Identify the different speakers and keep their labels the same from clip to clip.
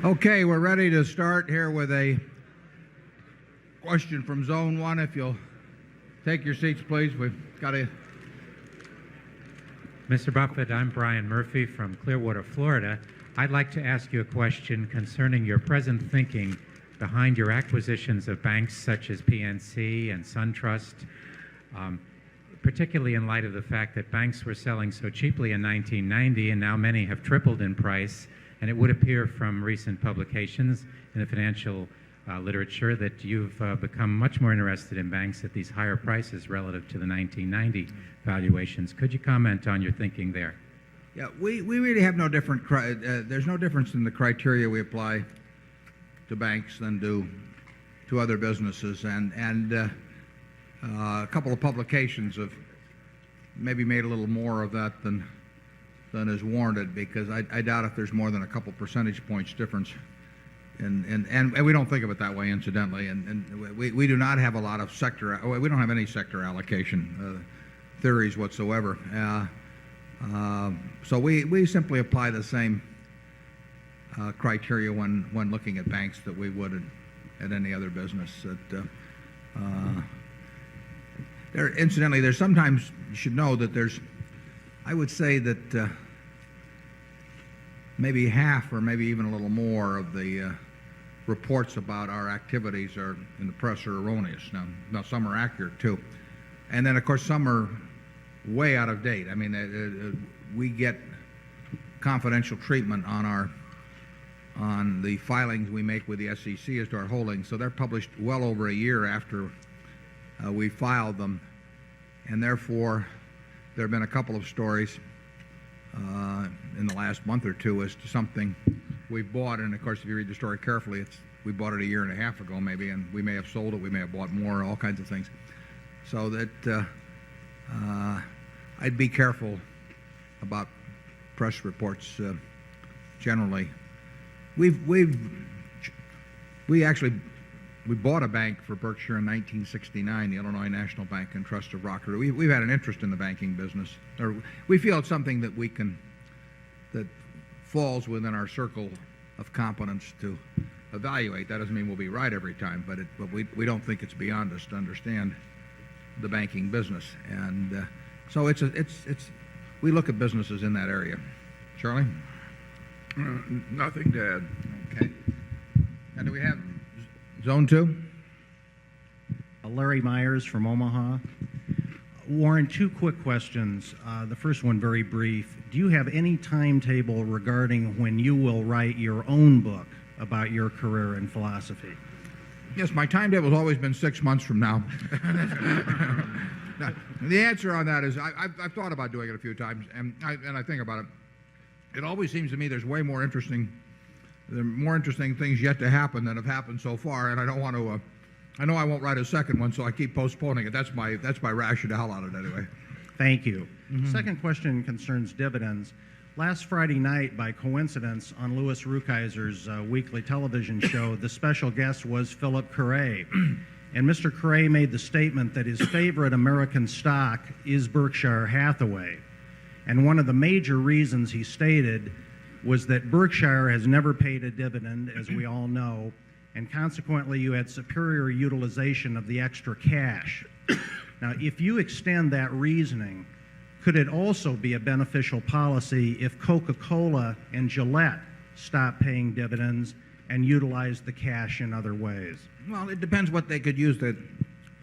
Speaker 1: Okay, we're ready to start here with a question from Zone 1. If you'll take your seats, please. We've got a...
Speaker 2: Mr. Buffett, I'm Brian Murphy from Clearwater, Florida. I'd like to ask you a question concerning your present thinking behind your acquisitions of banks such as PNC and SunTrust, particularly in light of the fact that banks were selling so cheaply in 1990 and now many have tripled in price. And it would appear from recent publications in the financial literature that you've become much more interested in banks at these higher prices relative to the 1990 valuations. Could you comment on your thinking there?
Speaker 1: Yeah, we really have no different, there's no difference in the criteria we apply to banks than to other businesses. And a couple of publications have maybe made a little more of that than is warranted, because I doubt if there's more than a couple percentage points difference. And we don't think of it that way, incidentally. And we do not have a lot of sector, we don't have any sector allocation theories whatsoever. So we simply apply the same criteria when looking at banks that we would at any other business. Incidentally, there's sometimes, you should know that I would say that maybe half or maybe even a little more of the reports about our activities are in the press are erroneous. Now some are accurate too. And then, of course, some are way out of date. I mean, we get confidential treatment on the filings we make with the SEC as to our holdings. So they're published well over a year after we filed them. And therefore, there have been a couple of stories in the last month or two as to something we bought. And of course, if you read the story carefully, we bought it a year and a half ago maybe, and we may have sold it, we may have bought more, all kinds of things. So that I'd be careful about press reports generally. We bought a bank for Berkshire in 1969, the Illinois National Bank and Trust of Rockford. We've had an interest in the banking business. Or we feel it's something that that falls within our circle of competence to evaluate. That doesn't mean we'll be right every time, but we don't think it's beyond us to understand the banking business. And so we look at businesses in that area. Charlie?
Speaker 3: Nothing to add.
Speaker 1: Okay. And do we have Zone 2?
Speaker 4: Larry Myers from Omaha. Warren, two quick questions. The first one very brief. Do you have any timetable regarding when you will write your own book about your career and philosophy?
Speaker 1: Yes, my timetable has always been 6 months from now. Now, the answer on that is I've thought about doing it a few times, and I think about it. It always seems to me there are more interesting things yet to happen than have happened so far, and I don't want to. I know I won't write a second one, so I keep postponing it. That's my rationale on it anyway.
Speaker 4: Thank you. Second question concerns dividends. Last Friday night, by coincidence, on Louis Rukeyser's weekly television show, the special guest was Philip Curray. And Mr. Curray made the statement that his favorite American stock is Berkshire Hathaway. And one of the major reasons he stated was that Berkshire has never paid a dividend, as we all know, and consequently you had superior utilization of the extra cash. Now, if you extend that reasoning, could it also be a beneficial policy if Coca-Cola and Gillette stopped paying dividends and utilized the cash in other ways?
Speaker 1: Well, it depends what they could use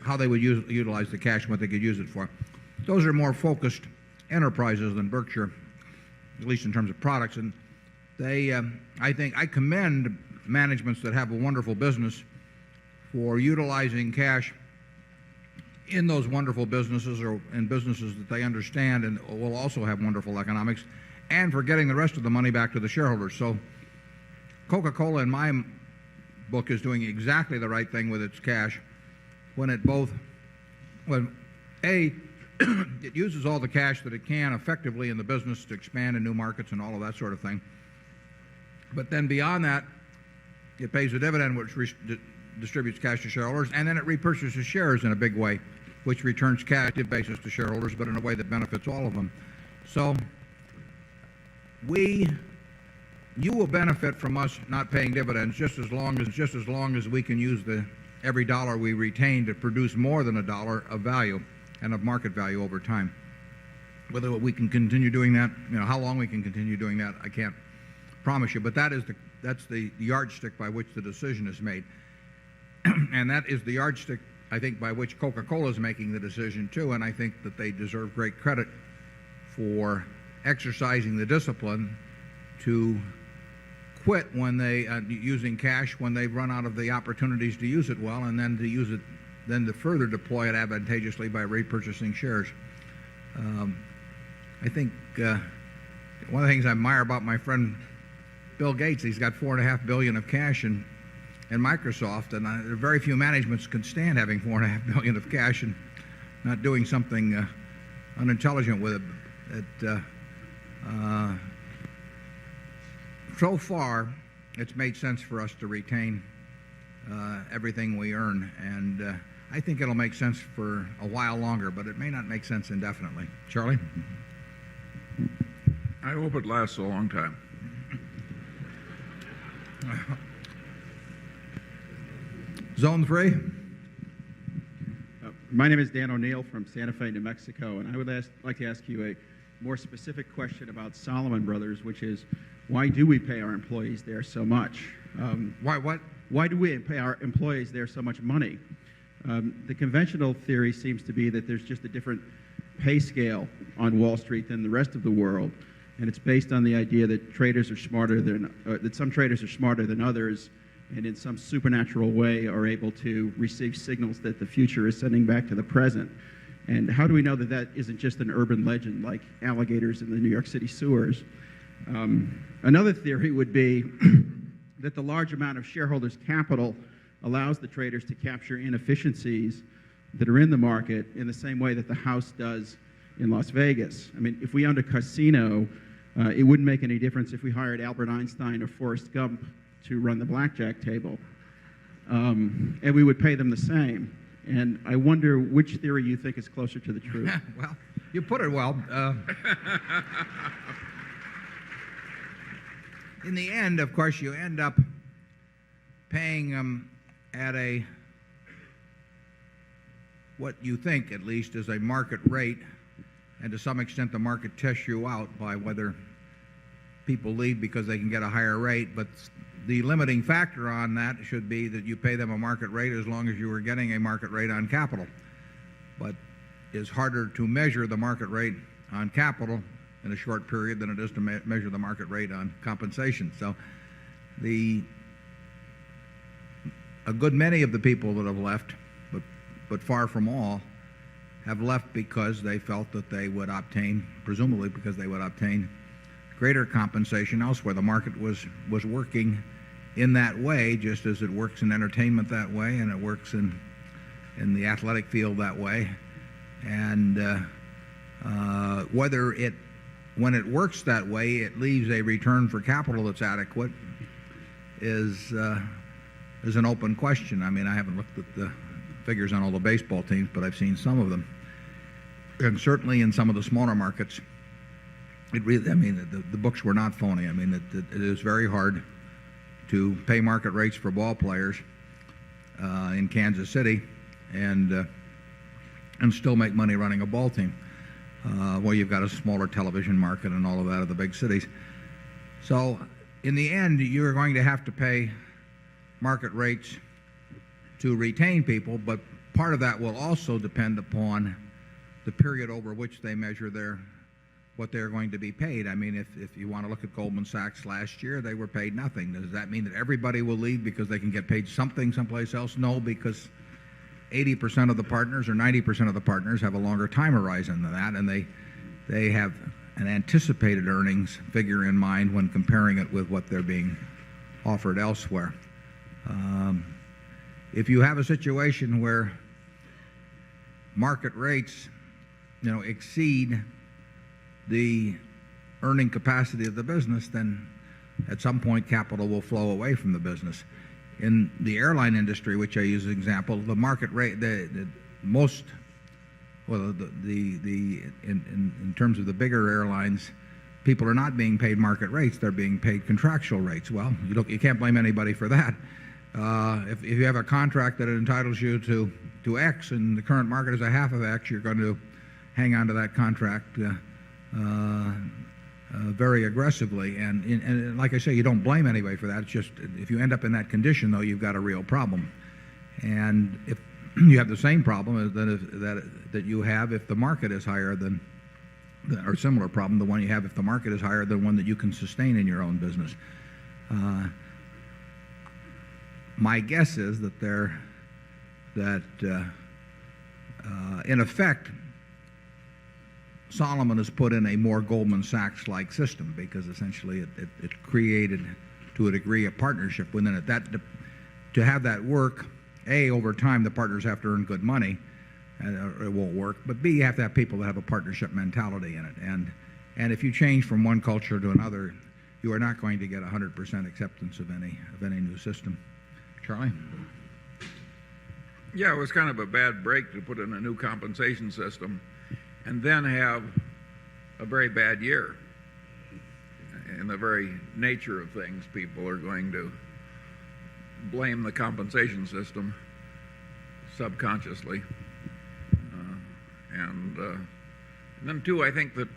Speaker 1: how they would utilize the cash and what they could use it for. Those are more focused enterprises than Berkshire, at least in terms of products. And I commend managements that have a wonderful business for utilizing cash in those wonderful businesses or in businesses that they understand and will also have wonderful economics, and for getting the rest of the money back to the shareholders. So Coca-Cola, in my book, is doing exactly the right thing with its cash when it uses all the cash that it can effectively in the business to expand in new markets and all of that sort of thing. But then beyond that, it pays a dividend which distributes cash to shareholders, and then it repurchases shares in a big way, which returns cash basis to shareholders, but in a way that benefits all of them. So we you will benefit from us not paying dividends just as long as we can use every dollar we retain to produce more than a dollar of value and of market value over time. Whether we can continue doing that, how long we can continue doing that, I can't promise you. But that's the yardstick by which the decision is made. And that is the yardstick, I think, by which Coca-Cola is making the decision too. And I think that they deserve great credit for exercising the discipline to quit when they using cash when they've run out of the opportunities to use it well, and then to further deploy it advantageously by repurchasing shares. I think one of the things I admire about my friend Bill Gates, he's got $4.5 billion of cash in Microsoft, and there are very few managements can stand having $4.5 billion of cash and not doing something unintelligent with it. So far, it's made sense for us to retain everything we earn, and I think it'll make sense for a while longer, but it may not make sense indefinitely. Charlie?
Speaker 3: I hope it lasts a long time.
Speaker 1: Zone 3.
Speaker 5: My name is Dan O'Neill from Santa Fe, New Mexico, and I would like to ask you a more specific question about Salomon Brothers, which is, why do we pay our employees there so much?
Speaker 1: Why what?
Speaker 5: Why do we pay our employees there so much money? The conventional theory seems to be that there's just a different pay scale on Wall Street than the rest of the world, and it's based on the idea that that some traders are smarter than others, and in some supernatural way are able to receive signals that the future is sending back to the present. And how do we know that that isn't just an urban legend like alligators in the New York City sewers? Another theory would be that the large amount of shareholders' capital allows the traders to capture inefficiencies that are in the market in the same way that the House does in Las Vegas. I mean, if we owned a casino, it wouldn't make any difference if we hired Albert Einstein or Forrest Gump to run the blackjack table. And we would pay them the same. And I wonder which theory you think is closer to the truth.
Speaker 1: Well, you put it well. In the end, of course, you end up paying them at what you think, at least, is a market rate, and to some extent the market tests you out by whether people leave because they can get a higher rate. But the limiting factor on that should be that you pay them a market rate as long as you were getting a market rate on capital. But it's harder to measure the market rate on capital in a short period than it is to measure the market rate on compensation. So a good many of the people that have left, but far from all, have left because they felt that they would obtain, presumably because they would obtain greater compensation elsewhere. The market was working in that way, just as it works in entertainment that way, and it works in the athletic field that way. And when it works that way, it leaves a return for capital that's adequate is an open question. I mean, I haven't looked at the figures on all the baseball teams, but I've seen some of them. And certainly in some of the smaller markets, the books were not phony. I mean, it is very hard to pay market rates for ball players in Kansas City and still make money running a ball team. Well, you've got a smaller television market and all of that of the big cities. So in the end, you're going to have to pay market rates to retain people, but part of that will also depend upon the period over which they measure what they're going to be paid. I mean, if you want to look at Goldman Sachs last year, they were paid nothing. Does that mean that everybody will leave because they can get paid something someplace else? No, because 80% of the partners or 90% of the partners have a longer time horizon than that, and they have an anticipated earnings figure in mind when comparing it with what they're being offered elsewhere. If you have a situation where market rates, exceed the earning capacity of the business, then at some point capital will flow away from the business. In the airline industry, which I use as an example, the market rate, in terms of the bigger airlines, people are not being paid market rates, they're being paid contractual rates. Well, you can't blame anybody for that. If you have a contract that entitles you to X and the current market is a half of X, you're going to hang on to that contract very aggressively. And like I say, you don't blame anybody for that. It's just if you end up in that condition, though, you've got a real problem. And if you have the same problem that you have if the market is higher than, or similar problem, the one you have if the market is higher than one that you can sustain in your own business. My guess is that in effect, Solomon has put in a more Goldman Sachs-like system because essentially it created, to a degree, a partnership within it. To have that work, A, over time the partners have to earn good money, and it won't work. But B, you have to have people that have a partnership mentality in it. And if you change from one culture to another, you are not going to get 100% acceptance of any new system. Charlie?
Speaker 3: Yeah, it was kind of a bad break to put in a new compensation system and then have a very bad year. In the very nature of things, people are going to blame the compensation system subconsciously. And then, too, I think that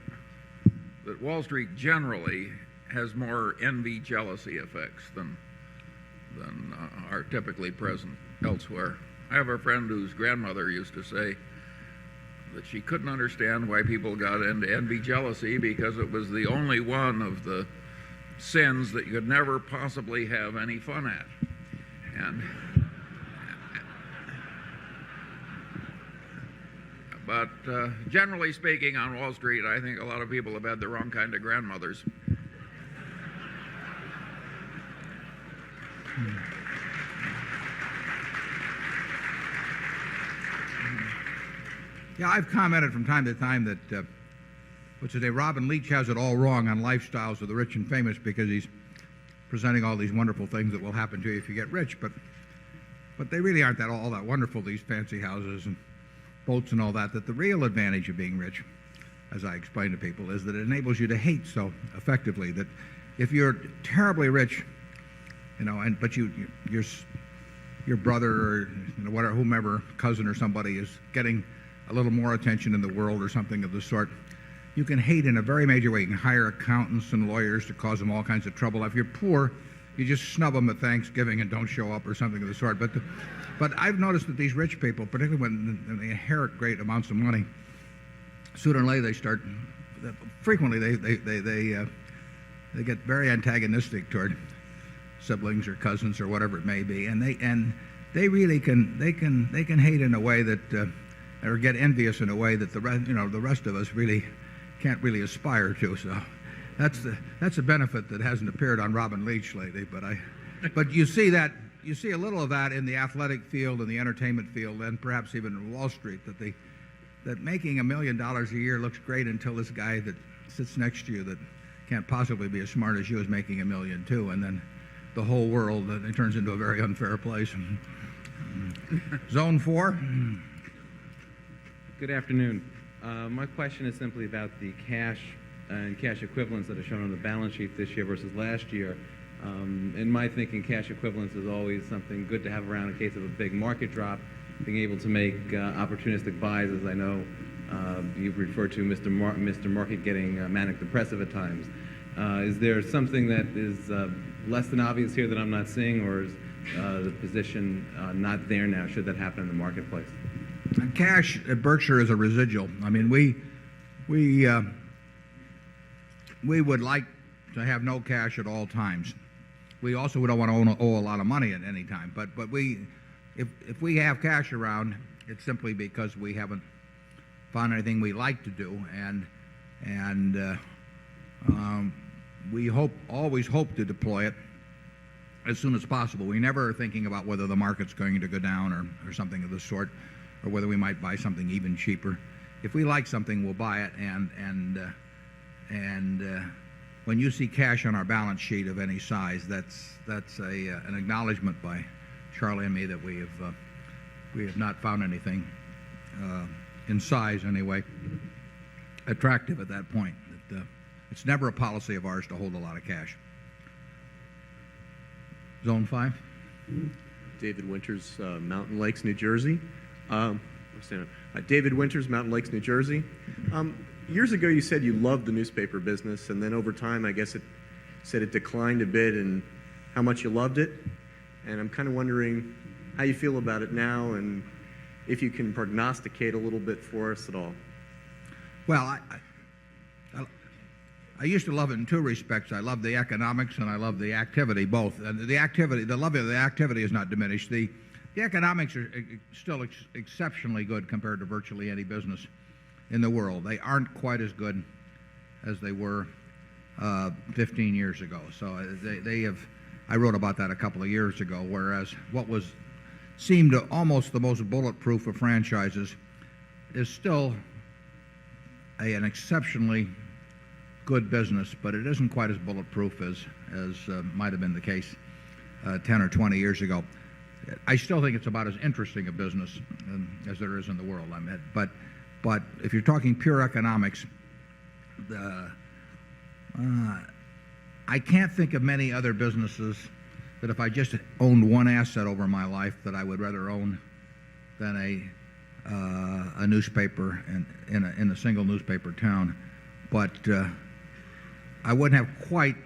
Speaker 3: Wall Street generally has more envy, jealousy effects than are typically present elsewhere. I have a friend whose grandmother used to say that she couldn't understand why people got into envy, jealousy, because it was the only one of the sins that you could never possibly have any fun at. But generally speaking, on Wall Street, I think a lot of people have had the wrong kind of grandmothers.
Speaker 1: Yeah, I've commented from time to time that Robin Leach has it all wrong on lifestyles of the rich and famous because he's presenting all these wonderful things that will happen to you if you get rich, but they really aren't all that wonderful, these fancy houses and boats and all that. That the real advantage of being rich, as I explain to people, is that it enables you to hate so effectively. That if you're terribly rich, but your brother or whatever, whomever, cousin or somebody is getting a little more attention in the world or something of the sort, you can hate in a very major way. You can hire accountants and lawyers to cause them all kinds of trouble. If you're poor, you just snub them at Thanksgiving and don't show up or something of the sort. But I've noticed that these rich people, particularly when they inherit great amounts of money, sooner or later they start. Frequently, they get very antagonistic toward siblings or cousins or whatever it may be, and they really can hate in a way that, or get envious in a way that the rest of us really can't really aspire to. So that's a benefit that hasn't appeared on Robin Leach lately. But you see a little of that in the athletic field and the entertainment field, and perhaps even in Wall Street. That making $1 million a year looks great until this guy that sits next to you that can't possibly be as smart as you is making $1 million too, and then the whole world it turns into a very unfair place. Zone 4.
Speaker 6: Good afternoon. My question is simply about the cash and cash equivalents that are shown on the balance sheet this year versus last year. In my thinking, cash equivalents is always something good to have around in case of a big market drop, being able to make opportunistic buys, as I know you've referred to Mr. Market getting manic depressive at times. Is there something that is less than obvious here that I'm not seeing, or is the position not there now should that happen in the marketplace?
Speaker 1: Cash at Berkshire is a residual. I mean, we would like to have no cash at all times. We also don't want to owe a lot of money at any time. But if we have cash around, it's simply because we haven't found anything we like to do, and we always hope to deploy it as soon as possible. We never are thinking about whether the market's going to go down or something of the sort, or whether we might buy something even cheaper. If we like something, we'll buy it, and when you see cash on our balance sheet of any size, that's an acknowledgement by Charlie and me that we have not found anything in size anyway attractive at that point. it's never a policy of ours to hold a lot of cash. Zone 5.
Speaker 7: David Winters, Mountain Lakes, New Jersey. David Winters, Mountain Lakes, New Jersey. Years ago, you said you loved the newspaper business, and then over time, I guess it said it declined a bit in how much you loved it. And I'm kind of wondering how you feel about it now, and if you can prognosticate a little bit for us at all.
Speaker 1: Well, I used to love it in two respects. I love the economics and I love the activity, both. And the love of the activity is not diminished. The economics are still exceptionally good compared to virtually any business in the world. They aren't quite as good as they were 15 years ago. So I wrote about that a couple of years ago, whereas what seemed almost the most bulletproof of franchises is still an exceptionally good business, but it isn't quite as bulletproof as might have been the case 10 or 20 years ago. I still think it's about as interesting a business as there is in the world. But if you're talking pure economics, I can't think of many other businesses that if I just owned one asset over my life that I would rather own than a newspaper in a single newspaper town. But I wouldn't have quite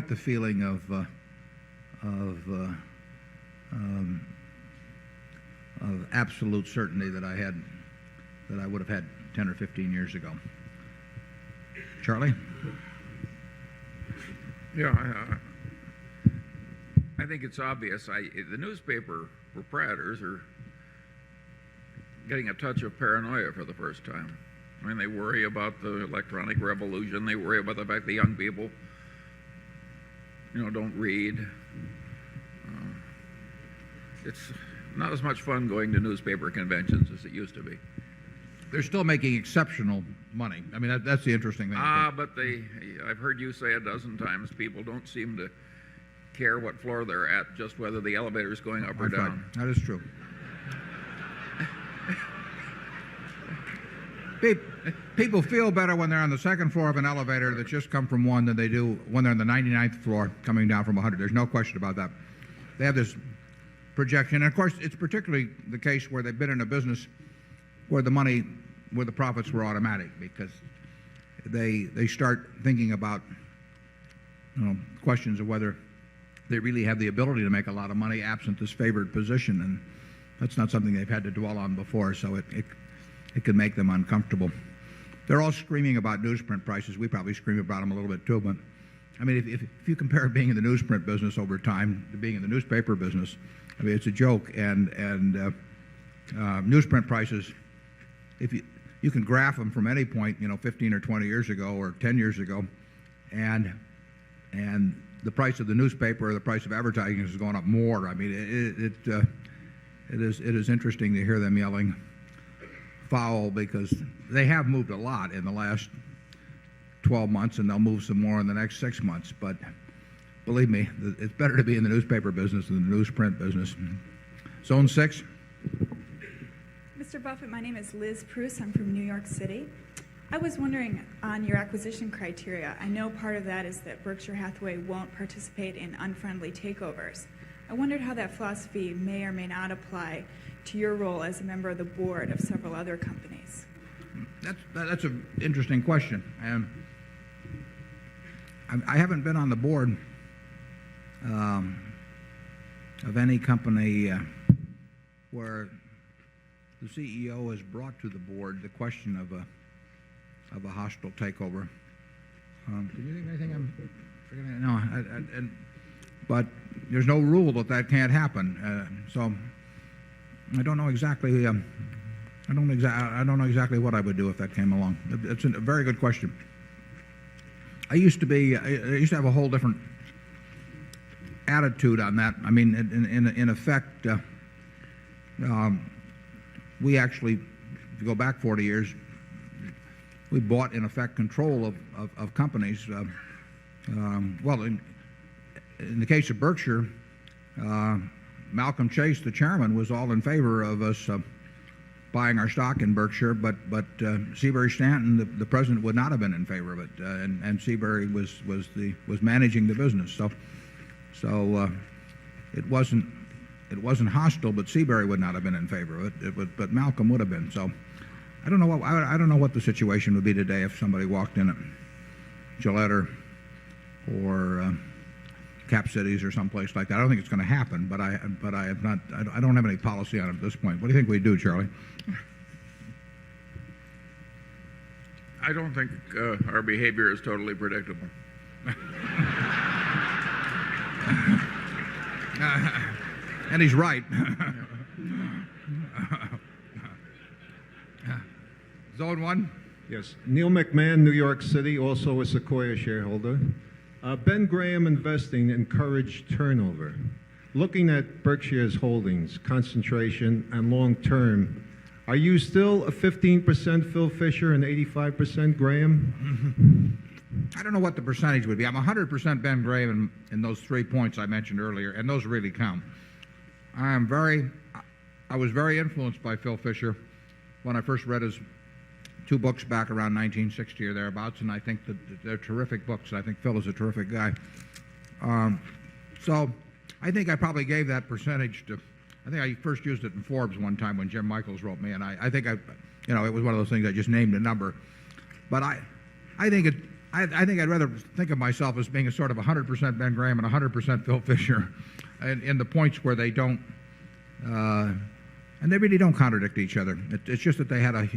Speaker 1: the feeling of absolute certainty that I would have had 10 or 15 years ago. Charlie?
Speaker 3: Yeah, I think it's obvious. The newspaper proprietors are getting a touch of paranoia for the first time. I mean, they worry about the electronic revolution. They worry about the fact that young people, don't read. It's not as much fun going to newspaper conventions as it used to be.
Speaker 1: They're still making exceptional money. I mean, that's the interesting thing.
Speaker 3: But I've heard you say a dozen times, people don't seem to care what floor they're at, just whether the elevator's going up or down.
Speaker 1: Right. That is true. People feel better when they're on the second floor of an elevator that's just come from one than they do when they're on the 99th floor coming down from 100. There's no question about that. They have this projection. And of course, it's particularly the case where they've been in a business where the profits were automatic, because they start thinking about questions of whether they really have the ability to make a lot of money absent this favored position, and that's not something they've had to dwell on before, so it can make them uncomfortable. They're all screaming about newsprint prices. We probably scream about them a little bit too, but I mean, if you compare being in the newsprint business over time to being in the newspaper business, I mean, it's a joke. And newsprint prices, if you can graph them from any point, 15 or 20 years ago or 10 years ago, and the price of the newspaper or the price of advertising is going up more. I mean, it is interesting to hear them yelling foul, because they have moved a lot in the last 12 months, and they'll move some more in the next 6 months. But believe me, it's better to be in the newspaper business than the newsprint business. Zone 6.
Speaker 8: Mr. Buffett, my name is Liz Pruce. I'm from New York City. I was wondering on your acquisition criteria. I know part of that is that Berkshire Hathaway won't participate in unfriendly takeovers. I wondered how that philosophy may or may not apply to your role as a member of the board of several other companies.
Speaker 1: That's an interesting question. I haven't been on the board of any company where the CEO has brought to the board the question of a hostile takeover. Can you think of anything I'm forgetting? No, but there's no rule that can't happen. So I don't know exactly. I don't know exactly what I would do if that came along. It's a very good question. I used to have a whole different attitude on that. I mean, in effect, we actually, if you go back 40 years, we bought, in effect, control of companies. Well, in the case of Berkshire, Malcolm Chase, the chairman, was all in favor of us buying our stock in Berkshire, but Seabury Stanton, the president, would not have been in favor of it, and Seabury was managing the business. So it wasn't hostile, but Seabury would not have been in favor of it. But Malcolm would have been. So I don't know what the situation would be today if somebody walked in at Gillette or Cap Cities or someplace like that. I don't think it's going to happen, but I don't have any policy on it at this point. What do you think we do, Charlie?
Speaker 3: I don't think our behavior is totally predictable.
Speaker 1: And he's right. Zone 1?
Speaker 9: Yes. Neil McMahon, New York City, also a Sequoia shareholder. Ben Graham Investing encouraged turnover. Looking at Berkshire's holdings, concentration, and long term, are you still a 15% Phil Fisher and 85% Graham?
Speaker 1: I don't know what the percentage would be. I'm 100% Ben Graham in those 3 points I mentioned earlier, and those really count. I was very influenced by Phil Fisher when I first read his 2 books back around 1960 or thereabouts, and I think that they're terrific books. I think Phil is a terrific guy. So I think I probably gave that percentage to, I think I first used it in Forbes one time when Jim Michaels wrote me, and I think it was one of those things I just named a number. But I think I'd rather think of myself as being a sort of 100% Ben Graham and 100% Phil Fisher in the points where they don't, and they really don't contradict each other. It's just that they had a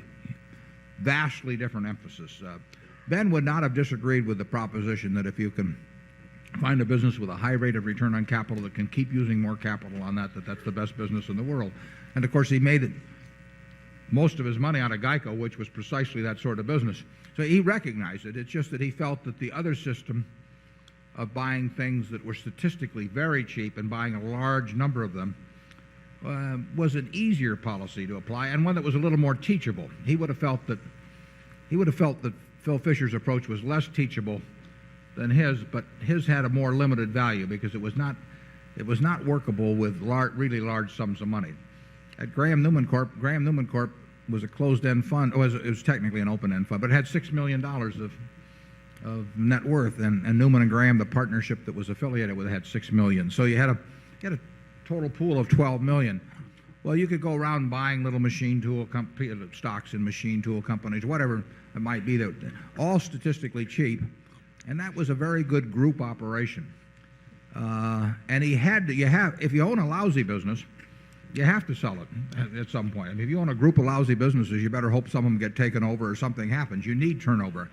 Speaker 1: vastly different emphasis. Ben would not have disagreed with the proposition that if you can find a business with a high rate of return on capital that can keep using more capital on that's the best business in the world. And of course, he made most of his money out of Geico, which was precisely that sort of business. So he recognized it. It's just that he felt that the other system of buying things that were statistically very cheap and buying a large number of them was an easier policy to apply, and one that was a little more teachable. He would have felt that Phil Fisher's approach was less teachable than his, but his had a more limited value because it was not workable with really large sums of money. At Graham Newman Corp was a closed-end fund. It was technically an open-end fund, but it had $6 million of net worth, and Newman and Graham, the partnership that was affiliated with it, had $6 million. So you had a total pool of $12 million. Well, you could go around buying little machine tool stocks in machine tool companies, whatever it might be, that all statistically cheap, and that was a very good group operation. And if you own a lousy business, you have to sell it at some point. I mean, if you own a group of lousy businesses, you better hope some of them get taken over or something happens. You need turnover.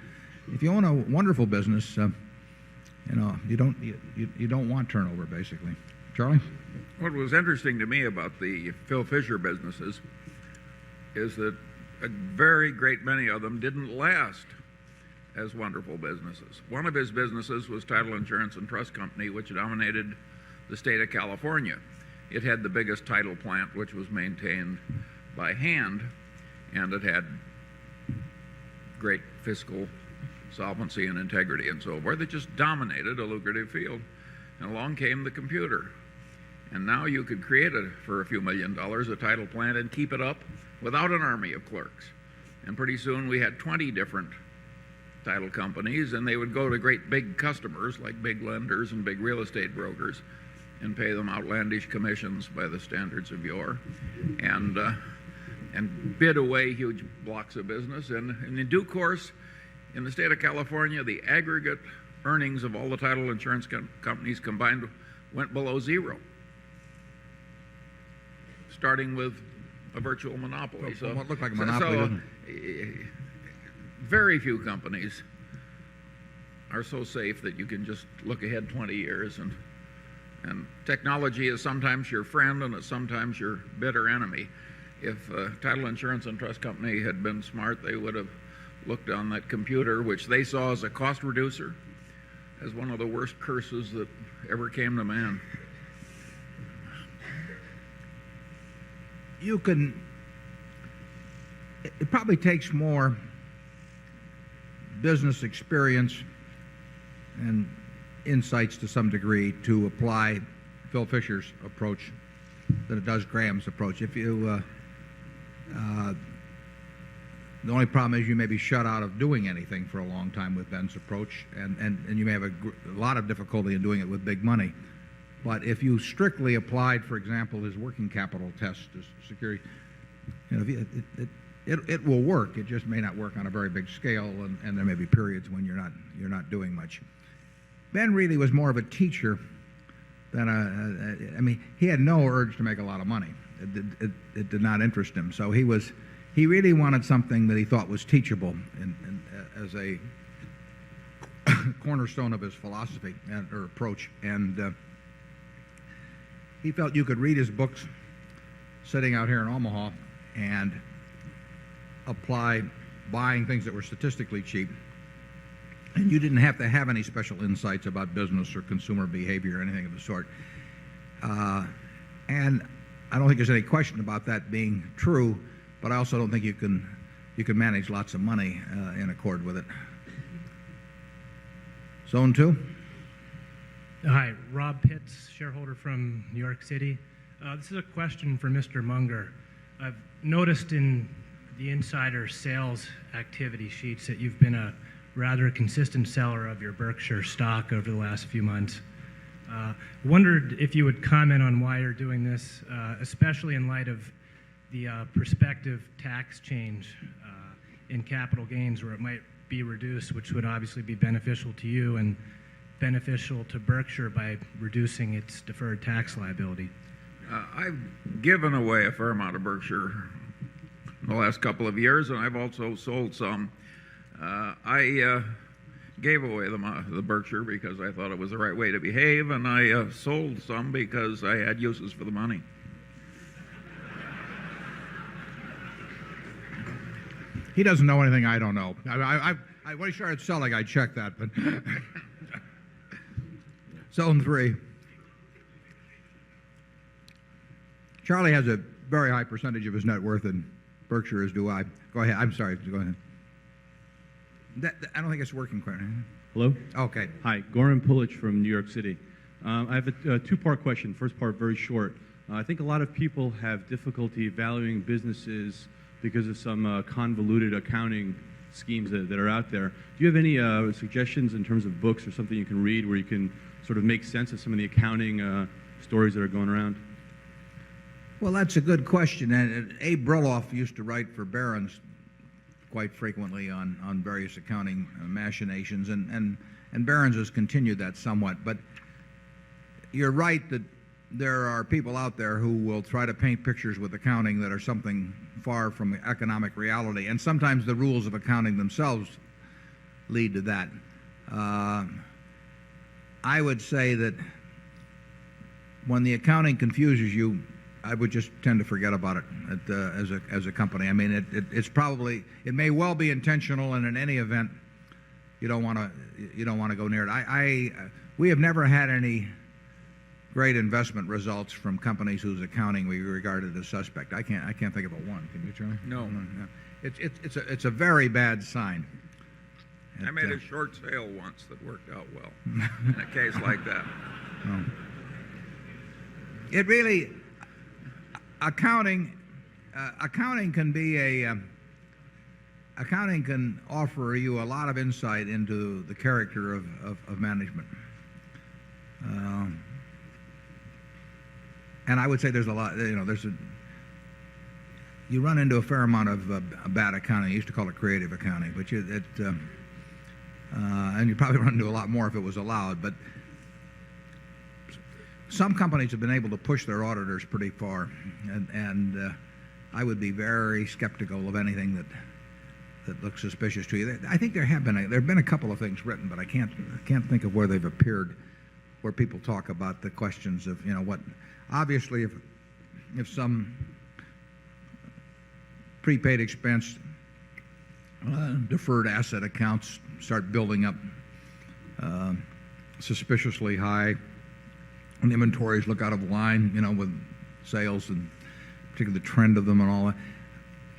Speaker 1: If you own a wonderful business, you don't want turnover, basically. Charlie?
Speaker 3: What was interesting to me about the Phil Fisher businesses is that a very great many of them didn't last as wonderful businesses. One of his businesses was Title Insurance and Trust Company, which dominated the state of California. It had the biggest title plant, which was maintained by hand, and it had great fiscal solvency and integrity and so forth. It just dominated a lucrative field. And along came the computer. And now you could create for a few $1 million a title plant and keep it up without an army of clerks. And pretty soon we had 20 different title companies, and they would go to great big customers like big lenders and big real estate brokers and pay them outlandish commissions by the standards of yore, and bid away huge blocks of business. And in due course, in the state of California, the aggregate earnings of all the title insurance companies combined went below zero, starting with a virtual monopoly.
Speaker 1: So what looked like a monopoly.
Speaker 3: Very few companies are so safe that you can just look ahead 20 years. And technology is sometimes your friend and it's sometimes your bitter enemy. If Title Insurance and Trust Company had been smart, they would have looked on that computer, which they saw as a cost reducer, as one of the worst curses that ever came to man.
Speaker 1: It probably takes more business experience and insights to some degree to apply Phil Fisher's approach than it does Graham's approach. If you The only problem is you may be shut out of doing anything for a long time with Ben's approach, and you may have a lot of difficulty in doing it with big money. But if you strictly applied, for example, his working capital test as security, it will work. It just may not work on a very big scale, and there may be periods when you're not doing much. Ben really was more of a teacher than I mean, he had no urge to make a lot of money. It did not interest him. So he really wanted something that he thought was teachable as a cornerstone of his philosophy or approach. And he felt you could read his books sitting out here in Omaha and apply buying things that were statistically cheap. And you didn't have to have any special insights about business or consumer behavior or anything of the sort. And I don't think there's any question about that being true, but I also don't think you can manage lots of money in accord with it. Zone 2.
Speaker 10: Hi, Rob Pitts, shareholder from New York City. This is a question for Mr. Munger. I've noticed in the insider sales activity sheets that you've been a rather consistent seller of your Berkshire stock over the last few months. Wondered if you would comment on why you're doing this, especially in light of the prospective tax change in capital gains, where it might be reduced, which would obviously be beneficial to you and beneficial to Berkshire by reducing its deferred tax liability.
Speaker 3: I've given away a fair amount of Berkshire in the last couple of years, and I've also sold some. I gave away the Berkshire because I thought it was the right way to behave, and I sold some because I had uses for the money.
Speaker 1: He doesn't know anything I don't know. When he started selling, I checked that. But Zone 3. Charlie has a very high percentage of his net worth in Berkshire, as do I. Go ahead. I'm sorry. Go ahead. I don't think it's working quite.
Speaker 11: Hello?
Speaker 1: Okay.
Speaker 11: Hi, Goran Pulic from New York City. I have a two-part question. First part, very short. I think a lot of people have difficulty valuing businesses because of some convoluted accounting schemes that are out there. Do you have any suggestions in terms of books or something you can read where you can sort of make sense of some of the accounting stories that are going around?
Speaker 1: Well, that's a good question. And Abe Brilloff used to write for Barron's quite frequently on various accounting machinations, and Barron's has continued that somewhat. But you're right that there are people out there who will try to paint pictures with accounting that are something far from economic reality, and sometimes the rules of accounting themselves lead to that. I would say that when the accounting confuses you, I would just tend to forget about it as a company. I mean, it may well be intentional, and in any event, you don't want to go near it. We have never had any great investment results from companies whose accounting we regarded as suspect. I can't think of a one. Can you, Charlie?
Speaker 3: No.
Speaker 1: It's a very bad sign.
Speaker 3: I made a short sale once that worked out well in a case like that.
Speaker 1: No. It really, accounting can offer you a lot of insight into the character of management. And I would say there's a lot, you run into a fair amount of bad accounting. I used to call it creative accounting, but and you probably run into a lot more if it was allowed. But some companies have been able to push their auditors pretty far, and I would be very skeptical of anything that looks suspicious to you. I think there have been a couple of things written, but I can't think of where they've appeared, where people talk about the questions of what. Obviously, if some prepaid expense, deferred asset accounts start building up suspiciously high, and inventories look out of line, with sales and particularly the trend of them and all that,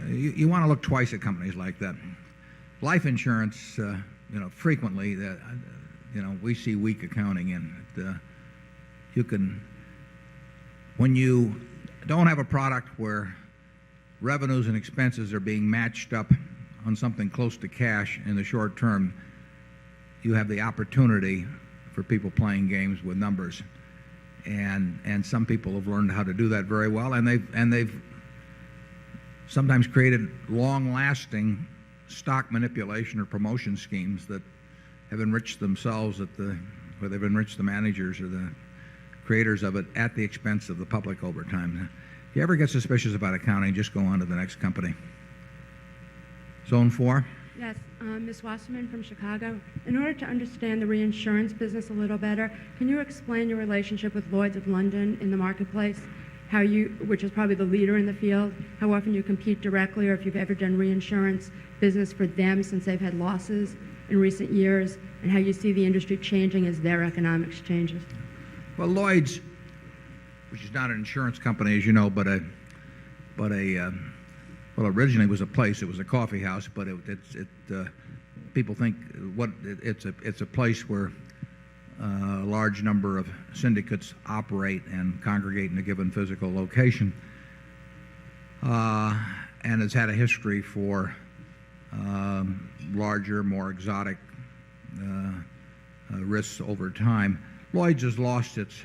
Speaker 1: you want to look twice at companies like that. Life insurance, frequently, we see weak accounting in it. When you don't have a product where revenues and expenses are being matched up on something close to cash in the short term, you have the opportunity for people playing games with numbers. And some people have learned how to do that very well, and they've sometimes created long-lasting stock manipulation or promotion schemes that have enriched themselves where they've enriched the managers or the creators of it at the expense of the public over time. If you ever get suspicious about accounting, just go on to the next company. Zone 4.
Speaker 12: Yes, Ms. Wasserman from Chicago. In order to understand the reinsurance business a little better, can you explain your relationship with Lloyd's of London in the marketplace? How you, which is probably the leader in the field, how often you compete directly, or if you've ever done reinsurance business for them since they've had losses in recent years, and how you see the industry changing as their economics changes?
Speaker 1: Well, Lloyd's, which is not an insurance company, as you know, but originally it was a place. It was a coffee house, but people think it's a place where a large number of syndicates operate and congregate in a given physical location, and has had a history for larger, more exotic risks over time. Lloyd's has lost its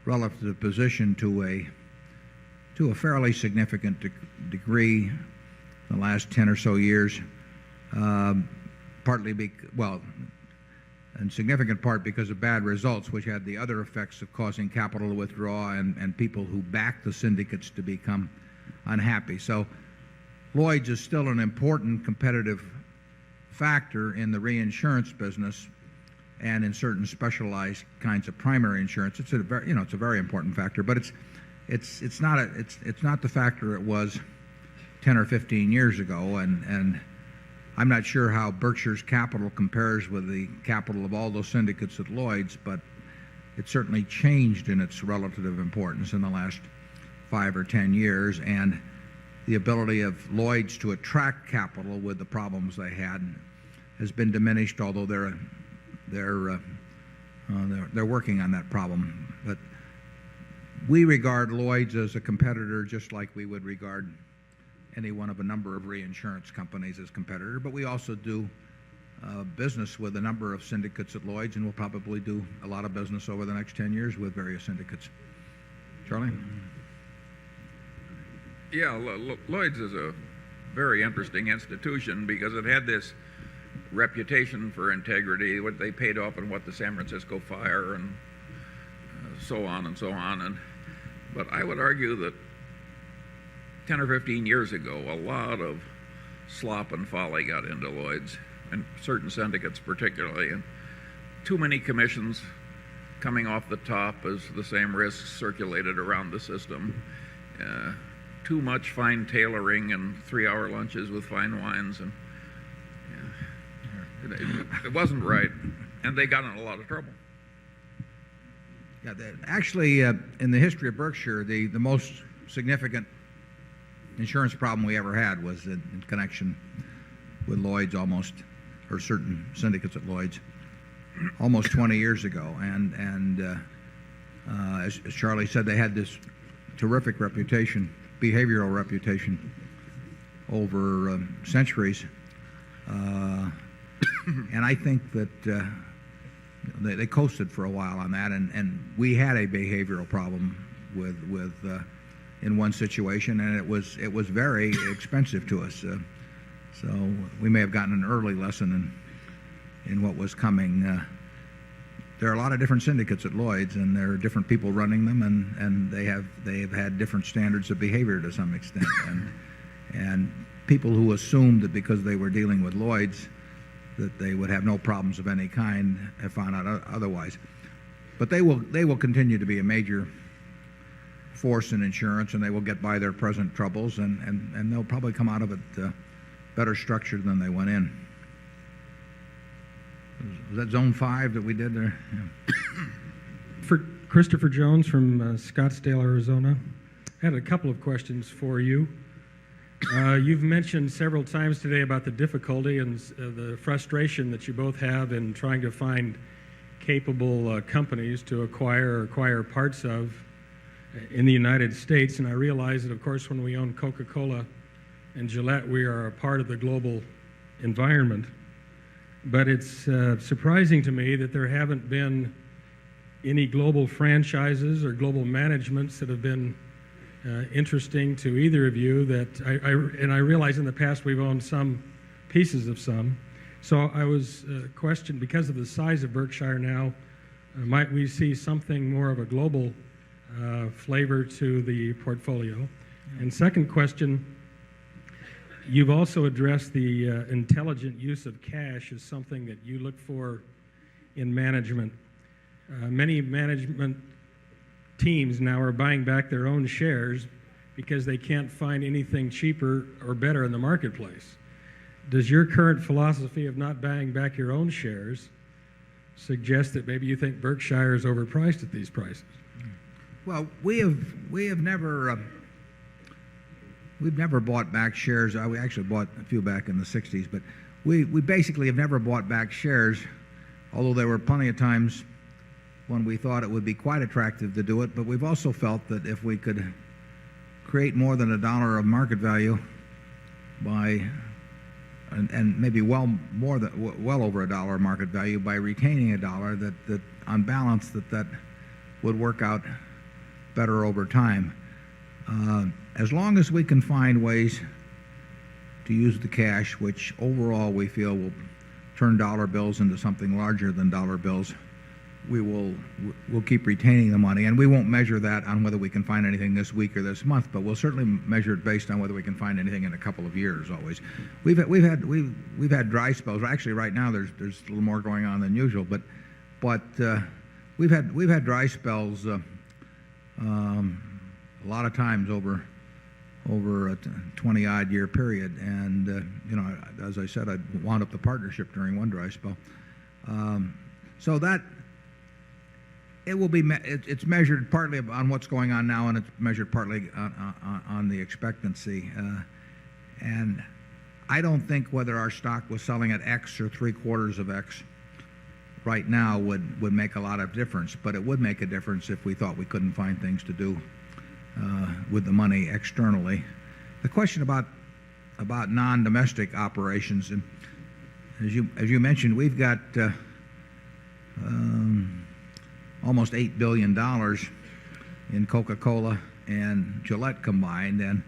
Speaker 1: relative position to a fairly significant degree in the last 10 or so years, partly in significant part because of bad results, which had the other effects of causing capital to withdraw and people who back the syndicates to become unhappy. So Lloyd's is still an important competitive factor in the reinsurance business and in certain specialized kinds of primary insurance. It's a very important factor, but it's not the factor it was 10 or 15 years ago, and I'm not sure how Berkshire's capital compares with the capital of all those syndicates at Lloyd's, but it certainly changed in its relative importance in the last 5 or 10 years, and the ability of Lloyd's to attract capital with the problems they had has been diminished, although they're working on that problem. But we regard Lloyd's as a competitor just like we would regard any one of a number of reinsurance companies as competitor, but we also do business with a number of syndicates at Lloyd's, and we'll probably do a lot of business over the next 10 years with various syndicates. Charlie?
Speaker 3: Yeah, Lloyd's is a very interesting institution because it had this reputation for integrity, what they paid off and what the San Francisco fire and so on and so on. But I would argue that 10 or 15 years ago, a lot of slop and folly got into Lloyd's, and certain syndicates particularly, and too many commissions coming off the top as the same risks circulated around the system, too much fine tailoring and 3-hour lunches with fine wines, and it wasn't right, and they got in a lot of trouble.
Speaker 1: Yeah, actually, in the history of Berkshire, the most significant insurance problem we ever had was in connection with Lloyd's or certain syndicates at Lloyd's, almost 20 years ago. And as Charlie said, they had this terrific reputation, behavioral reputation, over centuries. And I think that they coasted for a while on that, and we had a behavioral problem with in one situation, and it was very expensive to us. So we may have gotten an early lesson in what was coming. There are a lot of different syndicates at Lloyd's, and there are different people running them, and they have had different standards of behavior to some extent. And people who assumed that because they were dealing with Lloyd's that they would have no problems of any kind have found out otherwise. But they will continue to be a major force in insurance, and they will get by their present troubles, and they'll probably come out of it better structured than they went in. Was that Zone 5 that we did there? Yeah.
Speaker 13: For Christopher Jones from Scottsdale, Arizona. I had a couple of questions for you. You've mentioned several times today about the difficulty and the frustration that you both have in trying to find capable companies to acquire parts of. in the United States, and I realize that, of course, when we own Coca-Cola and Gillette, we are a part of the global environment. But it's surprising to me that there haven't been any global franchises or global managements that have been interesting to either of you. And I realize in the past we've owned some pieces of some. So I was questioned, because of the size of Berkshire now, might we see something more of a global flavor to the portfolio? And second question, you've also addressed the intelligent use of cash as something that you look for in management. Many management teams now are buying back their own shares because they can't find anything cheaper or better in the marketplace. Does your current philosophy of not buying back your own shares suggest that maybe you think Berkshire is overpriced at these prices?
Speaker 1: Well, we've never bought back shares. We actually bought a few back in the 60s, but we basically have never bought back shares, although there were plenty of times when we thought it would be quite attractive to do it. But we've also felt that if we could create more than $1 of market value by and maybe well over $1 market value by retaining $1, that on balance that would work out better over time. As long as we can find ways to use the cash, which overall we feel will turn dollar bills into something larger than dollar bills, we'll keep retaining the money, and we won't measure that on whether we can find anything this week or this month, but we'll certainly measure it based on whether we can find anything in a couple of years. Always, we've had dry spells. Actually, right now there's a little more going on than usual, but we've had dry spells a lot of times over a 20-odd year period, and as I said, I wound up the partnership during one dry spell. So that it will be it's measured partly on what's going on now, and it's measured partly on the expectancy. And I don't think whether our stock was selling at X or 3/4 of X right now would make a lot of difference, but it would make a difference if we thought we couldn't find things to do with the money externally. The question about non-domestic operations, and as you mentioned, we've got almost $8 billion in Coca-Cola and Gillette combined, and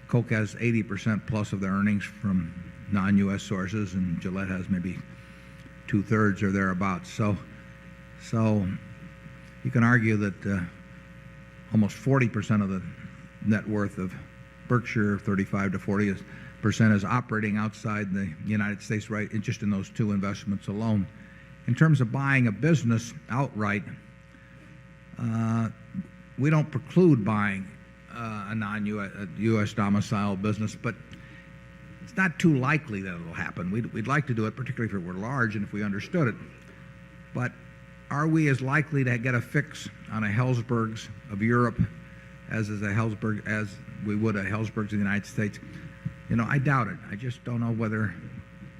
Speaker 1: Coke has 80% plus of their earnings from non-U.S. sources, and Gillette has maybe 2/3 or thereabouts. So you can argue that almost 40% of the net worth of Berkshire, 35 to 40% is operating outside the United States, right, just in those two investments alone. In terms of buying a business outright, we don't preclude buying a non-U.S. domiciled business, but it's not too likely that it'll happen. We'd like to do it, particularly if it were large and if we understood it. But are we as likely to get a fix on a Helzberg's of Europe as we would a Helzberg's of the United States? I doubt it. I just don't know whether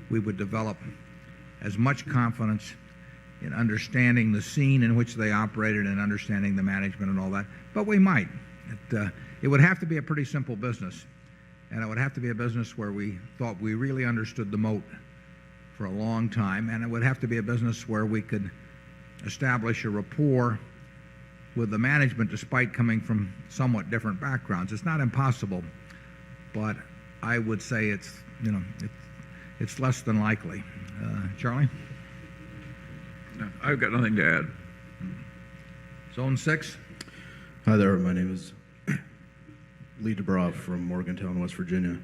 Speaker 1: we would develop as much confidence in understanding the scene in which they operated and understanding the management and all that. But we might. It would have to be a pretty simple business, and it would have to be a business where we thought we really understood the moat for a long time, and it would have to be a business where we could establish a rapport with the management despite coming from somewhat different backgrounds. It's not impossible, but I would say it's less than likely. Charlie?
Speaker 3: No, I've got nothing to add.
Speaker 1: Zone 6.
Speaker 14: Hi there. My name is Lee DeBroff from Morgantown, West Virginia.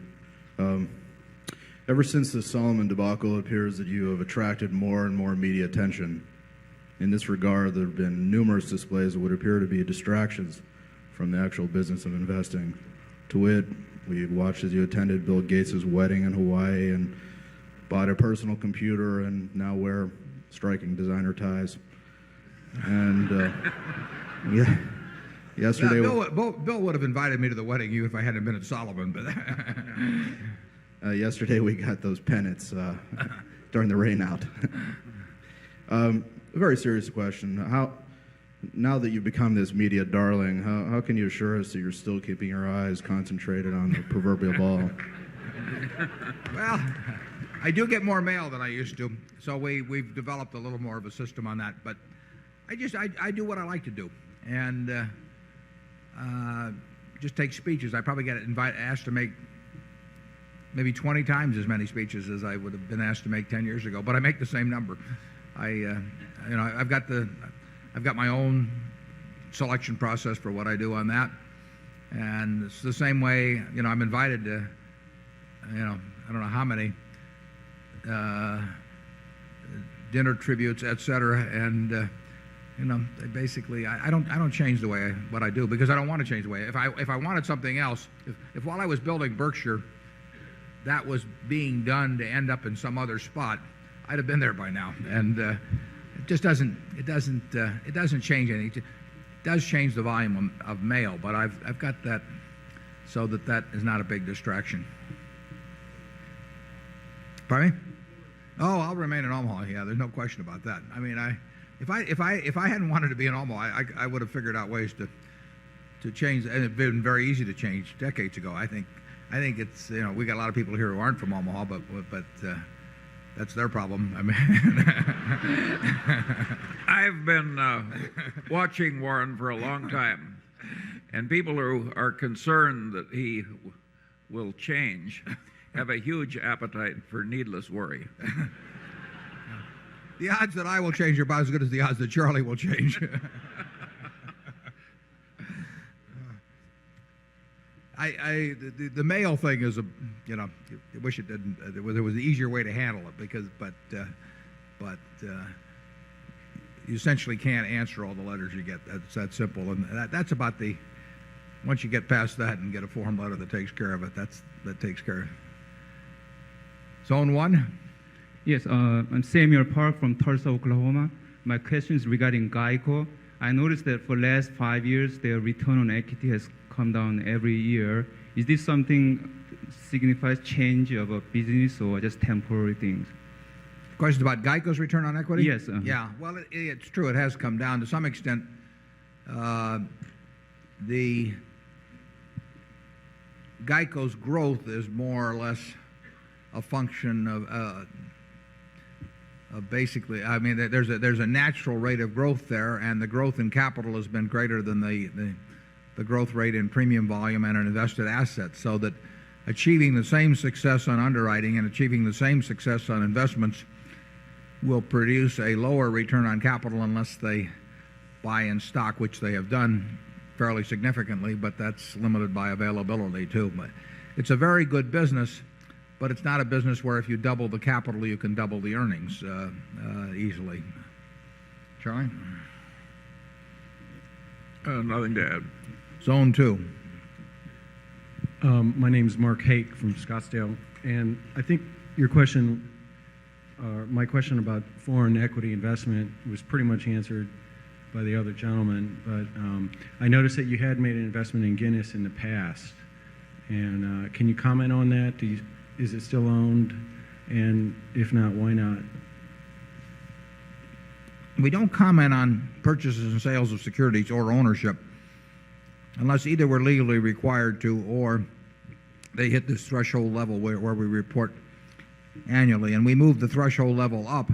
Speaker 14: Ever since the Solomon debacle, it appears that you have attracted more and more media attention. In this regard, there have been numerous displays that would appear to be distractions from the actual business of investing. To wit, we watched as you attended Bill Gates' wedding in Hawaii and bought a personal computer and now wear striking designer ties. And yesterday...
Speaker 1: Bill would have invited me to the wedding if I hadn't been at Solomon. But
Speaker 14: yesterday we got those pennants during the rainout. A very serious question. Now that you've become this media darling, how can you assure us that you're still keeping your eyes concentrated on the proverbial ball?
Speaker 1: Well, I do get more mail than I used to, so we've developed a little more of a system on that. But I do what I like to do, and just take speeches. I probably get asked to make maybe 20 times as many speeches as I would have been asked to make 10 years ago, but I make the same number. I've got my own selection process for what I do on that, and it's the same way. I'm invited to, I don't know how many dinner tributes, etc. And basically, I don't change the way what I do because I don't want to change the way. If I wanted something else, if while I was building Berkshire, that was being done to end up in some other spot, I'd have been there by now. And it just doesn't change anything. It does change the volume of mail, but I've got that so that is not a big distraction. Pardon me? Oh, I'll remain in Omaha. Yeah, there's no question about that. I mean, if I hadn't wanted to be in Omaha, I would have figured out ways to change, and it'd been very easy to change decades ago. I think it's we got a lot of people here who aren't from Omaha, but that's their problem. I mean,
Speaker 3: I've been watching Warren for a long time, and people who are concerned that he will change have a huge appetite for needless worry.
Speaker 1: The odds that I will change are about as good as the odds that Charlie will change. The mail thing is I wish it didn't. There was an easier way to handle it but you essentially can't answer all the letters you get. That's that simple, and that's about once you get past that and get a form letter that takes care of it, that takes care of it. Zone 1.
Speaker 15: Yes, I'm Samuel Park from Tulsa, Oklahoma. My question is regarding Geico. I noticed that for the last 5 years, their return on equity has come down every year. Is this something signifies change of a business or just temporary things?
Speaker 1: Question about Geico's return on equity?
Speaker 15: Yes.
Speaker 1: Yeah, well, it's true. It has come down to some extent. The Geico's growth is more or less a function of basically, I mean, there's a natural rate of growth there, and the growth in capital has been greater than the growth rate in premium volume and in invested assets, so that achieving the same success on underwriting and achieving the same success on investments will produce a lower return on capital unless they buy in stock, which they have done fairly significantly, but that's limited by availability too. But it's a very good business, but it's not a business where if you double the capital, you can double the earnings easily. Charlie?
Speaker 3: Nothing to add.
Speaker 1: Zone 2.
Speaker 16: My name's Mark Hake from Scottsdale, and I think your question, my question about foreign equity investment was pretty much answered by the other gentleman, but I noticed that you had made an investment in Guinness in the past, and can you comment on that? Is it still owned, and if not, why not?
Speaker 1: We don't comment on purchases and sales of securities or ownership unless either we're legally required to or they hit this threshold level where we report annually. And we move the threshold level up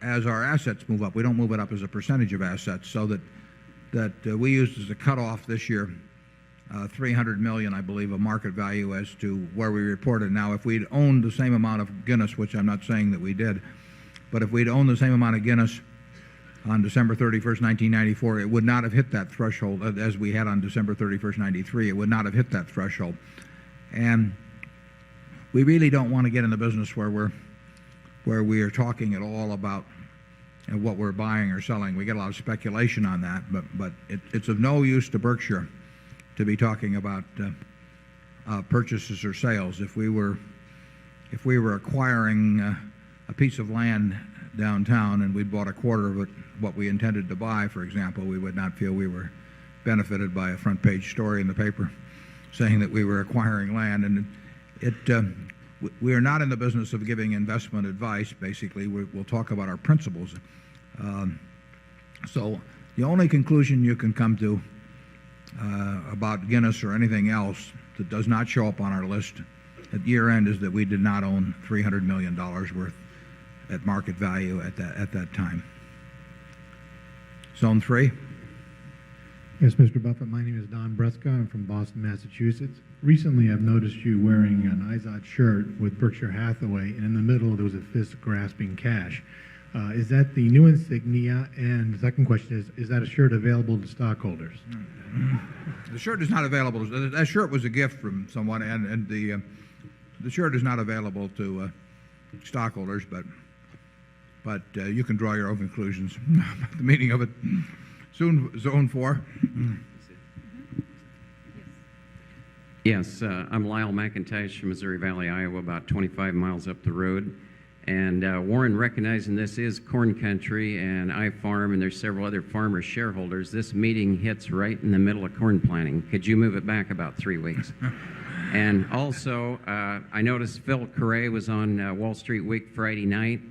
Speaker 1: as our assets move up. We don't move it up as a percentage of assets, so that we used as a cutoff this year $300 million, I believe, of market value as to where we reported. Now, if we'd owned the same amount of Guinness, which I'm not saying that we did, but if we'd owned the same amount of Guinness on December 31st, 1994, it would not have hit that threshold as we had on December 31st, 93. It would not have hit that threshold. And we really don't want to get in the business where we are talking at all about what we're buying or selling. We get a lot of speculation on that, but it's of no use to Berkshire to be talking about purchases or sales. If we were acquiring a piece of land downtown and we'd bought a quarter of it, what we intended to buy, for example, we would not feel we were benefited by a front page story in the paper saying that we were acquiring land. And we are not in the business of giving investment advice. Basically, we'll talk about our principles. So The only conclusion you can come to about Guinness or anything else that does not show up on our list at year end is that we did not own $300 million worth at market value at that time. Zone 3.
Speaker 17: Yes, Mr. Buffett. My name is Don Breska. I'm from Boston, Massachusetts. Recently, I've noticed you wearing an Izod shirt with Berkshire Hathaway, and in the middle there was a fist grasping cash. Is that the new insignia? And the second question is that a shirt available to stockholders?
Speaker 1: The shirt is not available. That shirt was a gift from someone, and the shirt is not available to stockholders, but you can draw your own conclusions about the meaning of it. Zone 4.
Speaker 18: Yes, I'm Lyle McIntosh from Missouri Valley, Iowa, about 25 miles up the road. And Warren, recognizing this is corn country and I farm and there's several other farmer shareholders, this meeting hits right in the middle of corn planting. Could you move it back about 3 weeks? And also, I noticed Phil Correa was on Wall Street Week Friday night.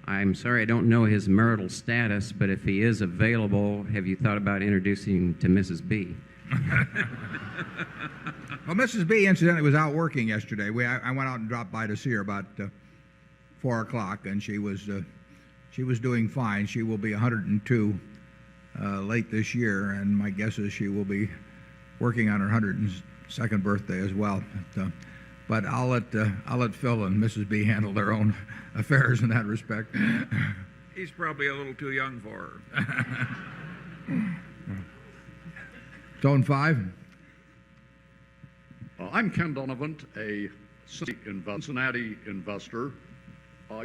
Speaker 18: I'm sorry I don't know his marital status, but if he is available, have you thought about introducing him to Mrs. B?
Speaker 1: Well, Mrs. B, incidentally, was out working yesterday. I went out and dropped by to see her about 4 o'clock, and she was doing fine. She will be 102 late this year, and my guess is she will be working on her 102nd birthday as well. But I'll let Phil and Mrs. B handle their own affairs in that respect.
Speaker 3: He's probably a little too young for her.
Speaker 1: Zone 5.
Speaker 19: I'm Ken Donovan, a Cincinnati investor.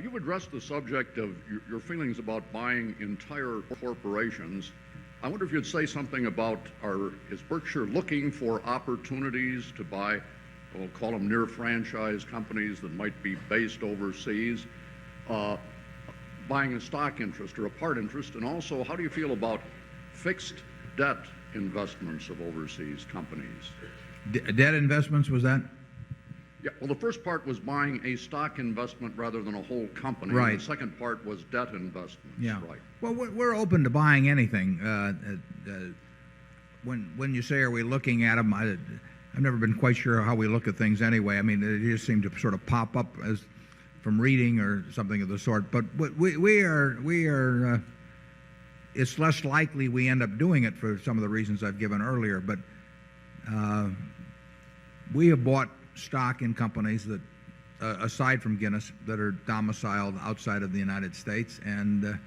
Speaker 19: You've addressed the subject of your feelings about buying entire corporations. I wonder if you'd say something about, is Berkshire looking for opportunities to buy, we'll call them near franchise companies that might be based overseas, buying a stock interest or a part interest? And also, how do you feel about fixed debt investments of overseas companies?
Speaker 1: Debt investments, was that?
Speaker 19: Yeah, well, the first part was buying a stock investment rather than a whole company.
Speaker 1: Right.
Speaker 19: And the second part was debt investments.
Speaker 1: Yeah.
Speaker 19: Right.
Speaker 1: Well, we're open to buying anything. When you say, are we looking at them, I've never been quite sure how we look at things anyway. I mean, they just seem to sort of pop up as from reading or something of the sort. But we are. It's less likely we end up doing it for some of the reasons I've given earlier. But we have bought stock in companies that, aside from Guinness, that are domiciled outside of the United States, and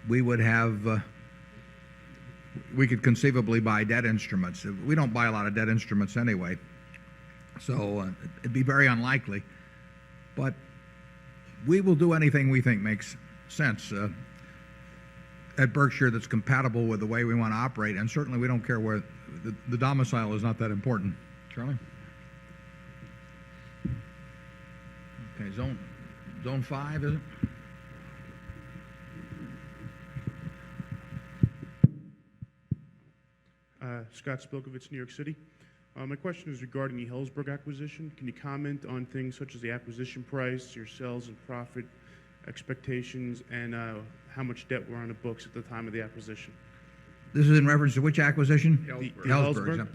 Speaker 1: we could conceivably buy debt instruments. We don't buy a lot of debt instruments anyway, so it'd be very unlikely. But we will do anything we think makes sense at Berkshire that's compatible with the way we want to operate, and certainly we don't care where the domicile is not that important. Charlie? Okay, zone 5, is it?
Speaker 20: Scott Spilkovich, New York City. My question is regarding the Helzberg acquisition. Can you comment on things such as the acquisition price, your sales and profit expectations, and how much debt were on the books at the time of the acquisition?
Speaker 1: This is in reference to which acquisition?
Speaker 20: Helzberg.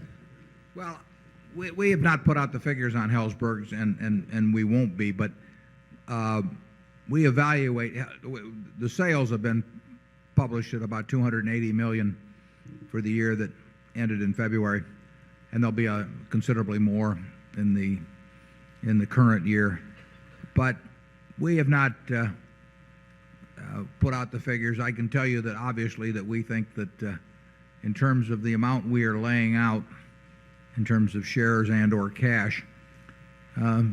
Speaker 1: Well, we have not put out the figures on Helzberg's, and we won't be, but we evaluate. The sales have been published at about $280 million for the year that ended in February, and there'll be considerably more in the current year. But we have not put out the figures. I can tell you that obviously that we think that in terms of the amount we are laying out in terms of shares and or cash,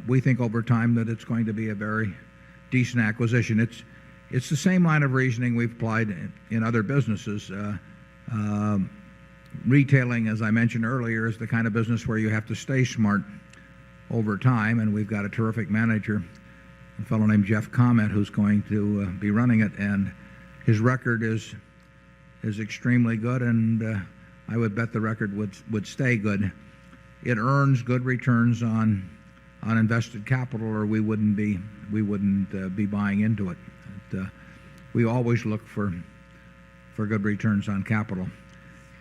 Speaker 1: we think over time that it's going to be a very decent acquisition. It's the same line of reasoning we've applied in other businesses. Retailing, as I mentioned earlier, is the kind of business where you have to stay smart over time, and we've got a terrific manager, a fellow named Jeff Comment, who's going to be running it, and his record is extremely good, and I would bet the record would stay good. It earns good returns on invested capital, or we wouldn't be buying into it. We always look for for good returns on capital.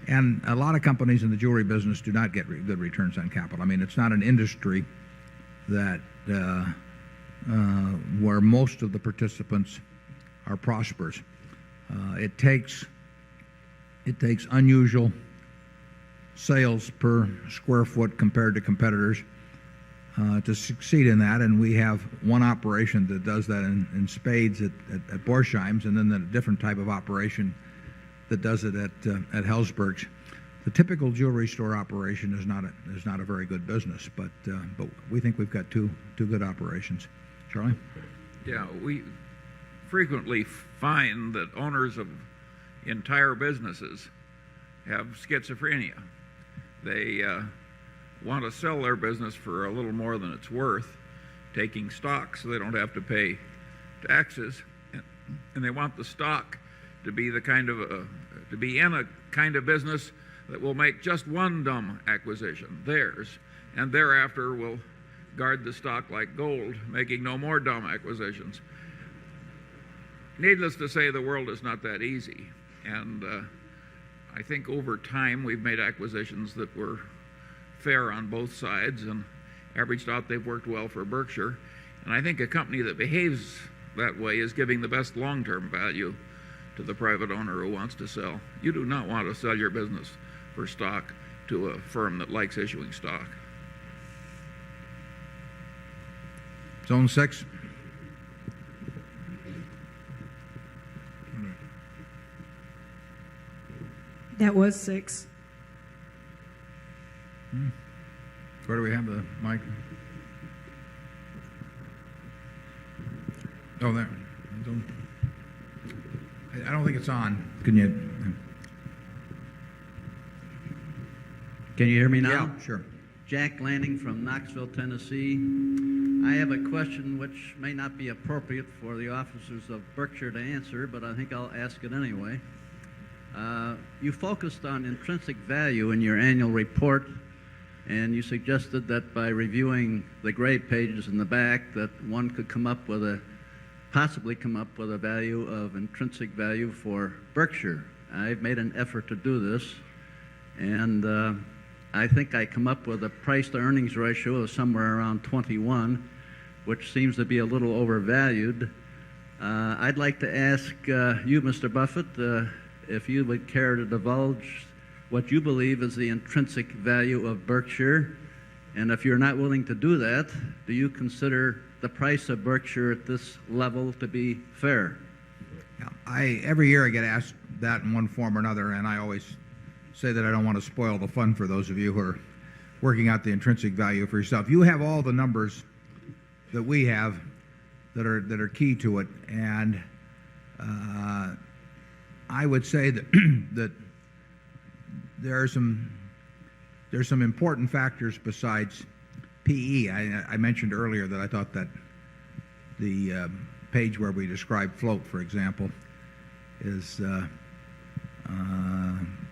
Speaker 1: And a lot of companies in the jewelry business do not get good returns on capital. I mean, it's not an industry that where most of the participants are prosperous. It takes unusual sales per square foot compared to competitors to succeed in that, and we have one operation that does that in spades at Borsheim's, and then a different type of operation that does it at Helzberg's. The typical jewelry store operation is not a very good business, but we think we've got two good operations. Charlie?
Speaker 3: Yeah, we frequently find that owners of entire businesses have schizophrenia. They want to sell their business for a little more than it's worth, taking stock so they don't have to pay taxes, and they want the stock to be the kind of to be in a kind of business that will make just one dumb acquisition, theirs, and thereafter will guard the stock like gold, making no more dumb acquisitions. Needless to say, the world is not that easy, and I think over time we've made acquisitions that were fair on both sides and averaged out they've worked well for Berkshire. And I think a company that behaves that way is giving the best long-term value to the private owner who wants to sell. You do not want to sell your business for stock to a firm that likes issuing stock.
Speaker 1: Zone 6.
Speaker 21: That was 6.
Speaker 1: Where do we have the mic? Oh, there. I don't think it's on. Can you
Speaker 22: hear me now?
Speaker 1: Yeah, sure.
Speaker 22: Jack Lanning from Knoxville, Tennessee. I have a question which may not be appropriate for the officers of Berkshire to answer, but I think I'll ask it anyway. You focused on intrinsic value in your annual report, and you suggested that by reviewing the gray pages in the back that one could possibly come up with a value of intrinsic value for Berkshire. I've made an effort to do this, and I think I come up with a price to earnings ratio of somewhere around 21, which seems to be a little overvalued. I'd like to ask you, Mr. Buffett, if you would care to divulge what you believe is the intrinsic value of Berkshire, and if you're not willing to do that, do you consider the price of Berkshire at this level to be fair?
Speaker 1: Yeah, every year I get asked that in one form or another, and I always say that I don't want to spoil the fun for those of you who are working out the intrinsic value for yourself. You have all the numbers that we have that are key to it, and I would say that that there's some important factors besides PE. I mentioned earlier that I thought that the page where we describe float, for example, is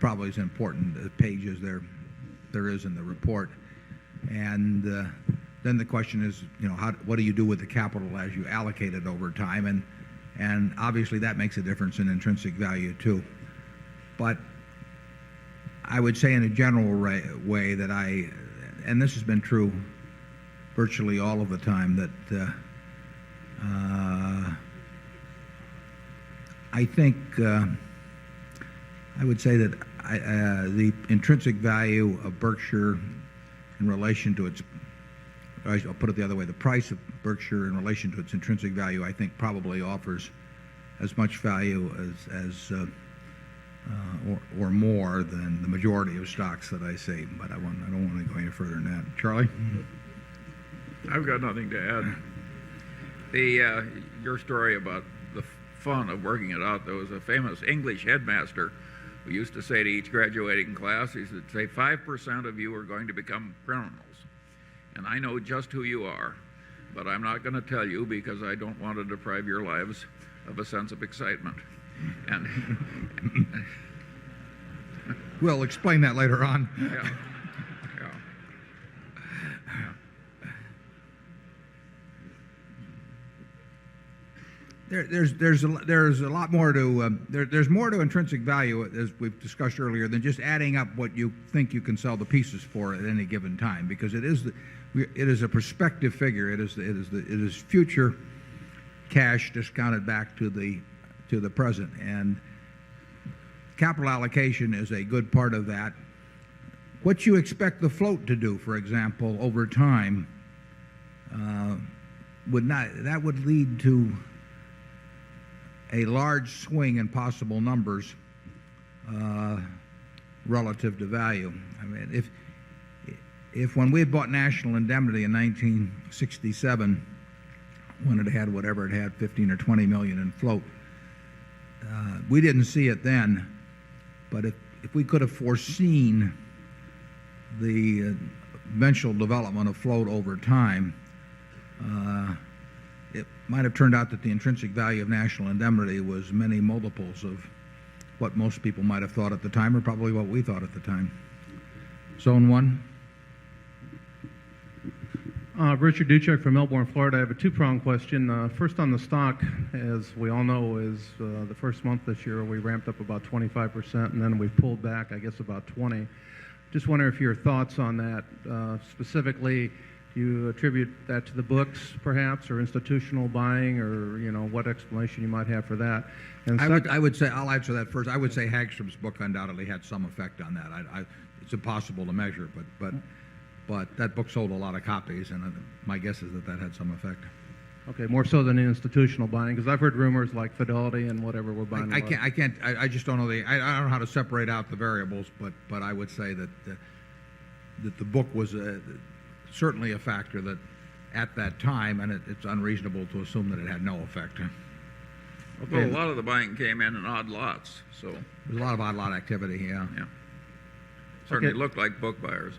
Speaker 1: probably as important a page as there is in the report. And then the question is, what do you do with the capital as you allocate it over time? And obviously that makes a difference in intrinsic value too. But I would say in a general way that and this has been true virtually all of the time, that I think I would say that the intrinsic value of Berkshire in relation to I'll put it the other way, the price of Berkshire in relation to its intrinsic value, I think probably offers as much value as or more than the majority of stocks that I see. But I don't want to go any further than that. Charlie?
Speaker 3: I've got nothing to add. Your story about the fun of working it out, there was a famous English headmaster who used to say to each graduating class, he said, say 5% of you are going to become criminals. And I know just who you are, but I'm not going to tell you because I don't want to deprive your lives of a sense of excitement. And
Speaker 1: we'll explain that later on.
Speaker 3: Yeah.
Speaker 1: There's a lot more to there's more to intrinsic value, as we've discussed earlier, than just adding up what you think you can sell the pieces for at any given time, because it is a prospective figure. It is future cash discounted back to the present, and capital allocation is a good part of that. What you expect the float to do, for example, over time, would lead to a large swing in possible numbers relative to value. I mean, if when we had bought National Indemnity in 1967, when it had whatever it had, 15 or 20 million in float, we didn't see it then, but if we could have foreseen the eventual development of float over time, it might have turned out that the intrinsic value of National Indemnity was many multiples of what most people might have thought at the time, or probably what we thought at the time. Zone 1.
Speaker 2: Richard Duchek from Melbourne, Florida. I have a two-pronged question. First on the stock, as we all know, is the first month this year we ramped up about 25%, and then we pulled back, I guess, about 20%. Just wonder if your thoughts on that, specifically, you attribute that to the books, perhaps, or institutional buying, or what explanation you might have for that. And
Speaker 1: I would say, I'll answer that first. I would say Hagstrom's book undoubtedly had some effect on that. It's impossible to measure, but that book sold a lot of copies, and my guess is that had some effect.
Speaker 2: Okay, more so than institutional buying, because I've heard rumors like Fidelity and whatever were buying.
Speaker 1: I just don't know I don't know how to separate out the variables, but I would say that the book was certainly a factor that at that time, and it's unreasonable to assume that it had no effect.
Speaker 3: Okay. Well, a lot of the buying came in odd lots, so
Speaker 1: there's a lot of odd lot activity. Yeah.
Speaker 3: Certainly looked like book buyers.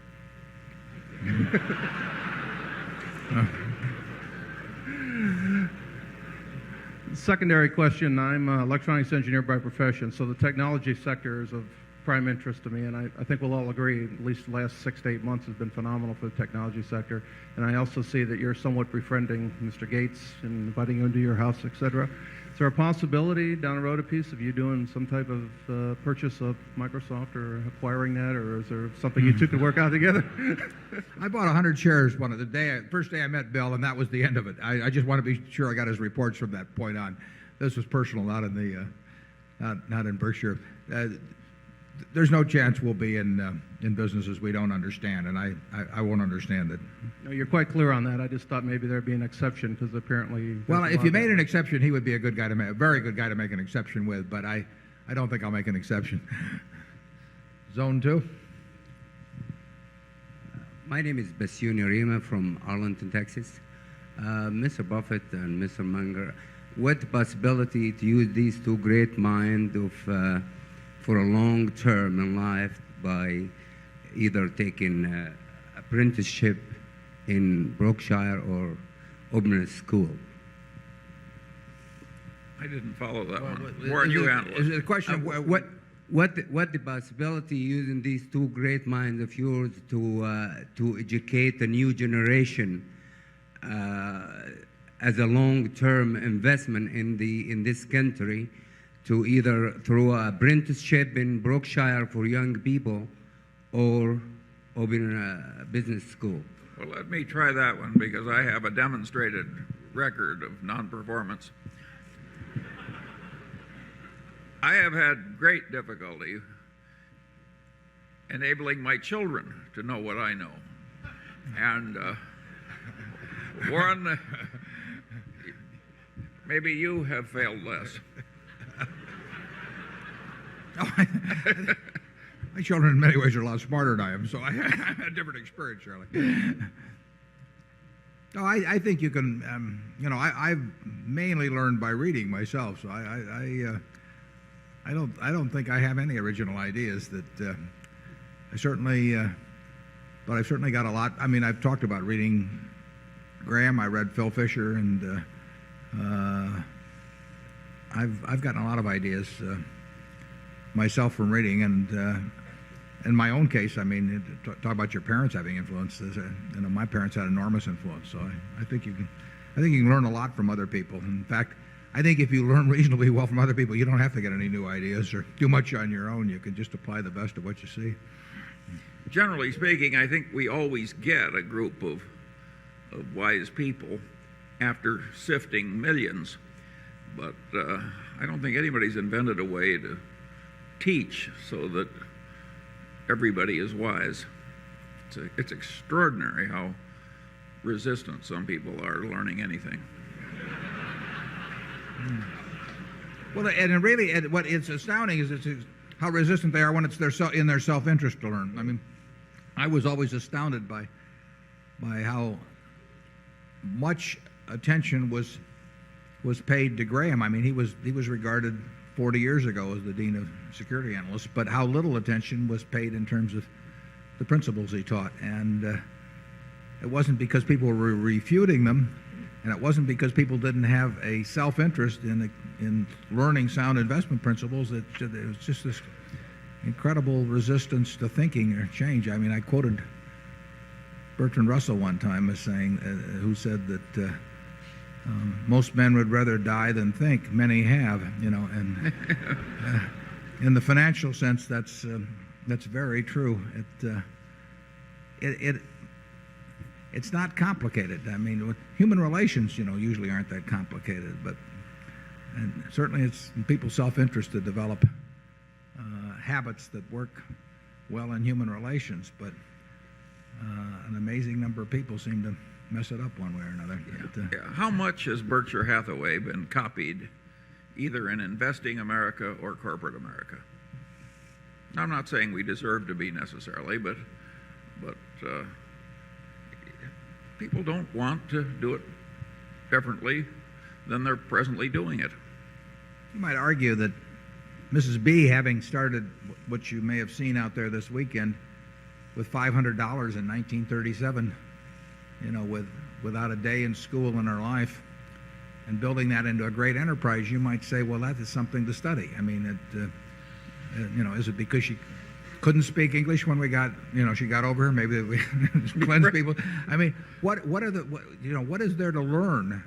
Speaker 2: Secondary question, I'm an electronics engineer by profession, so the technology sector is of prime interest to me, and I think we'll all agree at least the last 6 to 8 months has been phenomenal for the technology sector. And I also see that you're somewhat befriending Mr. Gates and inviting him to your house, etc. Is there a possibility down the road a piece of you doing some type of purchase of Microsoft or acquiring that, or is there something you two could work out together?
Speaker 1: I bought 100 shares first day I met Bill, and that was the end of it. I just want to be sure I got his reports from that point on. This was personal, not in Berkshire. There's no chance we'll be in businesses we don't understand, and I won't understand it.
Speaker 2: No, you're quite clear on that. I just thought maybe there'd be an exception, because apparently.
Speaker 1: Well, if you made an exception, he would be a very good guy to make an exception with. But I don't think I'll make an exception. Zone 2.
Speaker 4: My name is Basuni Rima from Arlington, Texas. Mr. Buffett and Mr. Munger, what possibility to use these two great minds for a long term in life by either taking apprenticeship in Berkshire or opening a school?
Speaker 3: I didn't follow that one. Warren, you handle it.
Speaker 1: Is it a question of
Speaker 4: what the possibility using these two great minds of yours to educate the new generation as a long-term investment in this country, to either through an apprenticeship in Berkshire for young people or open a business school?
Speaker 3: Well, let me try that one, because I have a demonstrated record of non-performance. I have had great difficulty enabling my children to know what I know. And Warren, maybe you have failed less.
Speaker 1: My children in many ways are a lot smarter than I am, so I have a different experience, Charlie. No, I think you can, I've mainly learned by reading myself, so I don't think I have any original ideas that I've certainly got a lot. I mean, I've talked about reading Graham, I read Phil Fisher, and I've gotten a lot of ideas myself from reading, and in my own case, I mean, talk about your parents having influence. My parents had enormous influence, so I think you can learn a lot from other people. In fact, I think if you learn reasonably well from other people, you don't have to get any new ideas or do much on your own. You can just apply the best of what you see.
Speaker 3: Generally speaking, I think we always get a group of wise people after sifting millions. But I don't think anybody's invented a way to teach so that everybody is wise. It's extraordinary how resistant some people are to learning anything.
Speaker 1: Well, and really, what is astounding is how resistant they are when it's in their self-interest to learn. I mean, I was always astounded by how much attention was paid to Graham. I mean, he was regarded 40 years ago as the dean of security analysts, but how little attention was paid in terms of the principles he taught. And it wasn't because people were refuting them, and it wasn't because people didn't have a self-interest in learning sound investment principles. It was just this incredible resistance to thinking or change. I mean, I quoted Bertrand Russell one time as saying, who said that most men would rather die than think. Many have, and in the financial sense, that's very true. It's not complicated. I mean, human relations, usually aren't that complicated, and certainly it's in people's self-interest to develop habits that work well in human relations, but an amazing number of people seem to mess it up one way or another.
Speaker 3: How much has Berkshire Hathaway been copied either in investing America or corporate America? Now, I'm not saying we deserve to be necessarily, but people don't want to do it differently than they're presently doing it.
Speaker 1: You might argue that Mrs. B, having started what you may have seen out there this weekend with $500 in 1937, without a day in school in her life, and building that into a great enterprise, you might say, well, that is something to study. I mean, is it because she couldn't speak English when she got over here? Maybe we cleanse people. I mean, what is there to learn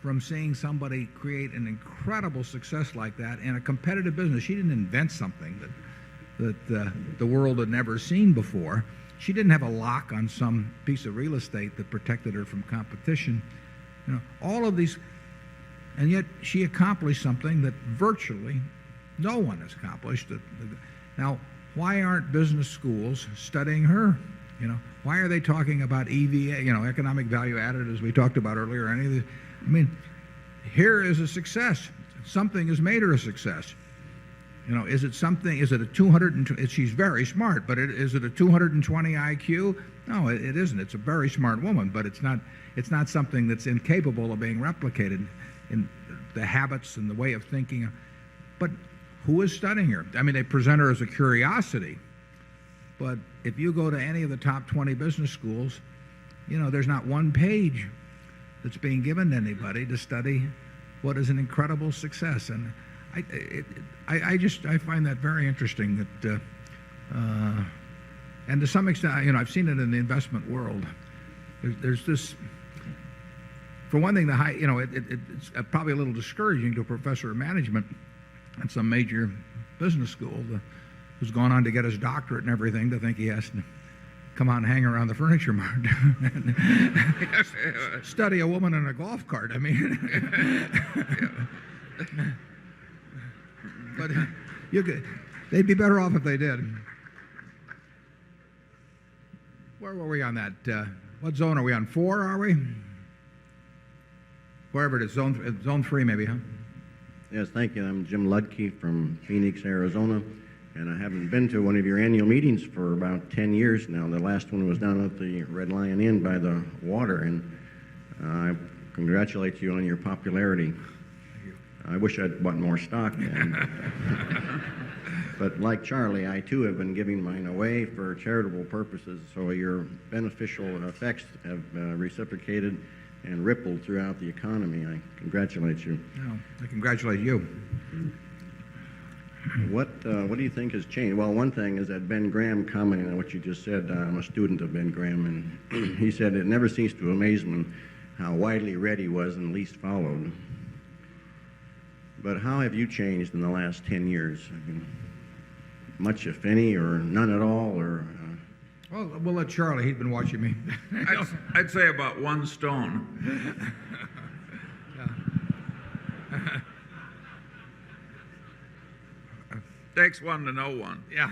Speaker 1: from seeing somebody create an incredible success like that in a competitive business? She didn't invent something that the world had never seen before. She didn't have a lock on some piece of real estate that protected her from competition. All of these, and yet she accomplished something that virtually no one has accomplished. Now, why aren't business schools studying her? Why are they talking about EVA, economic value added, as we talked about earlier? Any of these? I mean, here is a success. Something has made her a success. Is it something? Is it a 220? She's very smart, but is it a 220 IQ? No, it isn't. It's a very smart woman, but it's not something that's incapable of being replicated in the habits and the way of thinking. But who is studying her? I mean, they present her as a curiosity, but if you go to any of the top 20 business schools, there's not one page that's being given to anybody to study what is an incredible success. And I find that very interesting. That and to some extent, I've seen it in the investment world. There's this. For one thing, it's probably a little discouraging to a professor of management at some major business school who's gone on to get his doctorate and everything to think he has to come out and hang around the furniture market and study a woman in a golf cart. I mean, but they'd be better off if they did. Where were we on that? What zone are we on? 4, are we? Wherever it is, zone 3 maybe, huh?
Speaker 5: Yes, thank you. I'm Jim Ludke from Phoenix, Arizona, and I haven't been to one of your annual meetings for about 10 years now. The last one was down at the Red Lion Inn by the water, and I congratulate you on your popularity.
Speaker 1: Thank you.
Speaker 5: I wish I'd bought more stock then. But like Charlie, I too have been giving mine away for charitable purposes, so your beneficial effects have reciprocated and rippled throughout the economy. I congratulate you.
Speaker 1: No, I congratulate you.
Speaker 5: What do you think has changed? Well, one thing is that Ben Graham, commenting on what you just said, I'm a student of Ben Graham, and he said it never ceased to amaze him how widely read he was and least followed. but how have you changed in the last 10 years? I mean, much, if any, or none at all, or...
Speaker 1: Well, we'll let Charlie. He's been watching me.
Speaker 3: I'd say about 1 stone. Takes one to know one.
Speaker 1: Yeah.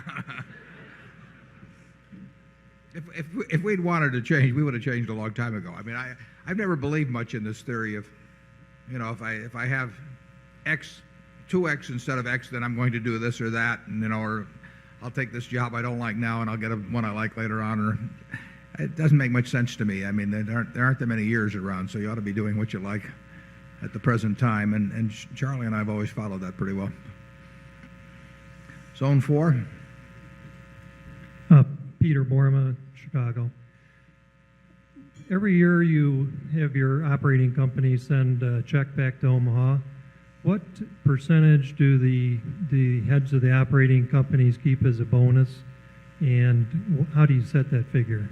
Speaker 1: If we'd wanted to change, we would have changed a long time ago. I mean, I've never believed much in this theory of, you know, if I have X, 2X instead of X, then I'm going to do this or that, and, you know, or I'll take this job I don't like now and I'll get one I like later on. Or it doesn't make much sense to me. I mean, there aren't that many years around, so you ought to be doing what you like at the present time. And Charlie and I have always followed that pretty well. Zone 4.
Speaker 6: Peter Borma, Chicago. Every year you have your operating company send a check back to Omaha. What percentage do the heads of the operating companies keep as a bonus, and how do you set that figure?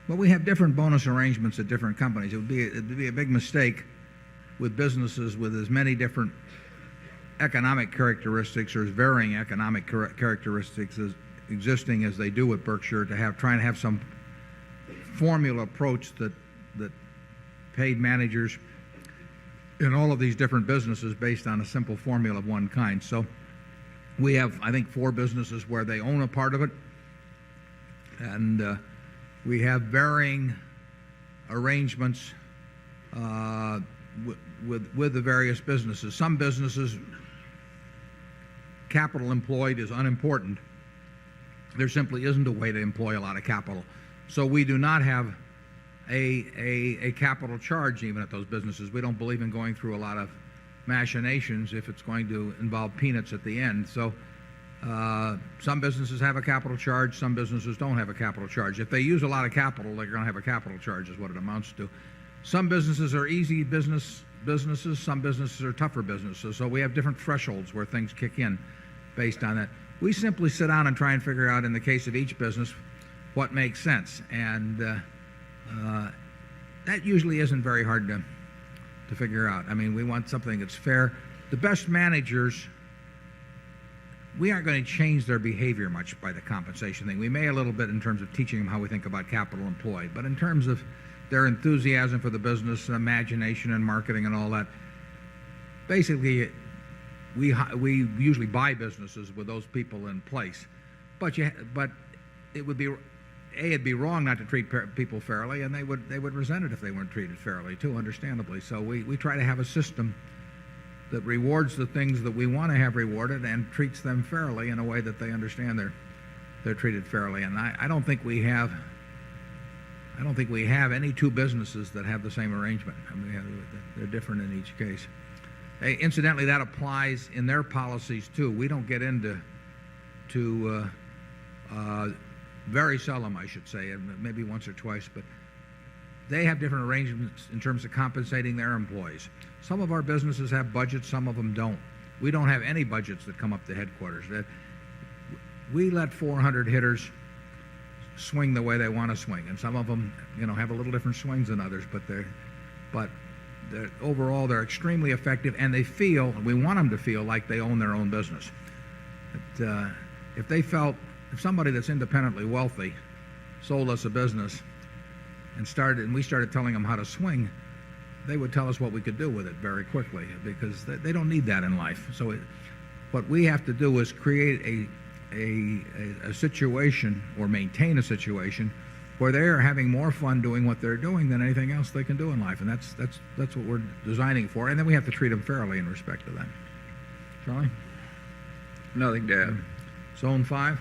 Speaker 1: Well, we have different bonus arrangements at different companies. It'd be a big mistake with businesses with as many different economic characteristics or as varying economic characteristics as existing as they do at Berkshire to try and have some formula approach that paid managers in all of these different businesses based on a simple formula of one kind. So we have, I think, 4 businesses where they own a part of it, and we have varying arrangements with the various businesses. Some businesses, capital employed is unimportant. There simply isn't a way to employ a lot of capital. So we do not have a capital charge even at those businesses. We don't believe in going through a lot of machinations if it's going to involve peanuts at the end. So some businesses have a capital charge, some businesses don't have a capital charge. If they use a lot of capital, they're going to have a capital charge is what it amounts to. Some businesses are easy businesses, some businesses are tougher businesses. So we have different thresholds where things kick in based on that. We simply sit down and try and figure out, in the case of each business, what makes sense. And that usually isn't very hard to figure out. I mean, we want something that's fair. The best managers, we aren't going to change their behavior much by the compensation thing. We may a little bit in terms of teaching them how we think about capital employed. But in terms of their enthusiasm for the business, imagination and marketing and all that, basically we usually buy businesses with those people in place. But it would be, it'd be wrong not to treat people fairly, and they would resent it if they weren't treated fairly too, understandably. So we try to have a system that rewards the things that we want to have rewarded and treats them fairly in a way that they understand they're treated fairly. And I don't think we have any 2 businesses that have the same arrangement. I mean, they're different in each case. Incidentally, that applies in their policies too. We don't get into very seldom, I should say, and maybe once or twice, but they have different arrangements in terms of compensating their employees. Some of our businesses have budgets, some of them don't. We don't have any budgets that come up to headquarters. We let 400 hitters swing the way they want to swing, and some of them, you know, have a little different swings than others, but overall they're extremely effective, and they feel, we want them to feel like they own their own business. If somebody that's independently wealthy sold us a business and we started telling them how to swing, they would tell us what we could do with it very quickly, because they don't need that in life. So what we have to do is create a situation or maintain a situation where they're having more fun doing what they're doing than anything else they can do in life, and that's what we're designing for. And then we have to treat them fairly in respect to that. Charlie?
Speaker 3: Nothing to add.
Speaker 1: Zone 5.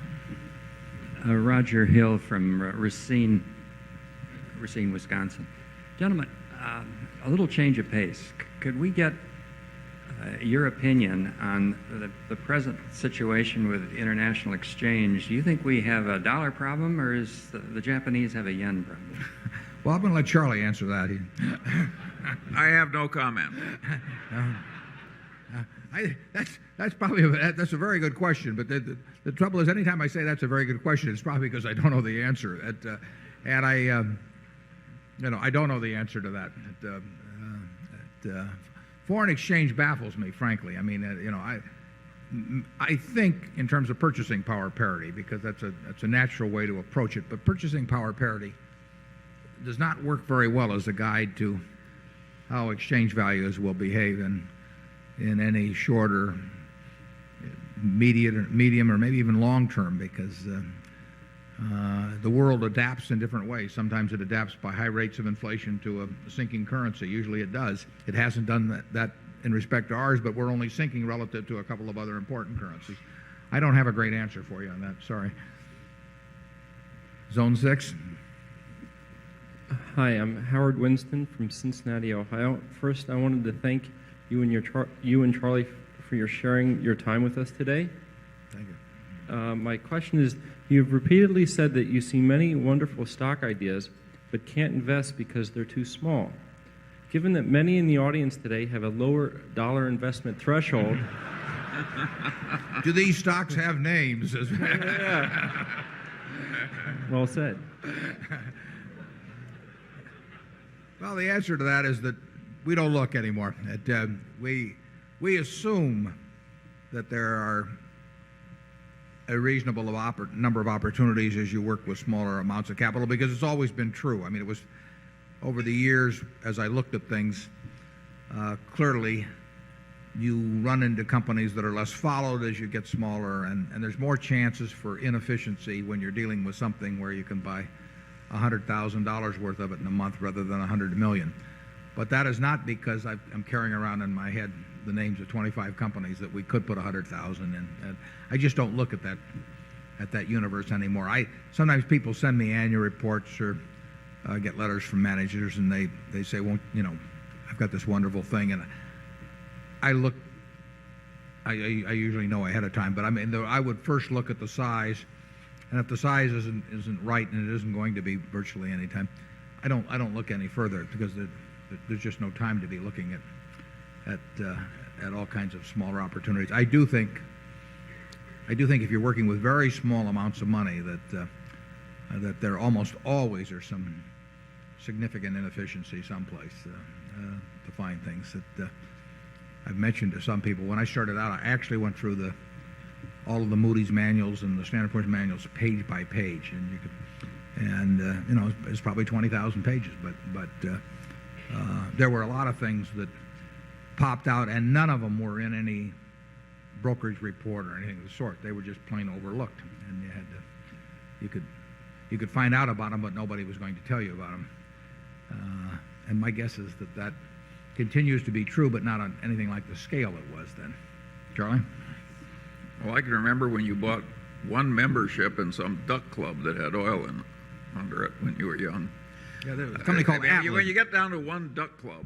Speaker 7: Roger Hill from Racine, Wisconsin. Gentlemen, a little change of pace. Could we get your opinion on the present situation with international exchange? Do you think we have a dollar problem, or is the Japanese have a yen problem?
Speaker 1: Well, I'm going to let Charlie answer that.
Speaker 3: I have no comment.
Speaker 1: That's a very good question, but the trouble is, anytime I say that's a very good question, it's probably because I don't know the answer. And I don't know the answer to that. foreign exchange baffles me, frankly. I mean, I think in terms of purchasing power parity, because that's a natural way to approach it. But purchasing power parity does not work very well as a guide to how exchange values will behave in any shorter, medium, or maybe even long term, because the world adapts in different ways. Sometimes it adapts by high rates of inflation to a sinking currency. Usually it does. It hasn't done that in respect to ours, but we're only sinking relative to a couple of other important currencies. I don't have a great answer for you on that. Sorry. Zone 6.
Speaker 8: Hi, I'm Howard Winston from Cincinnati, Ohio. First, I wanted to thank you and Charlie for your sharing your time with us today.
Speaker 1: Thank you.
Speaker 8: My question is, you've repeatedly said that you see many wonderful stock ideas, but can't invest because they're too small. Given that many in the audience today have a lower dollar investment threshold,
Speaker 1: do these stocks have names?
Speaker 8: Well said.
Speaker 1: Well, the answer to that is that we don't look anymore. We assume that there are a reasonable number of opportunities as you work with smaller amounts of capital, because it's always been true. I mean, it was over the years, as I looked at things, clearly you run into companies that are less followed as you get smaller, and there's more chances for inefficiency when you're dealing with something where you can buy $100,000 worth of it in a month rather than $100 million. But that is not because I'm carrying around in my head the names of 25 companies that we could put 100,000 in. And I just don't look at that universe anymore. Sometimes people send me annual reports or get letters from managers, and they say, well, I've got this wonderful thing, and I usually know ahead of time, but I mean, I would first look at the size, and if the size isn't right, and it isn't going to be virtually any time, I don't look any further, because there's just no time to be looking at all kinds of smaller opportunities. I do think if you're working with very small amounts of money that there almost always are some significant inefficiency someplace to find things that I've mentioned to some people. When I started out, I actually went through all of the Moody's manuals and the Standard & Poor's manuals page by page, and it's probably 20,000 pages, but there were a lot of things that popped out, and none of them were in any brokerage report or anything of the sort. They were just plain overlooked, and you could find out about them, but nobody was going to tell you about them. And my guess is that continues to be true, but not on anything like the scale it was then. Charlie?
Speaker 3: Well, I can remember when you bought one membership in some duck club that had oil under it when you were young.
Speaker 1: Yeah, there was a company called Atlas.
Speaker 3: When you get down to one duck club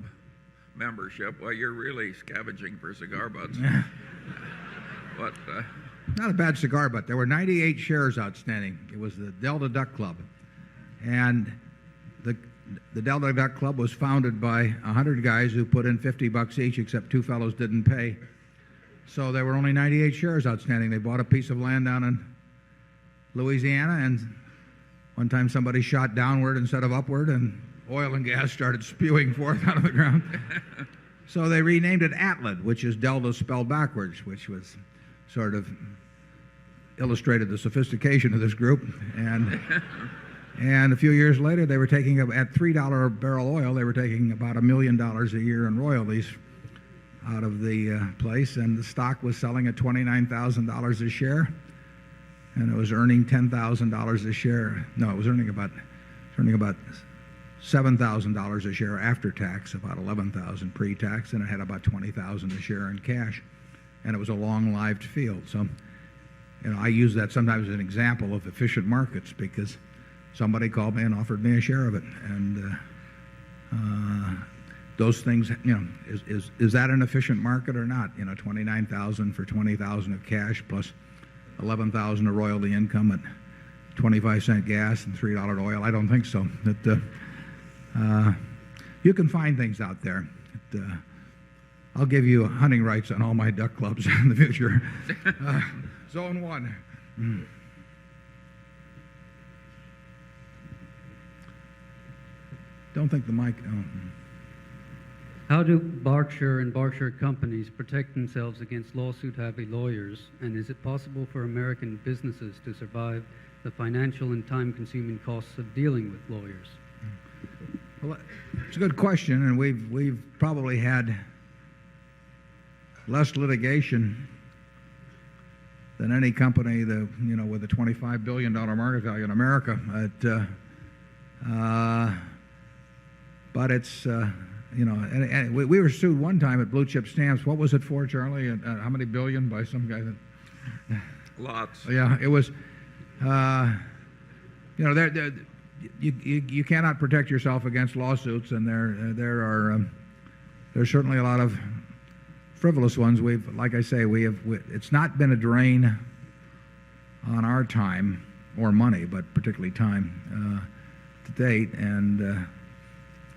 Speaker 3: membership, well, you're really scavenging for cigar butts. But
Speaker 1: not a bad cigar butt. There were 98 shares outstanding. It was the Delta Duck Club, and the Delta Duck Club was founded by 100 guys who put in $50 each, except two fellows didn't pay. So there were only 98 shares outstanding. They bought a piece of land down in Louisiana, and one time somebody shot downward instead of upward, and oil and gas started spewing forth out of the ground. So they renamed it Atlid, which is Delta spelled backwards, which was sort of illustrated the sophistication of this group. And a few years later, they were taking, at $3 a barrel oil, they were taking about $1 million a year in royalties out of the place, and the stock was selling at $29,000 a share, and it was earning $10,000 a share. No, it was earning about $7,000 a share after tax, about $11,000 pre-tax, and it had about $20,000 a share in cash, and it was a long-lived field. So, I use that sometimes as an example of efficient markets, because somebody called me and offered me a share of it, and those things, is that an efficient market or not? $29,000 for $20,000 of cash plus $11,000 of royalty income at 25-cent gas and $3 oil. I don't think so. You can find things out there. I'll give you hunting rights on all my duck clubs in the future. Zone 1. Don't think the mic.
Speaker 9: How do Berkshire and Berkshire companies protect themselves against lawsuit-happy lawyers, and is it possible for American businesses to survive the financial and time-consuming costs of dealing with lawyers?
Speaker 1: Well, it's a good question, and we've probably had less litigation than any company with a $25 billion market value in America. But it's and we were sued one time at Blue Chip Stamps. What was it for, Charlie? How many billion by some guy?
Speaker 3: Lots.
Speaker 1: Yeah, it was. You cannot protect yourself against lawsuits, and there's certainly a lot of frivolous ones. Like I say, it's not been a drain on our time or money, but particularly time to date. And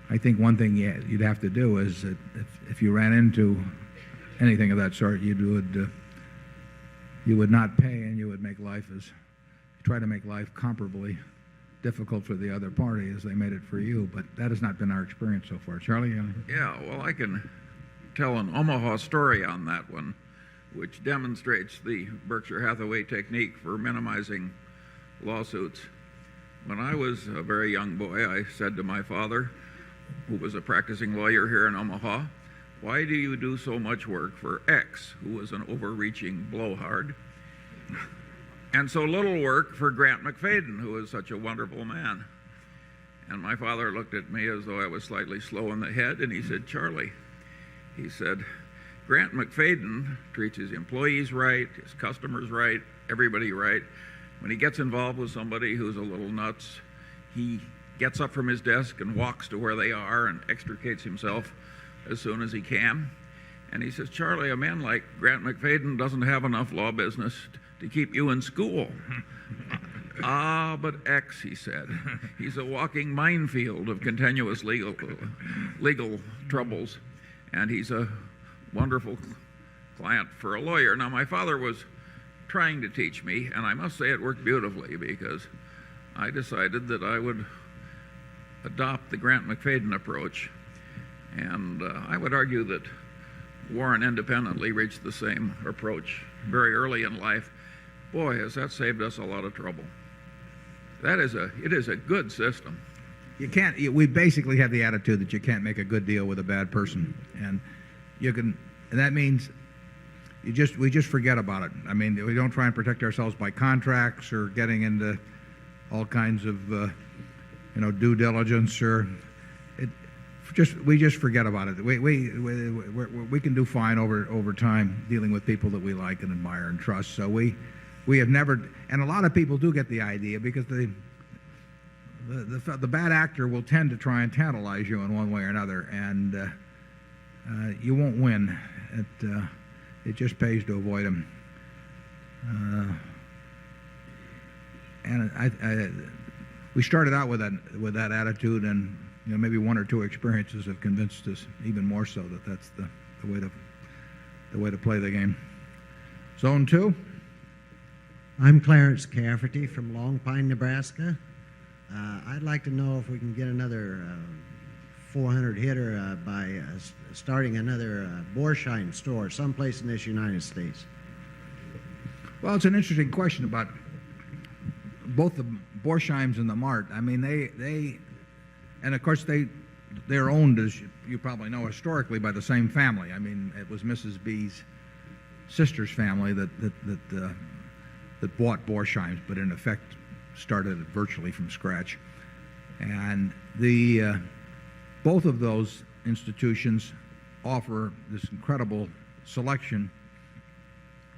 Speaker 1: I think one thing you'd have to do is that if you ran into anything of that sort, you would not pay, and you would try to make life comparably difficult for the other party as they made it for you. But that has not been our experience so far. Charlie?
Speaker 3: Yeah, well, I can tell an Omaha story on that one, which demonstrates the Berkshire Hathaway technique for minimizing lawsuits. When I was a very young boy, I said to my father, who was a practicing lawyer here in Omaha, "Why do you do so much work for X, who was an overreaching blowhard, and so little work for Grant McFadden, who is such a wonderful man?" And my father looked at me as though I was slightly slow in the head, and he said, "Charlie," he said, "Grant McFadden treats his employees right, his customers right, everybody right. When he gets involved with somebody who's a little nuts, he gets up from his desk and walks to where they are and extricates himself as soon as he can." And he says, "Charlie, a man like Grant McFadden doesn't have enough law business to keep you in school." "Ah, but X," he said, "he's a walking minefield of continuous legal troubles, and he's a wonderful client for a lawyer." Now, my father was trying to teach me, and I must say it worked beautifully, because I decided that I would adopt the Grant McFadden approach. And I would argue that Warren independently reached the same approach very early in life. Boy, has that saved us a lot of trouble. It is a good system.
Speaker 1: We basically have the attitude that you can't make a good deal with a bad person, and that means we just forget about it. I mean, we don't try and protect ourselves by contracts or getting into all kinds of due diligence, or we just forget about it. We can do fine over time dealing with people that we like and admire and trust. So we have never, and a lot of people do get the idea, because the bad actor will tend to try and tantalize you in one way or another, and you won't win. It just pays to avoid them. And we started out with that attitude, and maybe one or two experiences have convinced us even more so that that's the way to play the game. Zone 2.
Speaker 10: I'm Clarence Cafferty from Long Pine, Nebraska. I'd like to know if we can get another 400 hitter by starting another Borsheim store someplace in this United States.
Speaker 1: Well, it's an interesting question about both the Borsheims and the Mart. I mean, and of course they're owned, as you probably know, historically by the same family. I mean, it was Mrs. B's sister's family that bought Borsheims, but in effect started it virtually from scratch. And both of those institutions offer this incredible selection,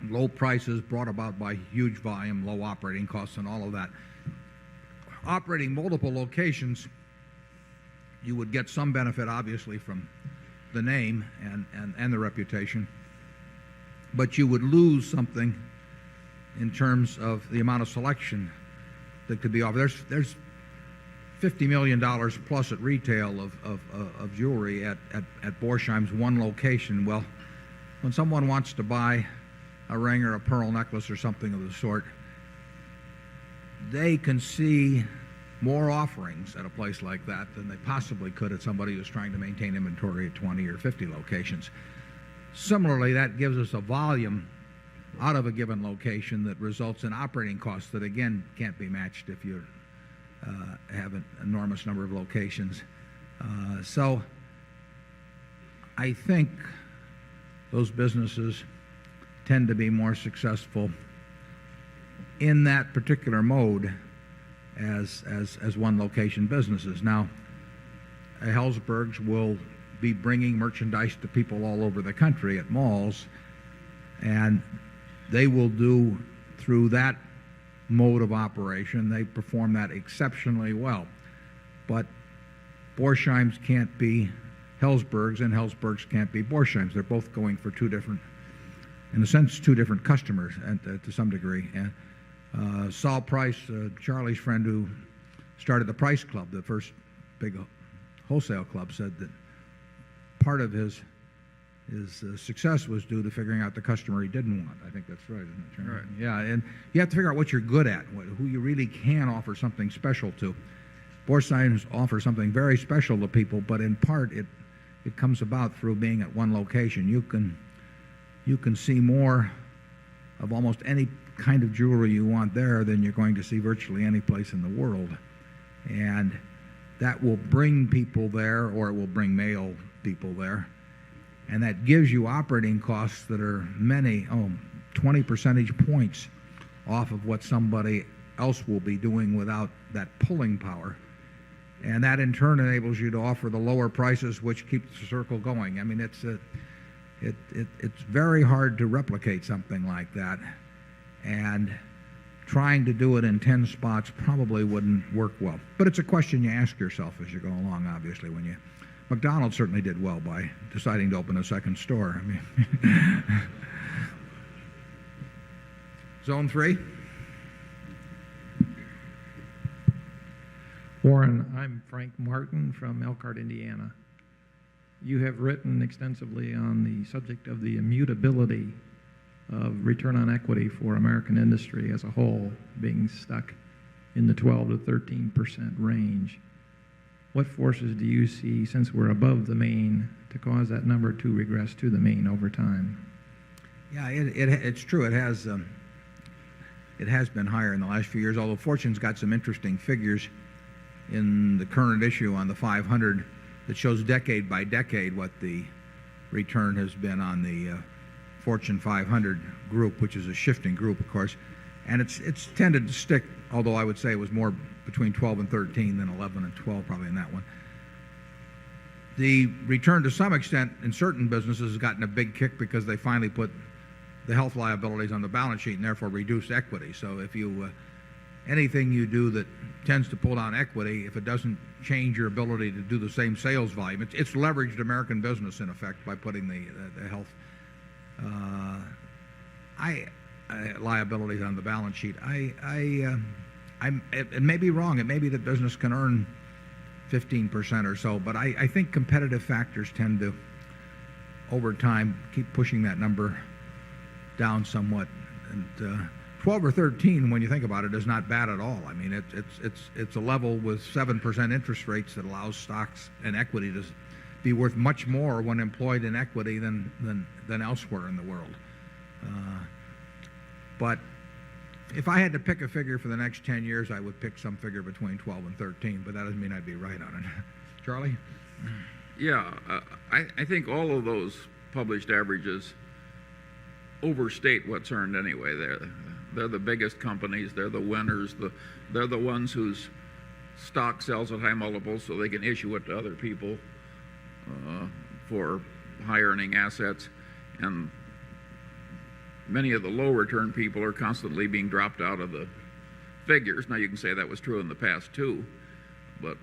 Speaker 1: low prices brought about by huge volume, low operating costs, and all of that. Operating multiple locations, you would get some benefit, obviously, from the name and the reputation, but you would lose something in terms of the amount of selection that could be offered. There's $50 million plus at retail of jewelry at Borsheim's one location. Well, when someone wants to buy a ring or a pearl necklace or something of the sort, they can see more offerings at a place like that than they possibly could at somebody who's trying to maintain inventory at 20 or 50 locations. Similarly, that gives us a volume out of a given location that results in operating costs that, again, can't be matched if you have an enormous number of locations. So I think those businesses tend to be more successful in that particular mode as one location businesses. Now, Helzberg's will be bringing merchandise to people all over the country at malls, and they will do through that mode of operation. They perform that exceptionally well. But Borsheim's can't be Helzberg's, and Helzberg's can't be Borsheim's. They're both going for two different, in a sense, two different customers to some degree. And Saul Price, Charlie's friend who started the Price Club, the first big wholesale club, said that part of his success was due to figuring out the customer he didn't want. I think that's right, isn't it, Charlie?
Speaker 3: Right.
Speaker 1: Yeah, and you have to figure out what you're good at, who you really can offer something special to. Borsheim's offers something very special to people, but in part it comes about through being at one location. You can see more of almost any kind of jewelry you want there than you're going to see virtually any place in the world. And that will bring people there, or it will bring male people there. And that gives you operating costs that are 20 percentage points off of what somebody else will be doing without that pulling power. And that in turn enables you to offer the lower prices, which keeps the circle going. I mean, it's very hard to replicate something like that. And trying to do it in 10 spots probably wouldn't work well. But it's a question you ask yourself as you go along, obviously. McDonald's certainly did well by deciding to open a second store. I mean, Zone 3.
Speaker 11: Warren, I'm Frank Martin from Elkhart, Indiana. You have written extensively on the subject of the immutability of return on equity for American industry as a whole being stuck in the 12 to 13% range. What forces do you see, since we're above the mean, to cause that number to regress to the mean over time?
Speaker 1: Yeah, it's true. It has been higher in the last few years, although Fortune's got some interesting figures in the current issue on the 500 that shows decade by decade what the return has been on the Fortune 500 group, which is a shifting group, of course. And it's tended to stick, although I would say it was more between 12 and 13 than 11 and 12 probably in that one. The return to some extent in certain businesses has gotten a big kick because they finally put the health liabilities on the balance sheet and therefore reduced equity. So if you anything you do that tends to pull down equity, if it doesn't change your ability to do the same sales volume, it's leveraged American business in effect by putting the health liabilities on the balance sheet. It may be wrong. It may be that business can earn 15% or so, but I think competitive factors tend to, over time, keep pushing that number down somewhat. And 12 or 13, when you think about it, is not bad at all. I mean, it's a level with 7% interest rates that allows stocks and equity to be worth much more when employed in equity than elsewhere in the world. But if I had to pick a figure for the next 10 years, I would pick some figure between 12 and 13, but that doesn't mean I'd be right on it. Charlie?
Speaker 3: Yeah, I think all of those published averages overstate what's earned anyway. They're the biggest companies. They're the winners. They're the ones whose stock sells at high multiples so they can issue it to other people for high-earning assets. And many of the low-return people are constantly being dropped out of the figures. Now, you can say that was true in the past, too, but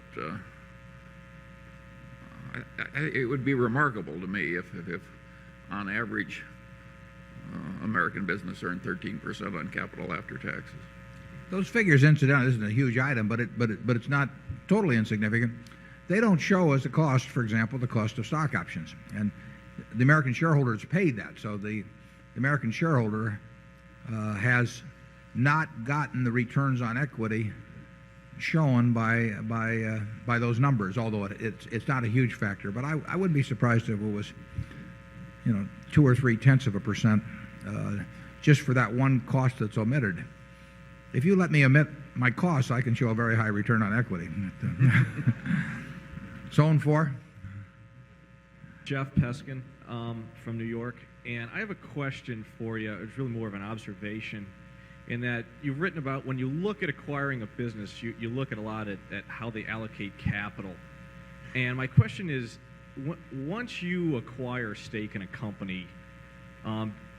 Speaker 3: it would be remarkable to me if on average, American business earned 13% on capital after taxes.
Speaker 1: Those figures, incidentally, isn't a huge item, but it's not totally insignificant. They don't show as a cost, for example, the cost of stock options. And the American shareholders paid that. So the American shareholder has not gotten the returns on equity shown by those numbers, although it's not a huge factor. But I wouldn't be surprised if it was, 2 or 3/10% just for that one cost that's omitted. If you let me omit my costs, I can show a very high return on equity. Zone 4.
Speaker 12: Jeff Peskin from New York, and I have a question for you. It's really more of an observation in that you've written about when you look at acquiring a business, you look at a lot at how they allocate capital. And my question is, once you acquire a stake in a company,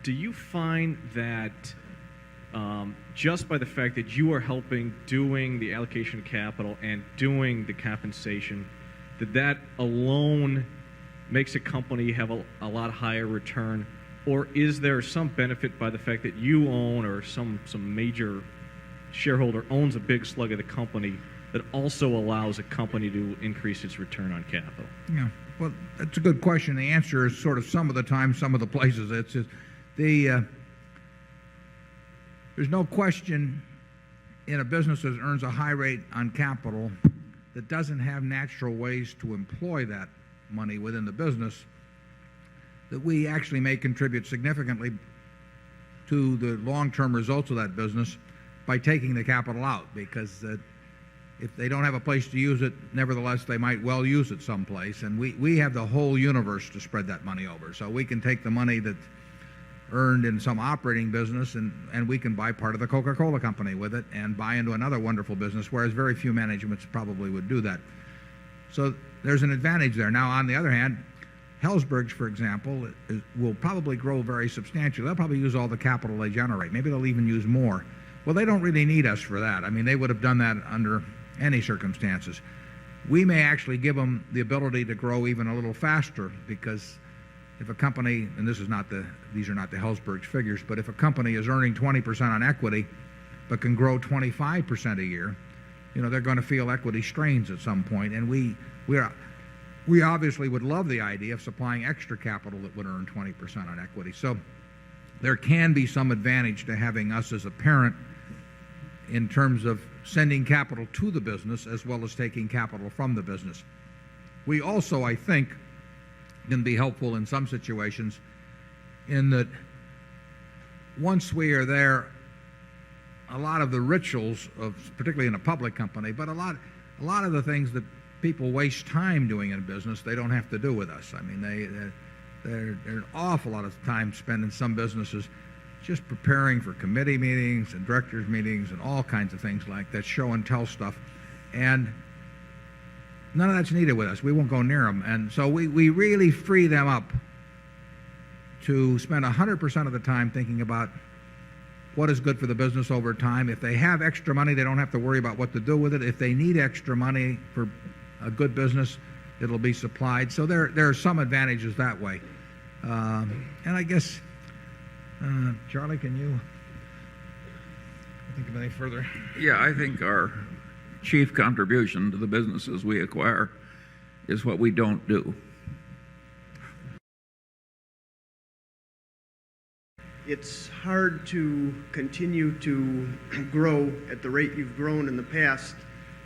Speaker 12: do you find that just by the fact that you are helping doing the allocation of capital and doing the compensation, that alone makes a company have a lot higher return? Or is there some benefit by the fact that you own or some major shareholder owns a big slug of the company that also allows a company to increase its return on capital?
Speaker 1: Yeah, well, that's a good question. The answer is sort of some of the time, some of the places. There's no question in a business that earns a high rate on capital that doesn't have natural ways to employ that money within the business, that we actually may contribute significantly to the long-term results of that business by taking the capital out, because if they don't have a place to use it, nevertheless, they might well use it someplace. And we have the whole universe to spread that money over. So we can take the money that's earned in some operating business and we can buy part of the Coca-Cola company with it and buy into another wonderful business, whereas very few managements probably would do that. So there's an advantage there. Now, on the other hand, Helzberg's, for example, will probably grow very substantially. They'll probably use all the capital they generate. Maybe they'll even use more. Well, they don't really need us for that. I mean, they would have done that under any circumstances. We may actually give them the ability to grow even a little faster, because if a company, and these are not the Helzberg's figures, but if a company is earning 20% on equity but can grow 25% a year, they're going to feel equity strains at some point. And we obviously would love the idea of supplying extra capital that would earn 20% on equity. So there can be some advantage to having us as a parent in terms of sending capital to the business as well as taking capital from the business. We also, I think, can be helpful in some situations in that once we are there, a lot of the rituals of, particularly in a public company, but a lot of the things that people waste time doing in business, they don't have to do with us. I mean, there's an awful lot of time spent in some businesses just preparing for committee meetings and directors meetings and all kinds of things like that, show and tell stuff. And none of that's needed with us. We won't go near them. And so we really free them up to spend 100% of the time thinking about what is good for the business over time. If they have extra money, they don't have to worry about what to do with it. If they need extra money for a good business, it'll be supplied. So there are some advantages that way. And I guess, Charlie, can you think of any further?
Speaker 3: Yeah, I think our chief contribution to the businesses we acquire is what we don't do.
Speaker 13: It's hard to continue to grow at the rate you've grown in the past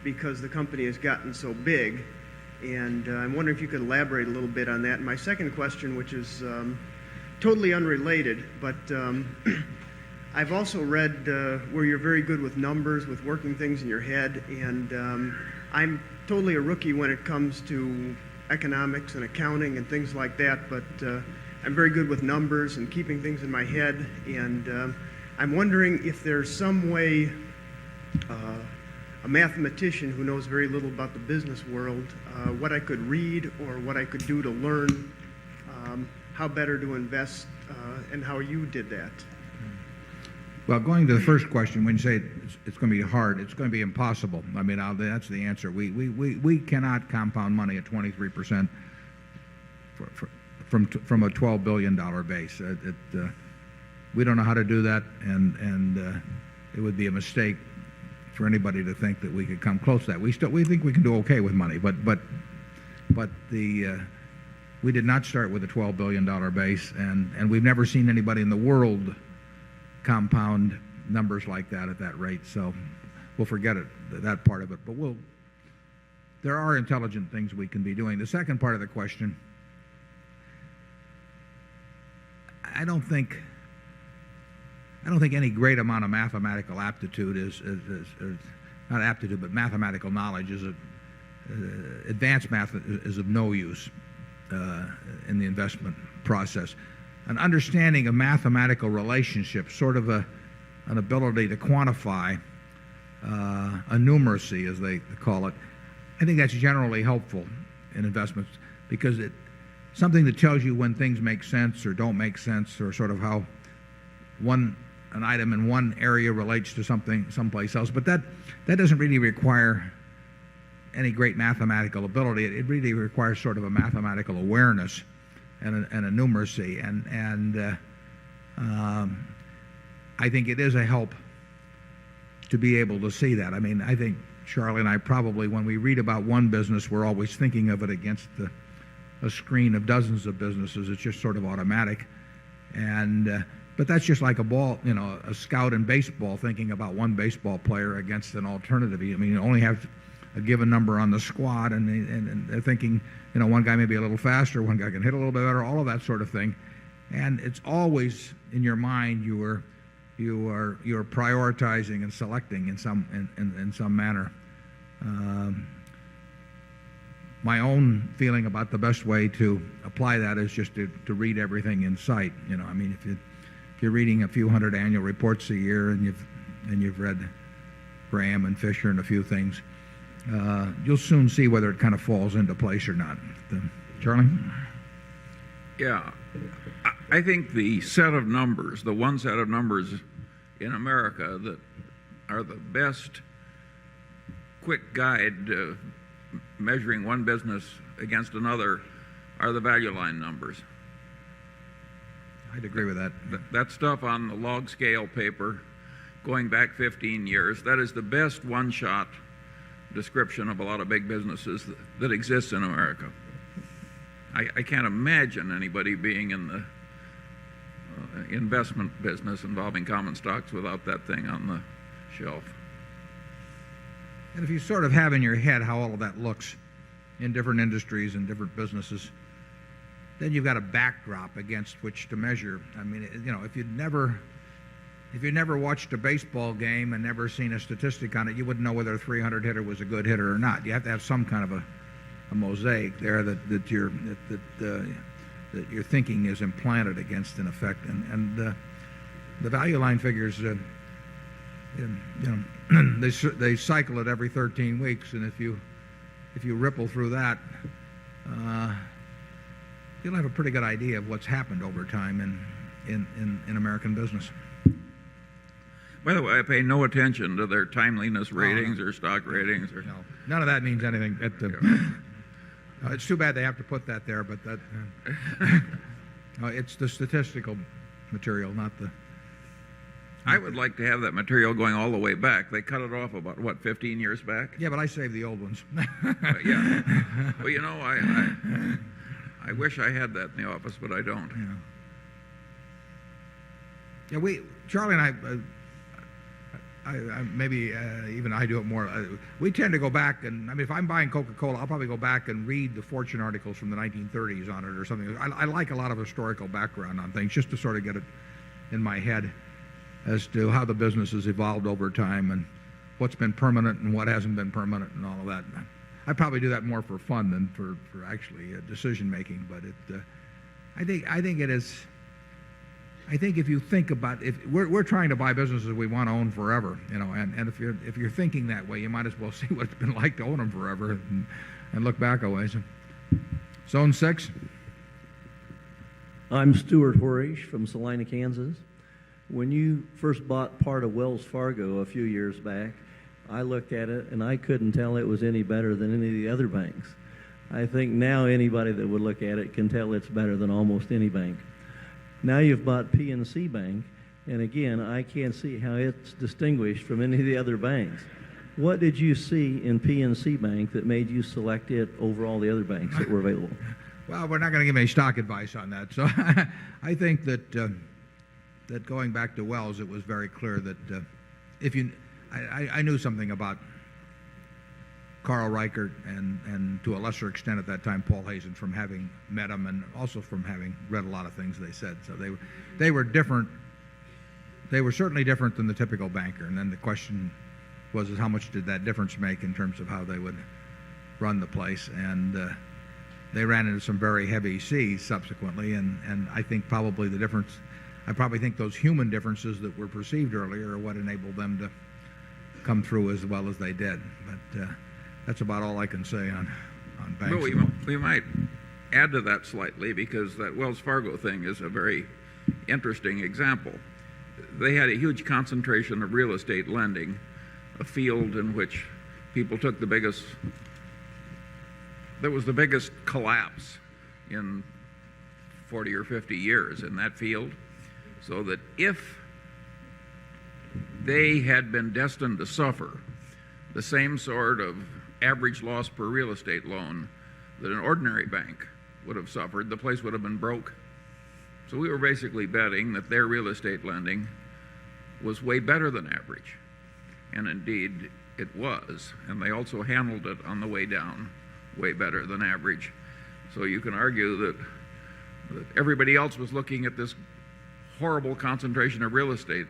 Speaker 13: because the company has gotten so big. And I'm wondering if you could elaborate a little bit on that. And my second question, which is totally unrelated, but I've also read where you're very good with numbers, with working things in your head, and I'm totally a rookie when it comes to economics and accounting and things like that, but I'm very good with numbers and keeping things in my head, and I'm wondering if there's some way a mathematician who knows very little about the business world, what I could read or what I could do to learn how better to invest and how you did that.
Speaker 1: Well, going to the first question, when you say it's going to be hard, it's going to be impossible. I mean, that's the answer. We cannot compound money at 23% from a $12 billion base. We don't know how to do that, and it would be a mistake for anybody to think that we could come close to that. We think we can do okay with money, but we did not start with a $12 billion base, and we've never seen anybody in the world compound numbers like that at that rate. So we'll forget that part of it. But there are intelligent things we can be doing. The second part of the question, I don't think any great amount of mathematical aptitude is not aptitude, but mathematical knowledge is advanced math is of no use in the investment process. An understanding of mathematical relationships, sort of an ability to quantify a numeracy, as they call it, I think that's generally helpful in investments because it's something that tells you when things make sense or don't make sense, or sort of how an item in one area relates to something someplace else. But that doesn't really require any great mathematical ability. It really requires sort of a mathematical awareness and a numeracy. And I think it is a help to be able to see that. I mean, I think Charlie and I probably, when we read about one business, we're always thinking of it against a screen of dozens of businesses. It's just sort of automatic. But that's just like a scout in baseball thinking about one baseball player against an alternative. I mean, you only have a given number on the squad, and they're thinking, one guy may be a little faster, one guy can hit a little bit better, all of that sort of thing. And it's always in your mind you are prioritizing and selecting in some manner. My own feeling about the best way to apply that is just to read everything in sight. I mean, if you're reading a few hundred annual reports a year and you've read Graham and Fisher and a few things, you'll soon see whether it kind of falls into place or not. Charlie?
Speaker 3: Yeah. I think the set of numbers, the one set of numbers in America that are the best quick guide to measuring one business against another are the value line numbers.
Speaker 1: I'd agree with that.
Speaker 3: That stuff on the log scale paper going back 15 years, that is the best one-shot description of a lot of big businesses that exists in America. I can't imagine anybody being in the investment business involving common stocks without that thing on the shelf.
Speaker 1: And if you sort of have in your head how all of that looks in different industries and different businesses, then you've got a backdrop against which to measure. I mean, if you'd never watched a baseball game and never seen a statistic on it, you wouldn't know whether a 300 hitter was a good hitter or not. You have to have some kind of a mosaic there that your thinking is implanted against, in effect. And the value line figures, they cycle it every 13 weeks, and if you ripple through that, you'll have a pretty good idea of what's happened over time in American business.
Speaker 3: By the way, I pay no attention to their timeliness ratings or stock ratings.
Speaker 1: No, none of that means anything. It's too bad they have to put that there, but it's the statistical material, not the...
Speaker 3: I would like to have that material going all the way back. They cut it off about, 15 years back?
Speaker 1: Yeah, but I saved the old ones.
Speaker 3: Yeah. Well, I wish I had that in the office, but I don't.
Speaker 1: Yeah, Charlie and I maybe even I do it more. We tend to go back, and I mean, if I'm buying Coca-Cola, I'll probably go back and read the fortune articles from the 1930s on it or something. I like a lot of historical background on things just to sort of get it in my head as to how the business has evolved over time and what's been permanent and what hasn't been permanent and all of that. I probably do that more for fun than for actually decision making. But I think it is. I think if you think about if we're trying to buy businesses we want to own forever, and if you're thinking that way, you might as well see what it's been like to own them forever and look back a ways. Zone 6.
Speaker 14: I'm Stuart Horish from Salina, Kansas. When you first bought part of Wells Fargo a few years back, I looked at it and I couldn't tell it was any better than any of the other banks. I think now anybody that would look at it can tell it's better than almost any bank. Now you've bought PNC Bank, and again, I can't see how it's distinguished from any of the other banks. What did you see in PNC Bank that made you select it over all the other banks that were available?
Speaker 1: Well, we're not going to give any stock advice on that. So I think that going back to Wells, it was very clear that I knew something about Carl Reichert and to a lesser extent at that time Paul Hazen from having met him and also from having read a lot of things they said. So they were different. They were certainly different than the typical banker. And then the question was is how much did that difference make in terms of how they would run the place. And they ran into some very heavy seas subsequently. And I think probably the difference, I probably think those human differences that were perceived earlier are what enabled them to come through as well as they did. But that's about all I can say on banks.
Speaker 3: Well, we might add to that slightly because that Wells Fargo thing is a very interesting example. They had a huge concentration of real estate lending, a field in which people took the biggest, there was the biggest collapse in 40 or 50 years in that field, so that if they had been destined to suffer the same sort of average loss per real estate loan that an ordinary bank would have suffered, the place would have been broke. So we were basically betting that their real estate lending was way better than average. And indeed, it was. And they also handled it on the way down way better than average. So you can argue that everybody else was looking at this horrible concentration of real estate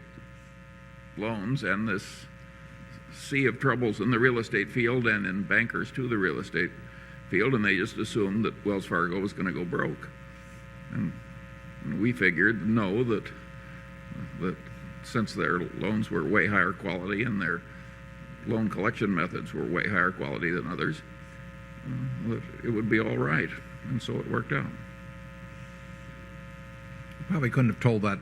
Speaker 3: loans and this sea of troubles in the real estate field and in bankers to the real estate field, and they just assumed that Wells Fargo was going to go broke. And we figured, no, that since their loans were way higher quality and their loan collection methods were way higher quality than others, that it would be all right. And so it worked out.
Speaker 1: Probably couldn't have told that.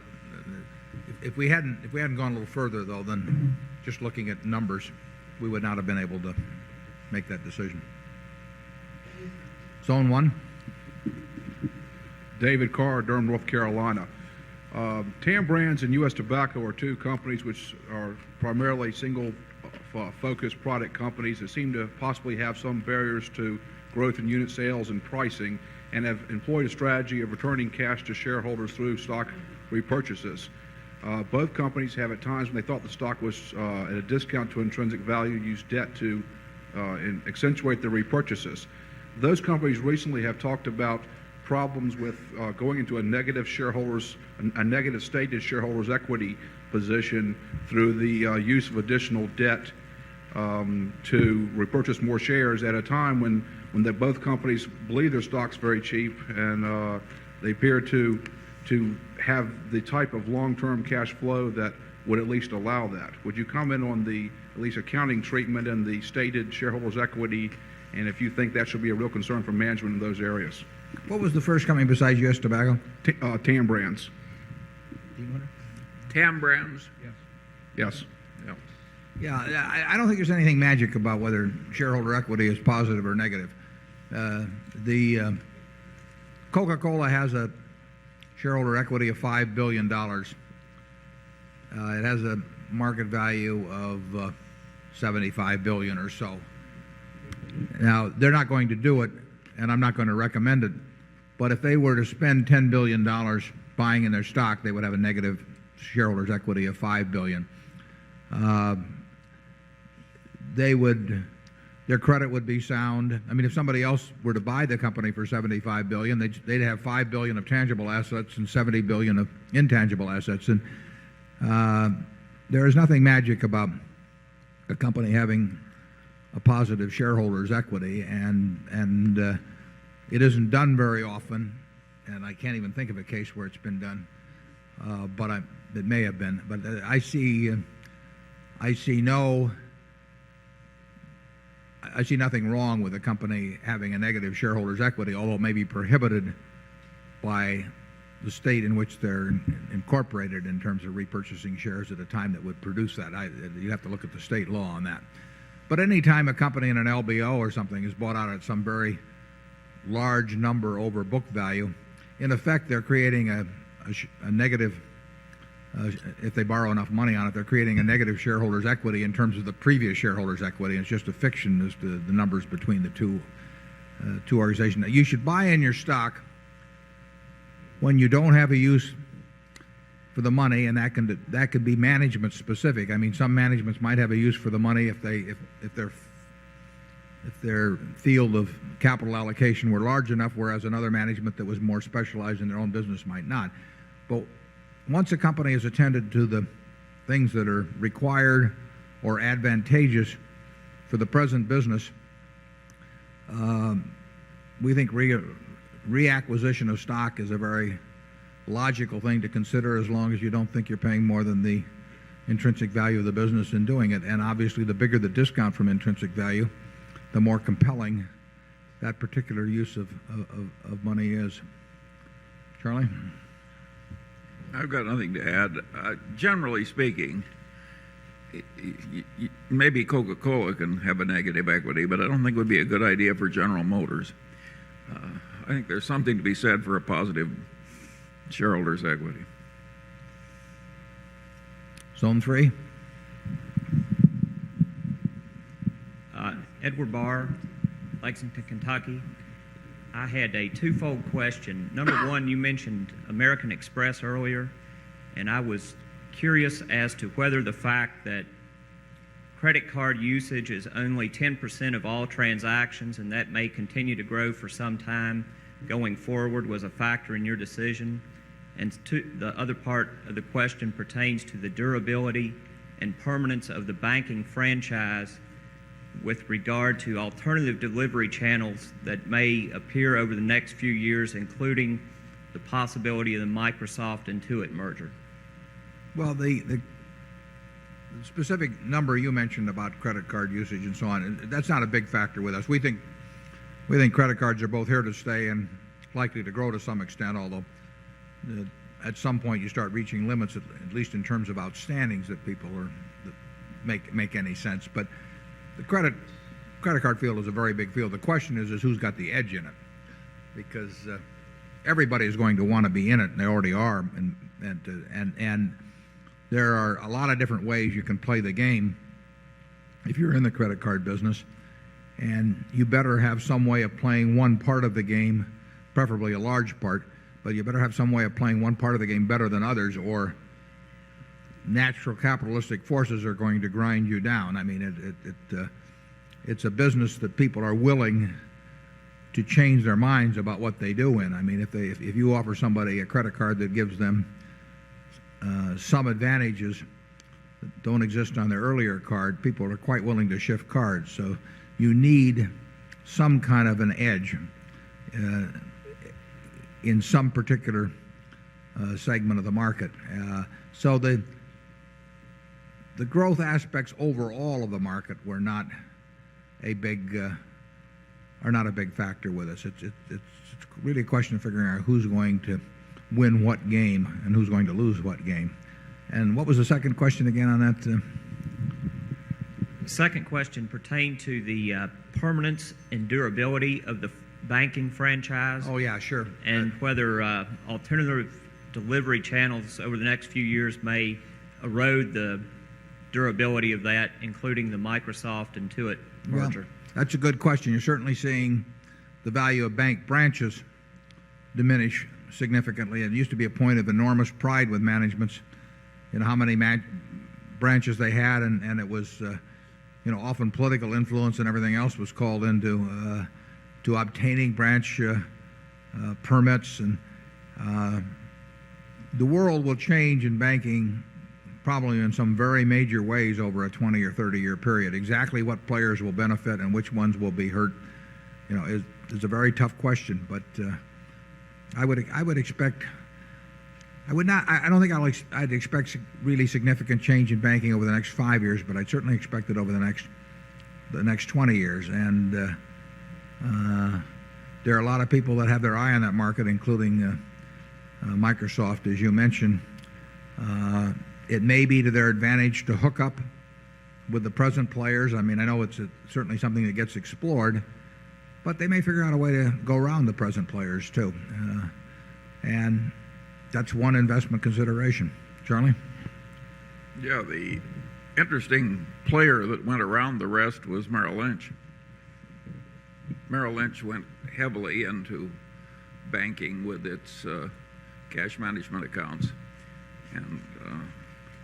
Speaker 1: If we hadn't gone a little further, though, than just looking at numbers, we would not have been able to make that decision. Zone 1.
Speaker 15: David Carr, Durham, North Carolina. TAM Brands and U.S. Tobacco are two companies which are primarily single-focused product companies that seem to possibly have some barriers to growth in unit sales and pricing, and have employed a strategy of returning cash to shareholders through stock repurchases. Both companies have at times when they thought the stock was at a discount to intrinsic value used debt to accentuate their repurchases. Those companies recently have talked about problems with going into a negative stated shareholders equity position through the use of additional debt to repurchase more shares at a time when both companies believe their stock's very cheap and they appear to have the type of long-term cash flow that would at least allow that. Would you comment on the at least accounting treatment and the stated shareholders equity, and if you think that should be a real concern for management in those areas?
Speaker 1: What was the first company besides U.S. Tobacco?
Speaker 15: TAM Brands.
Speaker 3: TAM Brands?
Speaker 15: Yes.
Speaker 1: Yeah, I don't think there's anything magic about whether shareholder equity is positive or negative. The Coca-Cola has a shareholder equity of $5 billion. It has a market value of 75 billion or so. Now, they're not going to do it, and I'm not going to recommend it, but if they were to spend $10 billion buying in their stock, they would have a negative shareholders equity of $5 billion. Their credit would be sound. I mean, if somebody else were to buy the company for $75 billion, they'd have $5 billion of tangible assets and $70 billion of intangible assets. And there is nothing magic about a company having a positive shareholders equity, and it isn't done very often, and I can't even think of a case where it's been done, but it may have been. But I see nothing wrong with a company having a negative shareholders equity, although it may be prohibited by the state in which they're incorporated in terms of repurchasing shares at a time that would produce that. You have to look at the state law on that. But any time a company in an LBO or something is bought out at some very large number over book value, in effect they're creating a negative, if they borrow enough money on it, they're creating a negative shareholders equity in terms of the previous shareholders equity. It's just a fiction as to the numbers between the two organizations. Now, you should buy in your stock when you don't have a use for the money, and that can be management specific. I mean, some managements might have a use for the money if their field of capital allocation were large enough, whereas another management that was more specialized in their own business might not. But once a company has attended to the things that are required or advantageous for the present business, we think reacquisition of stock is a very logical thing to consider, as long as you don't think you're paying more than the intrinsic value of the business in doing it. And obviously, the bigger the discount from intrinsic value, the more compelling that particular use of money is. Charlie?
Speaker 3: I've got nothing to add. Generally speaking, maybe Coca-Cola can have a negative equity, but I don't think it would be a good idea for General Motors. I think there's something to be said for a positive shareholders' equity.
Speaker 1: Zone 3.
Speaker 16: Edward Barr, Lexington, Kentucky. I had a twofold question. Number one, you mentioned American Express earlier, and I was curious as to whether the fact that credit card usage is only 10% of all transactions, and that may continue to grow for some time going forward, was a factor in your decision. And the other part of the question pertains to the durability and permanence of the banking franchise with regard to alternative delivery channels that may appear over the next few years, including the possibility of the Microsoft Intuit merger.
Speaker 1: Well, the specific number you mentioned about credit card usage and so on, that's not a big factor with us. We think credit cards are both here to stay and likely to grow to some extent, although at some point you start reaching limits, at least in terms of outstandings, that people that make any sense. But the credit card field is a very big field. The question is who's got the edge in it, because everybody is going to want to be in it, and they already are. And there are a lot of different ways you can play the game if you're in the credit card business, and you better have some way of playing one part of the game, preferably a large part, but you better have some way of playing one part of the game better than others, or natural capitalistic forces are going to grind you down. I mean, it's a business that people are willing to change their minds about what they do in. I mean, if you offer somebody a credit card that gives them some advantages that don't exist on their earlier card, people are quite willing to shift cards. So you need some kind of an edge in some particular segment of the market. So the growth aspects overall of the market were not a big factor with us. It's really a question of figuring out who's going to win what game and who's going to lose what game. And what was the second question again on that?
Speaker 16: The second question pertained to the permanence and durability of the banking franchise.
Speaker 1: Oh, yeah, sure.
Speaker 16: And whether alternative delivery channels over the next few years may erode the durability of that, including the Microsoft Intuit merger.
Speaker 1: Well, that's a good question. You're certainly seeing the value of bank branches diminish significantly. It used to be a point of enormous pride with managements, how many branches they had, and it was, often political influence and everything else was called into to obtaining branch permits. And the world will change in banking probably in some very major ways over a 20 or 30-year period. Exactly what players will benefit and which ones will be hurt, is a very tough question. But I would expect. I don't think I'd expect really significant change in banking over the next 5 years, but I'd certainly expect it over the next 20 years. And there are a lot of people that have their eye on that market, including Microsoft, as you mentioned. It may be to their advantage to hook up with the present players. I mean, I know it's certainly something that gets explored, but they may figure out a way to go around the present players too. And that's one investment consideration. Charlie?
Speaker 3: Yeah, the interesting player that went around the rest was Merrill Lynch. Merrill Lynch went heavily into banking with its cash management accounts. And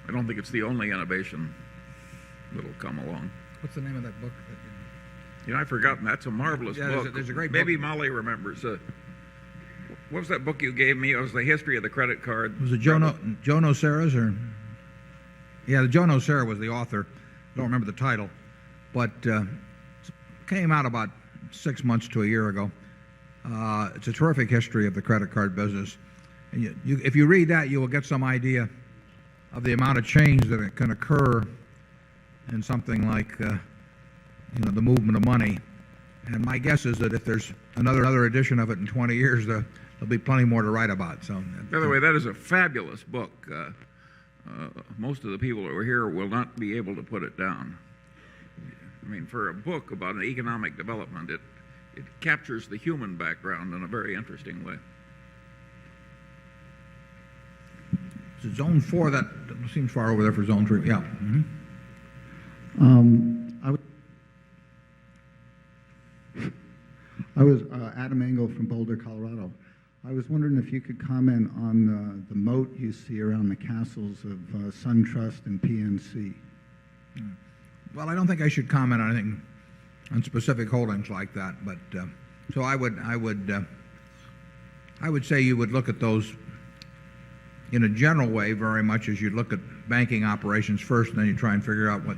Speaker 3: I don't think it's the only innovation that'll come along.
Speaker 1: What's the name of that book?
Speaker 3: You know, I've forgotten. That's a marvelous book.
Speaker 1: There's a great
Speaker 3: Maybe
Speaker 1: book.
Speaker 3: Molly remembers. What was that book you gave me? It was the history of the credit card.
Speaker 1: Was it Joe Nocera's or? Yeah, Joe Nocera was the author. I don't remember the title, but came out about 6 months to a year ago. It's a terrific history of the credit card business. And if you read that, you will get some idea of the amount of change that can occur in something like the movement of money. And my guess is that if there's another edition of it in 20 years, there'll be plenty more to write about. So,
Speaker 3: by the way, that is a fabulous book. Most of the people who are here will not be able to put it down. I mean, for a book about an economic development, it captures the human background in a very interesting way.
Speaker 1: Is it Zone 4? That seems far over there for Zone 3. Yeah. Mm-hmm.
Speaker 17: I was Adam Engel from Boulder, Colorado. I was wondering if you could comment on the moat you see around the castles of SunTrust and PNC.
Speaker 1: Well, I don't think I should comment on anything on specific holdings like that, but so I would say you would look at those in a general way very much as you look at banking operations first, and then you try and figure out what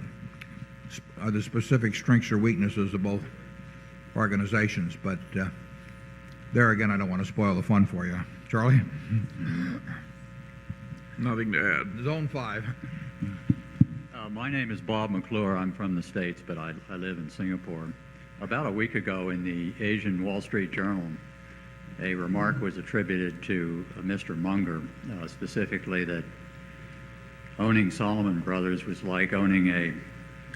Speaker 1: are the specific strengths or weaknesses of both organizations. But there again, I don't want to spoil the fun for you. Charlie?
Speaker 3: Nothing to add.
Speaker 1: Zone 5.
Speaker 18: My name is Bob McClure. I'm from the States, but I live in Singapore. About a week ago in the Asian Wall Street Journal, a remark was attributed to Mr. Munger, specifically that owning Salomon Brothers was like owning a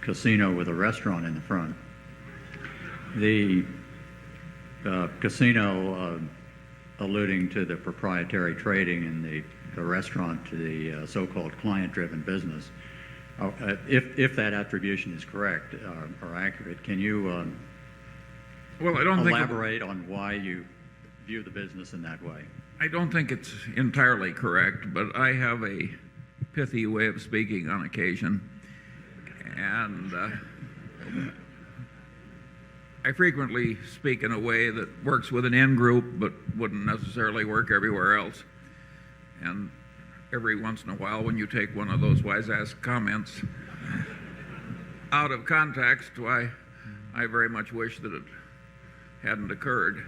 Speaker 18: casino with a restaurant in the front. The casino alluding to the proprietary trading and the restaurant to the so-called client-driven business. If that attribution is correct or accurate, can you elaborate on why you view the business in that way?
Speaker 3: I don't think it's entirely correct, but I have a pithy way of speaking on occasion, and I frequently speak in a way that works with an in-group but wouldn't necessarily work everywhere else. And every once in a while, when you take one of those wise-ass comments out of context, why, I very much wish that it hadn't occurred.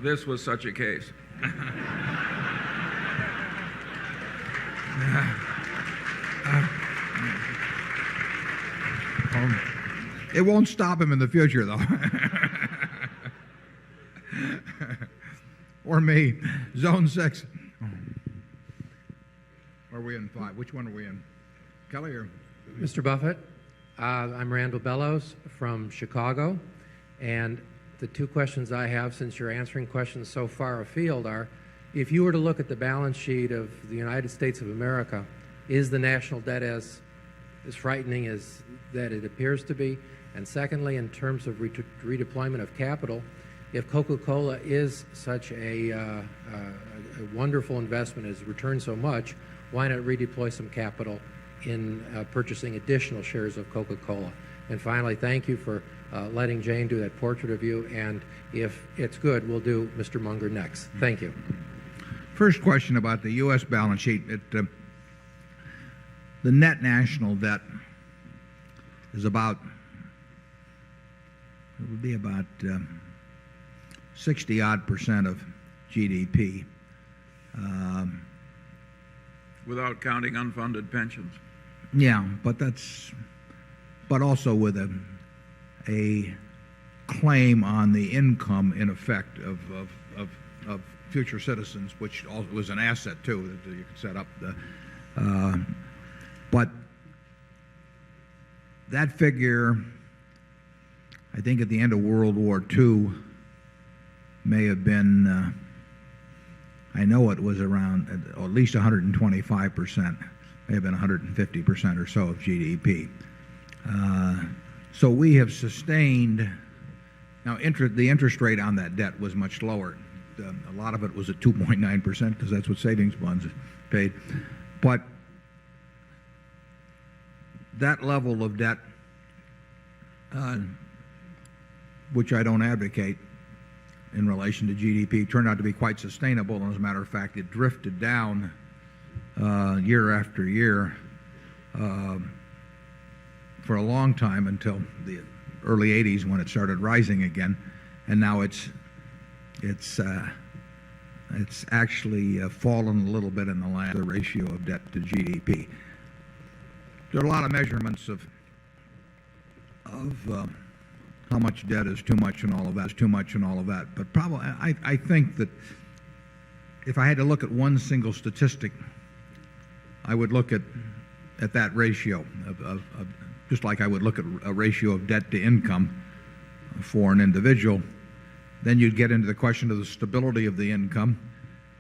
Speaker 3: This was such a case.
Speaker 1: It won't stop him in the future, though. Or me. Zone 6. Or are we in 5? Which one are we in? Kelly or?
Speaker 23: Mr. Buffett, I'm Randall Bellows from Chicago, and the two questions I have, since you're answering questions so far afield, are if you were to look at the balance sheet of the United States of America, is the national debt as frightening as that it appears to be? And secondly, in terms of redeployment of capital, if Coca-Cola is such a wonderful investment, has returned so much, why not redeploy some capital in purchasing additional shares of Coca-Cola? And finally, thank you for letting Jane do that portrait of you, and if it's good, we'll do Mr. Munger next. Thank you.
Speaker 1: First question about the U.S. balance sheet. The net national debt is about, it would be about 60-odd% of GDP.
Speaker 3: Without counting unfunded pensions.
Speaker 1: Yeah, but also with a claim on the income, in effect, of future citizens, which was an asset too that you could set up. But that figure, I think, at the end of World War II, may have been. I know it was around at least 125%, may have been 150% or so of GDP. So we have sustained. Now, the interest rate on that debt was much lower. A lot of it was at 2.9% because that's what savings bonds paid. But that level of debt, which I don't advocate in relation to GDP, turned out to be quite sustainable. And as a matter of fact, it drifted down year after year for a long time until the early 80s when it started rising again. And now it's actually fallen a little bit in the last, the ratio of debt to GDP. There are a lot of measurements of how much debt is too much and all of that. But probably, I think that if I had to look at one single statistic, I would look at that ratio of just like I would look at a ratio of debt to income for an individual. Then you'd get into the question of the stability of the income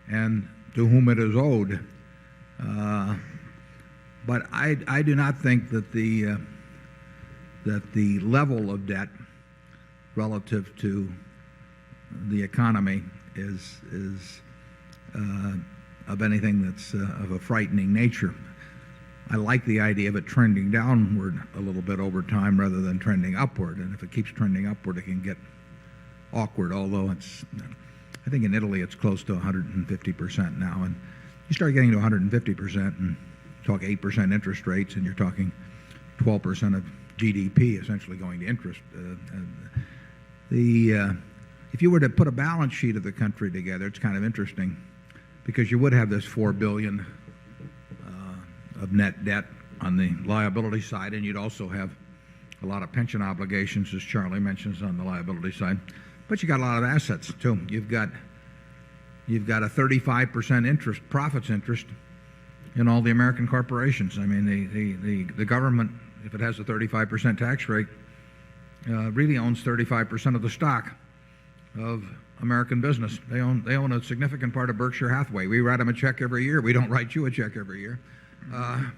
Speaker 1: and to whom it is owed. But I do not think that the level of debt relative to the economy is of anything that's of a frightening nature. I like the idea of it trending downward a little bit over time rather than trending upward. And if it keeps trending upward, it can get awkward, although I think in Italy it's close to 150% now. And you start getting to 150% and talk 8% interest rates, and you're talking 12% of GDP essentially going to interest. If you were to put a balance sheet of the country together, it's kind of interesting because you would have this $4 billion of net debt on the liability side, and you'd also have a lot of pension obligations, as Charlie mentions, on the liability side. But you got a lot of assets too. You've got a 35% profits interest in all the American corporations. I mean, the government, if it has a 35% tax rate, really owns 35% of the stock of American business. They own a significant part of Berkshire Hathaway. We write them a check every year. We don't write you a check every year,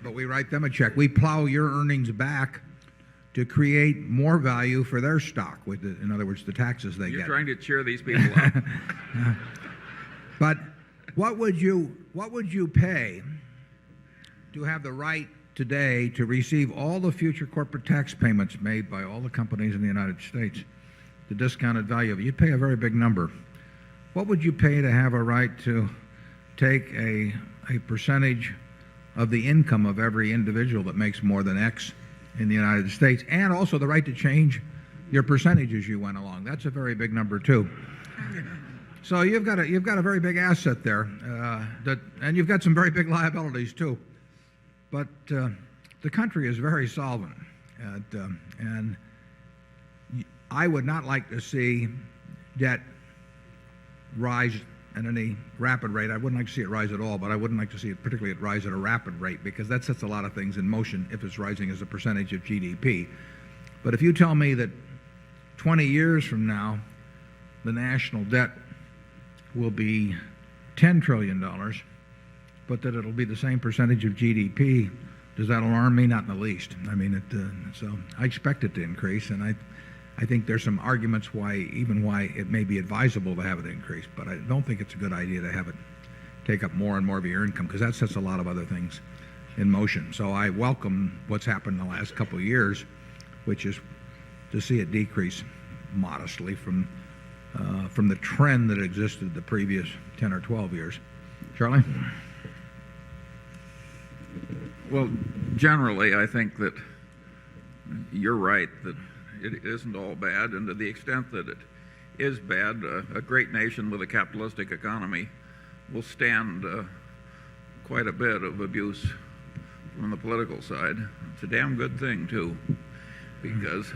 Speaker 1: but we write them a check. We plow your earnings back to create more value for their stock, in other words, the taxes they get.
Speaker 3: You're trying to cheer these people up.
Speaker 1: But what would you pay to have the right today to receive all the future corporate tax payments made by all the companies in the United States, the discounted value of it? You'd pay a very big number. What would you pay to have a right to take a percentage of the income of every individual that makes more than X in the United States, and also the right to change your percentage as you went along? That's a very big number too. So you've got a very big asset there, and you've got some very big liabilities too. But the country is very solvent, and I would not like to see debt rise at any rapid rate. I wouldn't like to see it rise at all, but I wouldn't like to see it particularly rise at a rapid rate because that sets a lot of things in motion if it's rising as a percentage of GDP. But if you tell me that 20 years from now the national debt will be $10 trillion, but that it'll be the same percentage of GDP, does that alarm me? Not in the least. I mean, so I expect it to increase, and I think there's some arguments why it may be advisable to have it increase, but I don't think it's a good idea to have it take up more and more of your income because that sets a lot of other things in motion. So I welcome what's happened in the last couple of years, which is to see it decrease modestly from the trend that existed the previous 10 or 12 years. Charlie?
Speaker 3: Well, generally, I think that you're right that it isn't all bad, and to the extent that it is bad, a great nation with a capitalistic economy will stand quite a bit of abuse from the political side. It's a damn good thing, too, because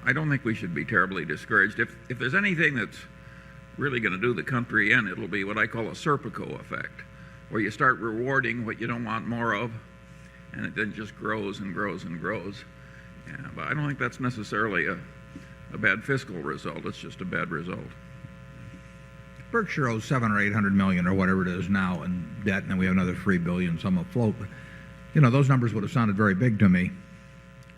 Speaker 3: I don't think we should be terribly discouraged. If there's anything that's really going to do the country in, it'll be what I call a Serpico effect, where you start rewarding what you don't want more of, and it then just grows and grows and grows. Yeah, but I don't think that's necessarily a bad fiscal result. It's just a bad result.
Speaker 1: Berkshire owes $700 or $800 million or whatever it is now in debt, and then we have another $3 billion, some afloat. But, those numbers would have sounded very big to me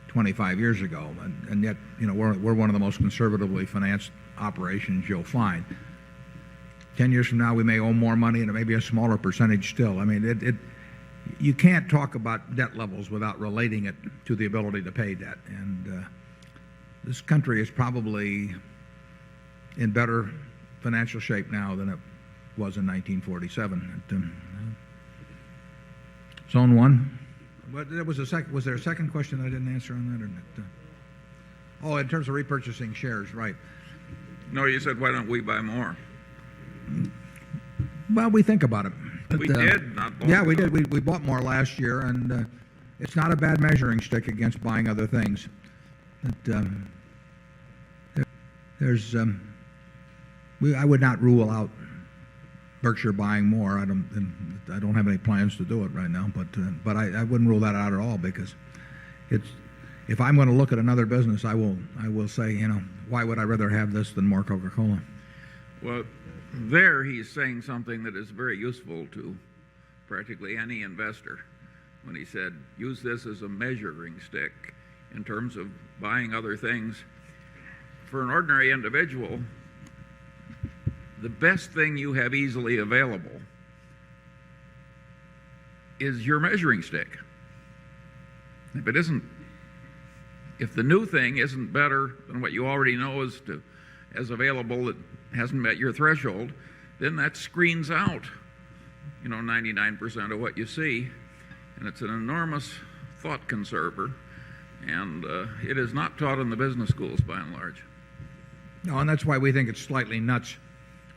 Speaker 1: 25 years ago, and yet, we're one of the most conservatively financed operations you'll find. 10 years from now, we may owe more money and it may be a smaller percentage still. I mean, you can't talk about debt levels without relating it to the ability to pay debt. And this country is probably in better financial shape now than it was in 1947. Zone 1. But was there a second question I didn't answer on that? Or not? Oh, in terms of repurchasing shares, right.
Speaker 3: No, you said, why don't we buy more?
Speaker 1: Well, we think about it.
Speaker 3: We did, not long
Speaker 1: Yeah, we
Speaker 3: ago.
Speaker 1: did. We bought more last year, and it's not a bad measuring stick against buying other things. But, I would not rule out Berkshire buying more. I don't have any plans to do it right now, but I wouldn't rule that out at all, because if I'm going to look at another business, I will say, why would I rather have this than more Coca-Cola?
Speaker 3: Well, there he's saying something that is very useful to practically any investor when he said, use this as a measuring stick in terms of buying other things. For an ordinary individual, the best thing you have easily available is your measuring stick. If the new thing isn't better than what you already know as available that hasn't met your threshold, then that screens out 99% of what you see, and it's an enormous thought conserver, and it is not taught in the business schools by and large.
Speaker 1: No, and that's why we think it's slightly nuts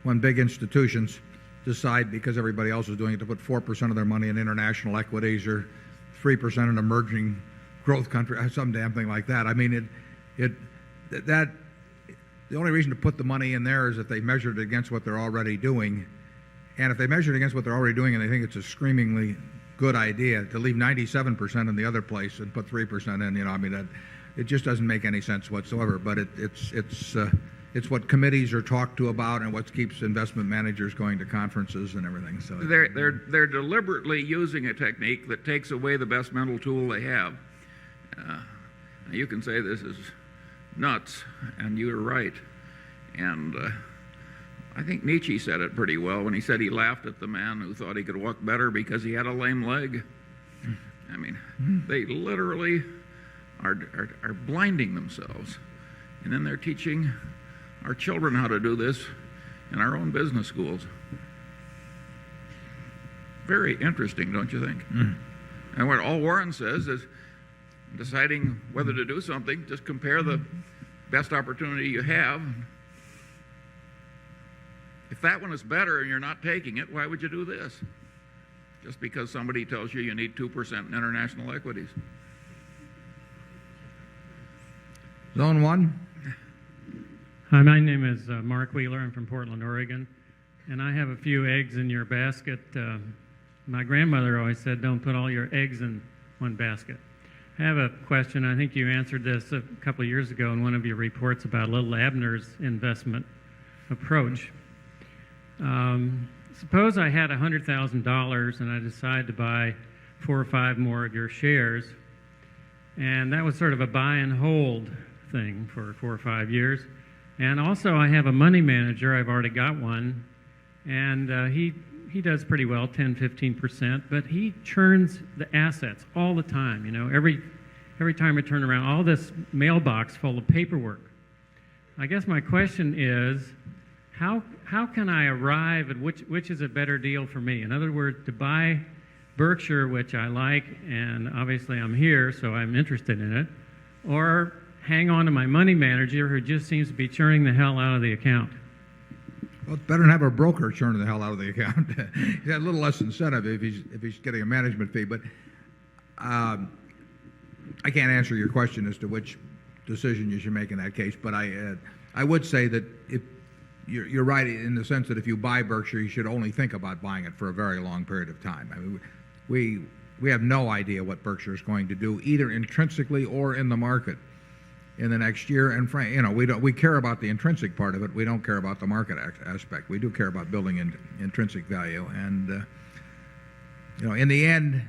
Speaker 1: when big institutions decide, because everybody else is doing it, to put 4% of their money in international equities or 3% in emerging growth country, some damn thing like that. I mean, the only reason to put the money in there is if they measured it against what they're already doing. And if they measure it against what they're already doing and they think it's a screamingly good idea to leave 97% in the other place and put 3% in, it just doesn't make any sense whatsoever. But it's what committees are talked to about and what keeps investment managers going to conferences and everything. So
Speaker 3: they're deliberately using a technique that takes away the best mental tool they have. You can say this is nuts, and you're right. And I think Nietzsche said it pretty well when he said he laughed at the man who thought he could walk better because he had a lame leg. I mean, they literally are blinding themselves. And then they're teaching our children how to do this in our own business schools. Very interesting, don't you think? And what all Warren says is, deciding whether to do something, just compare the best opportunity you have. If that one is better and you're not taking it, why would you do this? Just because somebody tells you you need 2% in international equities.
Speaker 1: Zone 1.
Speaker 19: Hi, my name is Mark Wheeler. I'm from Portland, Oregon. And I have a few eggs in your basket. My grandmother always said, don't put all your eggs in one basket. I have a question. I think you answered this a couple of years ago in one of your reports about Little Abner's investment approach. Suppose I had $100,000 and I decided to buy 4 or 5 more of your shares, and that was sort of a buy and hold thing for 4 or 5 years. And also I have a money manager. I've already got one, and he does pretty well, 10-15%, but he churns the assets all the time. Every time I turn around, all this mailbox full of paperwork. I guess my question is, how can I arrive at which is a better deal for me? In other words, to buy Berkshire, which I like, and obviously I'm here, so I'm interested in it, or hang on to my money manager who just seems to be churning the hell out of the account.
Speaker 1: Well, it's better than have a broker churn the hell out of the account. He's got a little less incentive if he's getting a management fee. But I can't answer your question as to which decision you should make in that case. But I would say that if you're right in the sense that if you buy Berkshire, you should only think about buying it for a very long period of time. I mean, we have no idea what Berkshire is going to do, either intrinsically or in the market in the next year. And we care about the intrinsic part of it. We don't care about the market aspect. We do care about building intrinsic value. And in the end,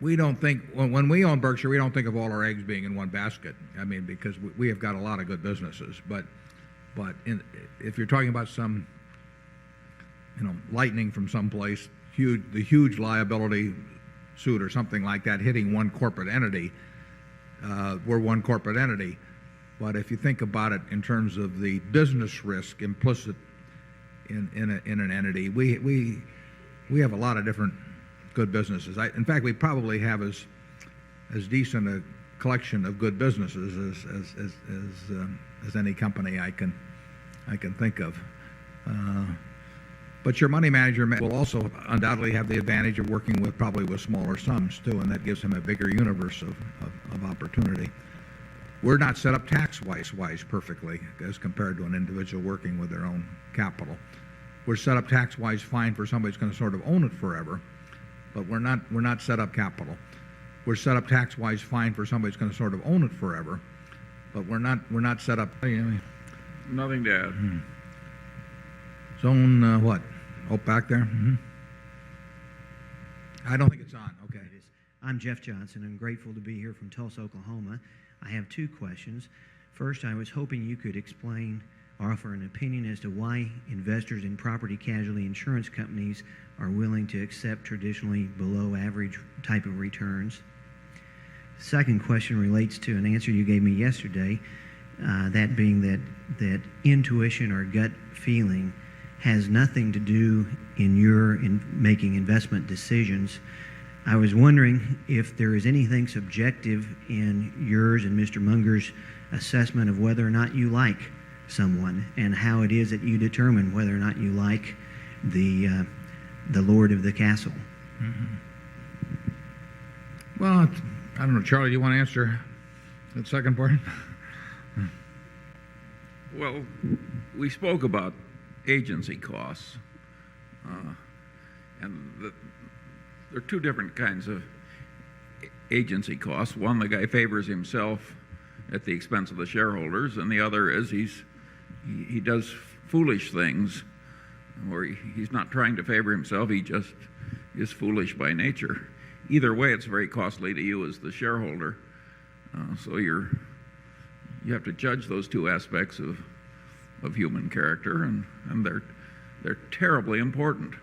Speaker 1: we don't think, when we own Berkshire, we don't think of all our eggs being in one basket. I mean, because we have got a lot of good businesses. But But if you're talking about some, lightning from someplace, the huge liability suit or something like that hitting one corporate entity, we're one corporate entity. But if you think about it in terms of the business risk implicit in an entity, we have a lot of different good businesses. In fact, we probably have as decent a collection of good businesses as any company I can think of. But your money manager will also undoubtedly have the advantage of working probably with smaller sums too, and that gives him a bigger universe of opportunity. We're not set up tax-wise perfectly as compared to an individual working with their own capital. We're set up tax-wise fine for somebody who's going to sort of own it forever, but we're not set up capital. We're set up tax-wise fine for somebody who's going to sort of own it forever, but we're not set up.
Speaker 3: Nothing to add.
Speaker 1: Zone what? Oh, back there. I don't think it's on. Okay.
Speaker 20: I'm Jeff Johnson. I'm grateful to be here from Tulsa, Oklahoma. I have two questions. First, I was hoping you could explain or offer an opinion as to why investors in property casualty insurance companies are willing to accept traditionally below average type of returns. Second question relates to an answer you gave me yesterday, that being that intuition or gut feeling has nothing to do in making investment decisions. I was wondering if there is anything subjective in yours and Mr. Munger's assessment of whether or not you like someone, and how it is that you determine whether or not you like the lord of the castle.
Speaker 1: Well, I don't know, Charlie, do you want to answer that second part?
Speaker 3: Well, we spoke about agency costs, and there are two different kinds of agency costs. One, the guy favors himself at the expense of the shareholders, and the other is he does foolish things where he's not trying to favor himself, he just is foolish by nature. Either way, it's very costly to you as the shareholder. So you have to judge those two aspects of human character, and they're terribly important.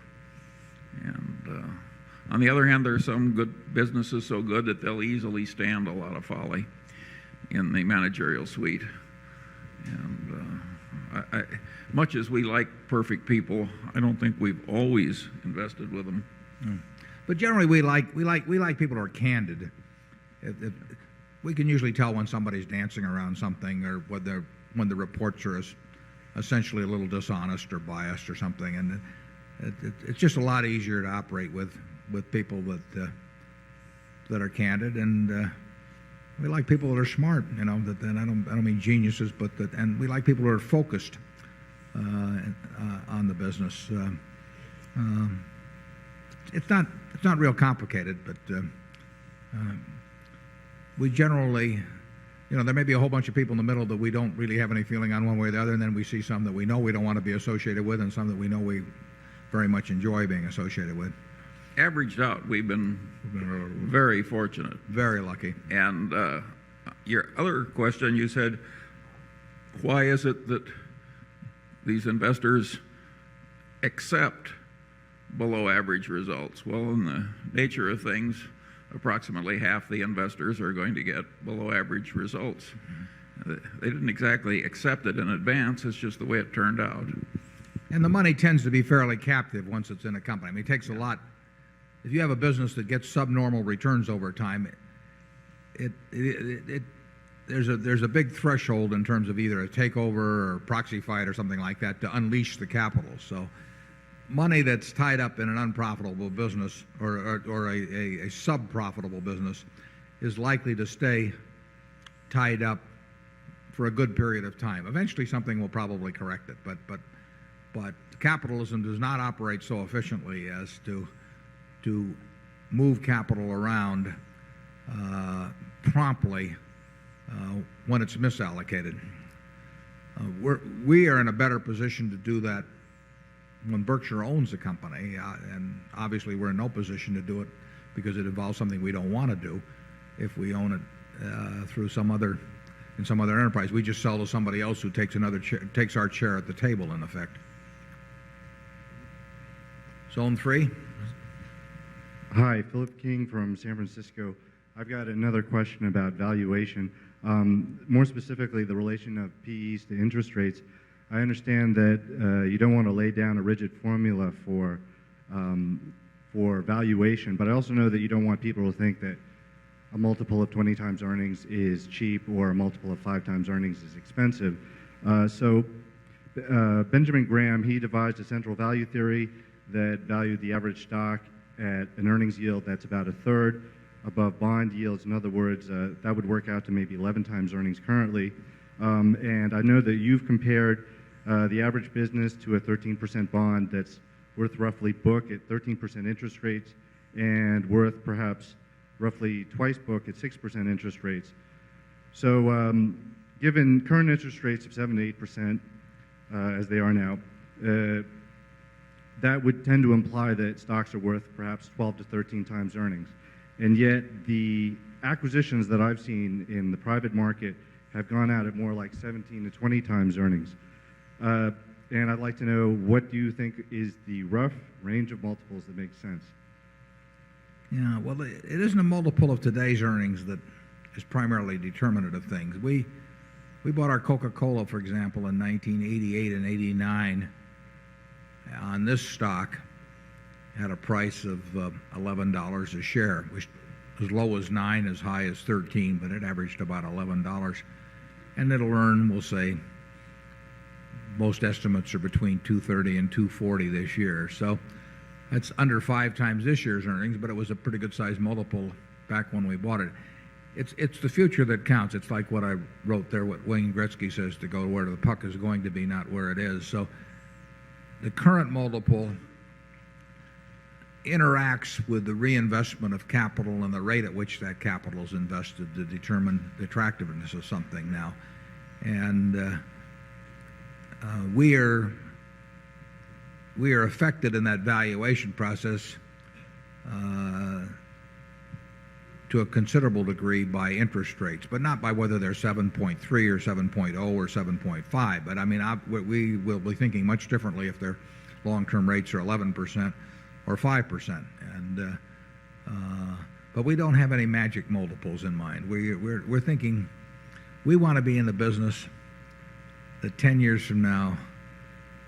Speaker 3: And on the other hand, there are some good businesses so good that they'll easily stand a lot of folly in the managerial suite. And much as we like perfect people, I don't think we've always invested with them.
Speaker 1: But generally, we like people who are candid. We can usually tell when somebody's dancing around something, or when the reports are essentially a little dishonest or biased or something, and it's just a lot easier to operate with people that are candid, and we like people that are smart. I don't mean geniuses, and we like people who are focused on the business. It's not real complicated, but we generally, there may be a whole bunch of people in the middle that we don't really have any feeling on one way or the other, and then we see some that we know we don't want to be associated with, and some that we know we very much enjoy being associated with.
Speaker 3: Averaged out, we've been very fortunate.
Speaker 1: Very lucky.
Speaker 3: And your other question, you said, why is it that these investors accept below average results? Well, in the nature of things, approximately half the investors are going to get below average results. They didn't exactly accept it in advance, it's just the way it turned out.
Speaker 1: And the money tends to be fairly captive once it's in a company. I mean, it takes a lot. If you have a business that gets subnormal returns over time, there's a big threshold in terms of either a takeover or proxy fight or something like that to unleash the capital. So money that's tied up in an unprofitable business or a sub-profitable business is likely to stay tied up for a good period of time. Eventually something will probably correct it, but capitalism does not operate so efficiently as to move capital around promptly when it's misallocated. We are in a better position to do that when Berkshire owns a company, and obviously we're in no position to do it because it involves something we don't want to do if we own it through some other in some other enterprise. We just sell to somebody else who takes our chair at the table, in effect. Zone 3.
Speaker 2: Hi, Philip King from San Francisco. I've got another question about valuation. More specifically, the relation of PEs to interest rates. I understand that you don't want to lay down a rigid formula for valuation, but I also know that you don't want people to think that a multiple of 20 times earnings is cheap or a multiple of 5 times earnings is expensive. Benjamin Graham, he devised a central value theory that valued the average stock at an earnings yield that's about a third above bond yields. In other words, that would work out to maybe 11 times earnings currently. And I know that you've compared the average business to a 13% bond that's worth roughly book at 13% interest rates and worth perhaps roughly twice book at 6% interest rates. So given current interest rates of 7 to 8%, as they are now, that would tend to imply that stocks are worth perhaps 12 to 13 times earnings. And yet the acquisitions that I've seen in the private market have gone out at more like 17 to 20 times earnings. And I'd like to know, what do you think is the rough range of multiples that makes sense?
Speaker 1: Yeah, well, it isn't a multiple of today's earnings that is primarily determinant of things. We bought our Coca-Cola, for example, in 1988 and 89 on this stock at a price of $11 a share, which as low as 9, as high as 13, but it averaged about $11. And it'll earn, we'll say, most estimates are between $2.30 and $2.40 this year. So that's under 5 times this year's earnings, but it was a pretty good sized multiple back when we bought it. It's the future that counts. It's like what I wrote there, what Wayne Gretzky says, to go where the puck is going to be, not where it is. So the current multiple interacts with the reinvestment of capital and the rate at which that capital is invested to determine the attractiveness of something now. And we are affected in that valuation process to a considerable degree by interest rates, but not by whether they're 7.3 or 7.0 or 7.5. But I mean, we will be thinking much differently if their long-term rates are 11% or 5%. And but we don't have any magic multiples in mind. We're thinking we want to be in the business that 10 years from now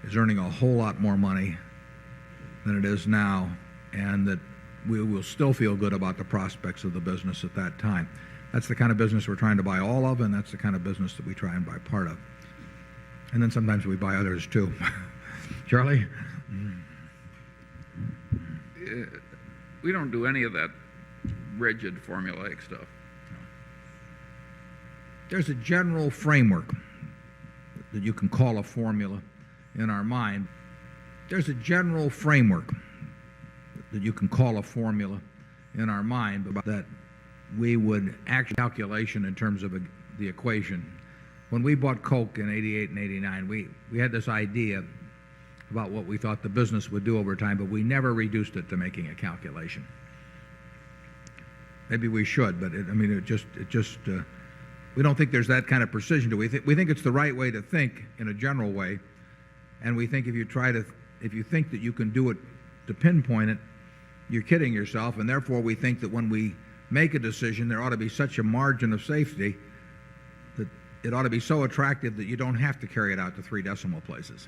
Speaker 1: is earning a whole lot more money than it is now, and that we will still feel good about the prospects of the business at that time. That's the kind of business we're trying to buy all of, and that's the kind of business that we try and buy part of. And then sometimes we buy others too. Charlie?
Speaker 3: We don't do any of that rigid formulaic stuff.
Speaker 1: There's a general framework that you can call a formula in our mind. There's a general framework that you can call a formula in our mind, but that we would actually calculation in terms of the equation. When we bought Coke in 88 and 89, we had this idea about what we thought the business would do over time, but we never reduced it to making a calculation. Maybe we should, but we don't think there's that kind of precision to it. We think it's the right way to think in a general way, and we think if you think that you can do it to pinpoint it, you're kidding yourself, and therefore we think that when we make a decision, there ought to be such a margin of safety that it ought to be so attractive that you don't have to carry it out to 3 decimal places.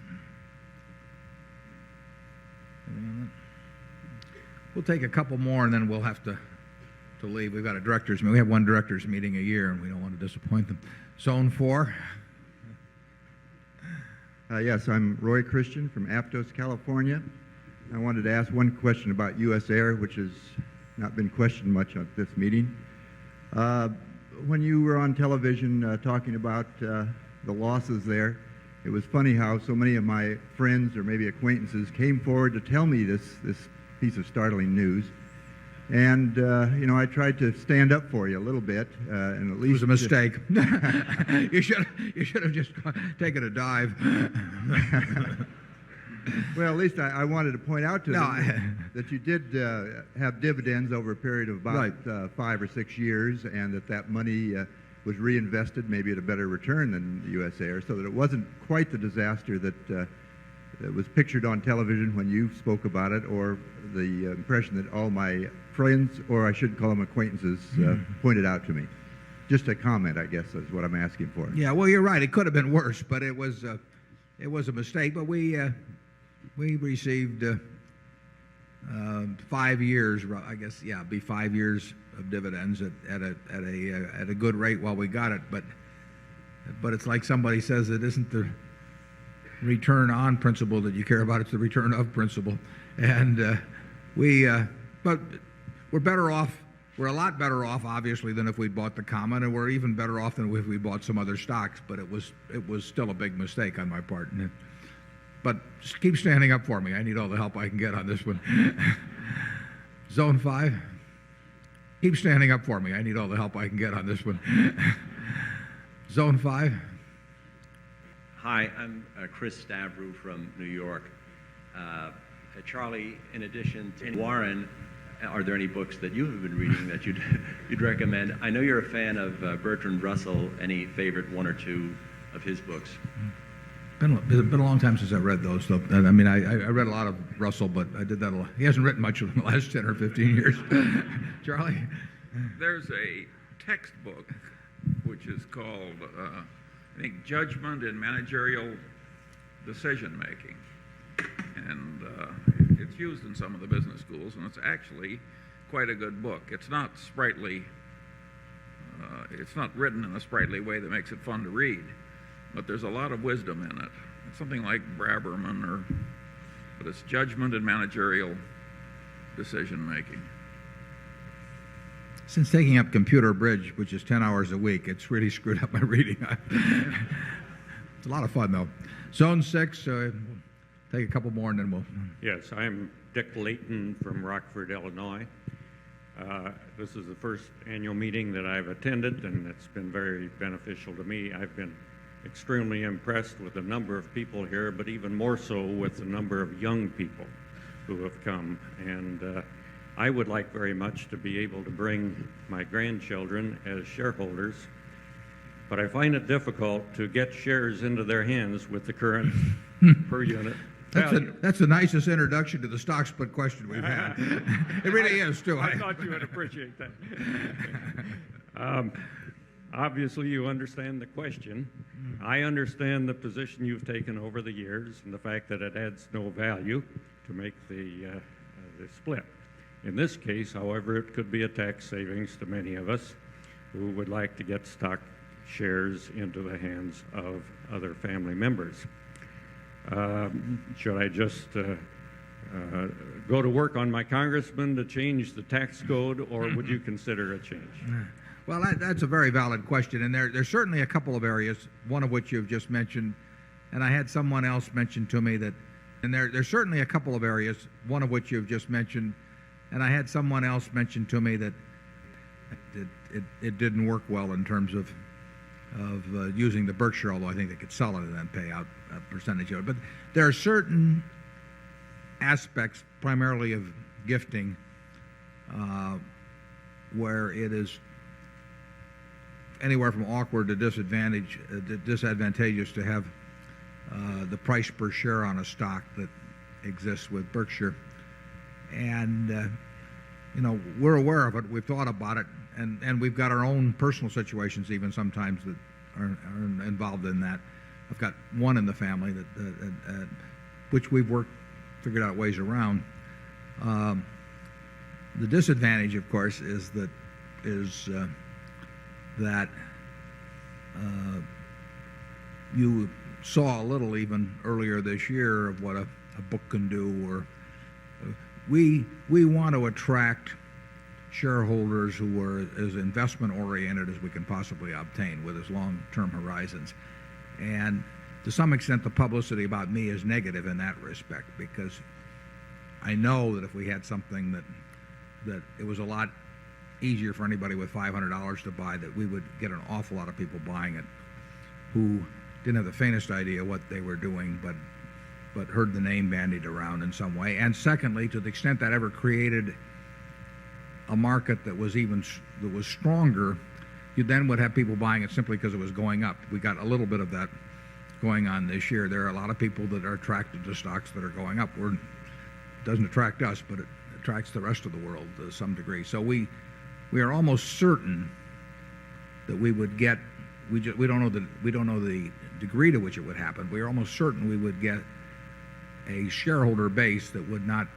Speaker 1: We'll take a couple more, and then we'll have to leave. We've got a directors meeting. We have one directors meeting a year, and we don't want to disappoint them. Zone 4.
Speaker 21: Yes, I'm Roy Christian from Aptos, California. I wanted to ask one question about U.S. Air, which has not been questioned much at this meeting. When you were on television talking about the losses there, it was funny how so many of my friends or maybe acquaintances came forward to tell me this piece of startling news. And, I tried to stand up for you a little bit. And at least
Speaker 1: it was a mistake. You should have just taken a dive.
Speaker 21: Well, at least I wanted to point out to them that you did have dividends over a period of about 5 or 6 years, and that money was reinvested maybe at a better return than the U.S. Air, so that it wasn't quite the disaster that was pictured on television when you spoke about it, or the impression that all my friends, or I should call them acquaintances, pointed out to me. Just a comment, I guess, is what I'm asking for.
Speaker 1: Yeah, well, you're right. It could have been worse, but it was a mistake. But we received 5 years, I guess, yeah, be 5 years of dividends at a good rate while we got it. But it's like somebody says, it isn't the return on principle that you care about; it's the return of principle. And but we're better off. We're a lot better off, obviously, than if we bought the common, and we're even better off than if we bought some other stocks. But it was still a big mistake on my part. But keep standing up for me. I need all the help I can get on this one. Zone 5. Keep standing up for me. I need all the help I can get on this one. Zone 5.
Speaker 4: Hi, I'm Chris Stavru from New York. Charlie, in addition to Warren, are there any books that you have been reading that you'd recommend? I know you're a fan of Bertrand Russell. Any favorite one or two of his books?
Speaker 1: It's been a long time since I read those, though. I mean, I read a lot of Russell, but I did that a lot. He hasn't written much in the last 10 or 15 years. Charlie?
Speaker 3: There's a textbook which is called, I think, Judgment in Managerial Decision Making. And it's used in some of the business schools, and it's actually quite a good book. It's not sprightly, it's not written in a sprightly way that makes it fun to read, but there's a lot of wisdom in it. It's something like Braverman, but it's Judgment in Managerial Decision Making.
Speaker 1: Since taking up computer bridge, which is 10 hours a week, it's really screwed up my reading. It's a lot of fun, though. Zone 6, take a couple more and then we'll...
Speaker 5: Yes, I'm Dick Layton from Rockford, Illinois. This is the first annual meeting that I've attended, and it's been very beneficial to me. I've been extremely impressed with the number of people here, but even more so with the number of young people who have come. And I would like very much to be able to bring my grandchildren as shareholders, but I find it difficult to get shares into their hands with the current per unit value.
Speaker 1: That's the nicest introduction to the stock split question we've had. It really is, too.
Speaker 5: I thought you would appreciate that. Obviously, you understand the question. I understand the position you've taken over the years and the fact that it adds no value to make the split. In this case, however, it could be a tax savings to many of us who would like to get stock shares into the hands of other family members. Should I just go to work on my congressman to change the tax code, or would you consider a change?
Speaker 1: Well, that's a very valid question, and there's certainly a couple of areas, one of which you've just mentioned, and I had someone else mention to me that, and there's certainly a couple of areas, one of which you've just mentioned, and I had someone else mention to me that it didn't work well in terms of using the Berkshire, although I think they could sell it and then pay out a percentage of it. But there are certain aspects, primarily of gifting, where it is anywhere from awkward to disadvantageous to have the price per share on a stock that exists with Berkshire. And we're aware of it. We've thought about it, and we've got our own personal situations even sometimes that are involved in that. I've got one in the family that which we've figured out ways around. The disadvantage, of course, is that you saw a little even earlier this year of what a book can do, or we want to attract shareholders who are as investment oriented as we can possibly obtain with as long-term horizons. And to some extent, the publicity about me is negative in that respect, because I know that if we had something that it was a lot easier for anybody with $500 to buy, that we would get an awful lot of people buying it who didn't have the faintest idea what they were doing, but heard the name bandied around in some way. And secondly, to the extent that ever created a market that was stronger, you then would have people buying it simply because it was going up. We got a little bit of that going on this year. There are a lot of people that are attracted to stocks that are going up. It doesn't attract us, but it attracts the rest of the world to some degree. So we are almost certain that we would get. We don't know the degree to which it would happen. We are almost certain we would get a shareholder base that would not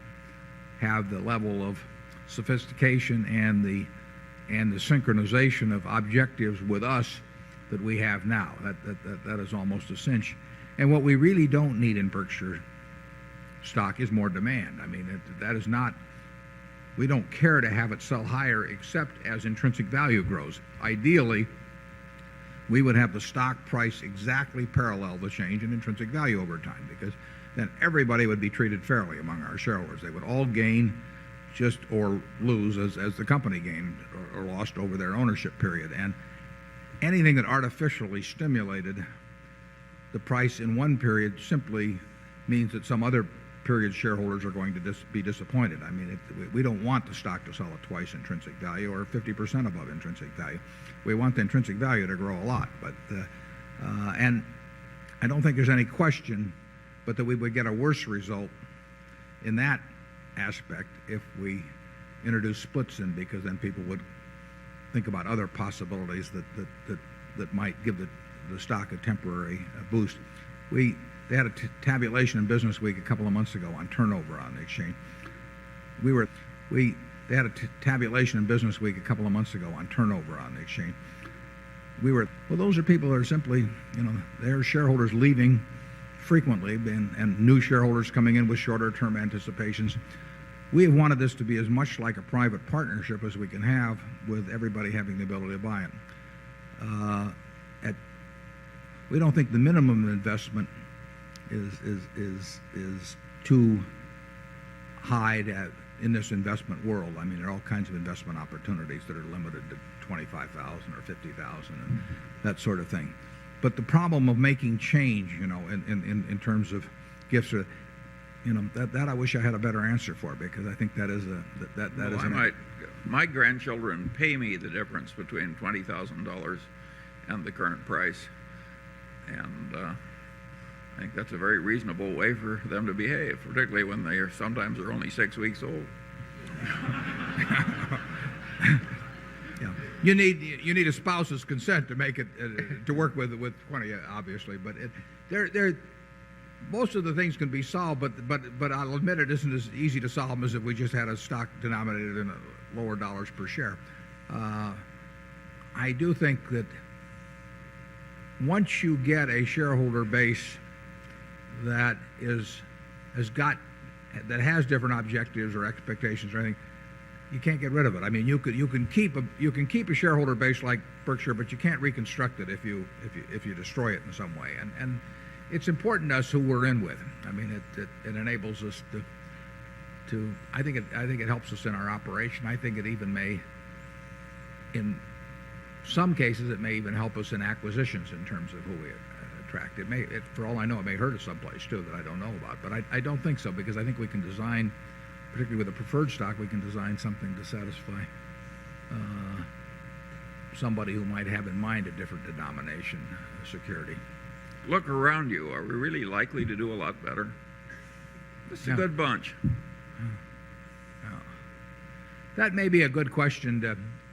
Speaker 1: have the level of sophistication and the synchronization of objectives with us that we have now. That is almost a cinch. And what we really don't need in Berkshire stock is more demand. I mean, that is not. We don't care to have it sell higher except as intrinsic value grows. Ideally, we would have the stock price exactly parallel the change in intrinsic value over time, because then everybody would be treated fairly among our shareholders. They would all gain just or lose as the company gained or lost over their ownership period. And anything that artificially stimulated the price in one period simply means that some other period shareholders are going to be disappointed. I mean, we don't want the stock to sell at twice intrinsic value or 50% above intrinsic value. We want the intrinsic value to grow a lot. And I don't think there's any question but that we would get a worse result in that aspect if we introduce splits in, because then people would think about other possibilities that might give the stock a temporary boost. They had a tabulation in Business Week a couple of months ago on turnover on the exchange. They had a tabulation in Business Week a couple of months ago on turnover on the exchange. Well, those are people that are simply, they're shareholders leaving frequently and new shareholders coming in with shorter term anticipations. We have wanted this to be as much like a private partnership as we can have, with everybody having the ability to buy it. We don't think the minimum investment is too high in this investment world. I mean, there are all kinds of investment opportunities that are limited to $25,000 or $50,000 and that sort of thing. But the problem of making change, in terms of gifts, that I wish I had a better answer for, because I think that is
Speaker 3: my grandchildren pay me the difference between $20,000 and the current price, and I think that's a very reasonable way for them to behave, particularly when they sometimes are only 6 weeks old.
Speaker 1: Yeah. You need a spouse's consent to make it to work with 20, obviously, but most of the things can be solved, but I'll admit it isn't as easy to solve them as if we just had a stock denominated in lower dollars per share. I do think that once you get a shareholder base that has different objectives or expectations or anything, you can't get rid of it. I mean, you can keep a shareholder base like Berkshire, but you can't reconstruct it if you destroy it in some way. And it's important to us who we're in with. I mean, it enables us to. I think it helps us in our operation. I think it even may, in some cases, it may even help us in acquisitions in terms of who we attract. For all I know, it may hurt us someplace too that I don't know about. But I don't think so, because I think we can design, particularly with a preferred stock, we can design something to satisfy somebody who might have in mind a different denomination security.
Speaker 3: Look around you. Are we really likely to do a lot better? This is a good bunch.
Speaker 1: That may be a good question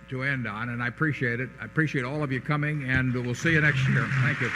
Speaker 1: to end on, and I appreciate it. I appreciate all of you coming, and we'll see you next year. Thank you.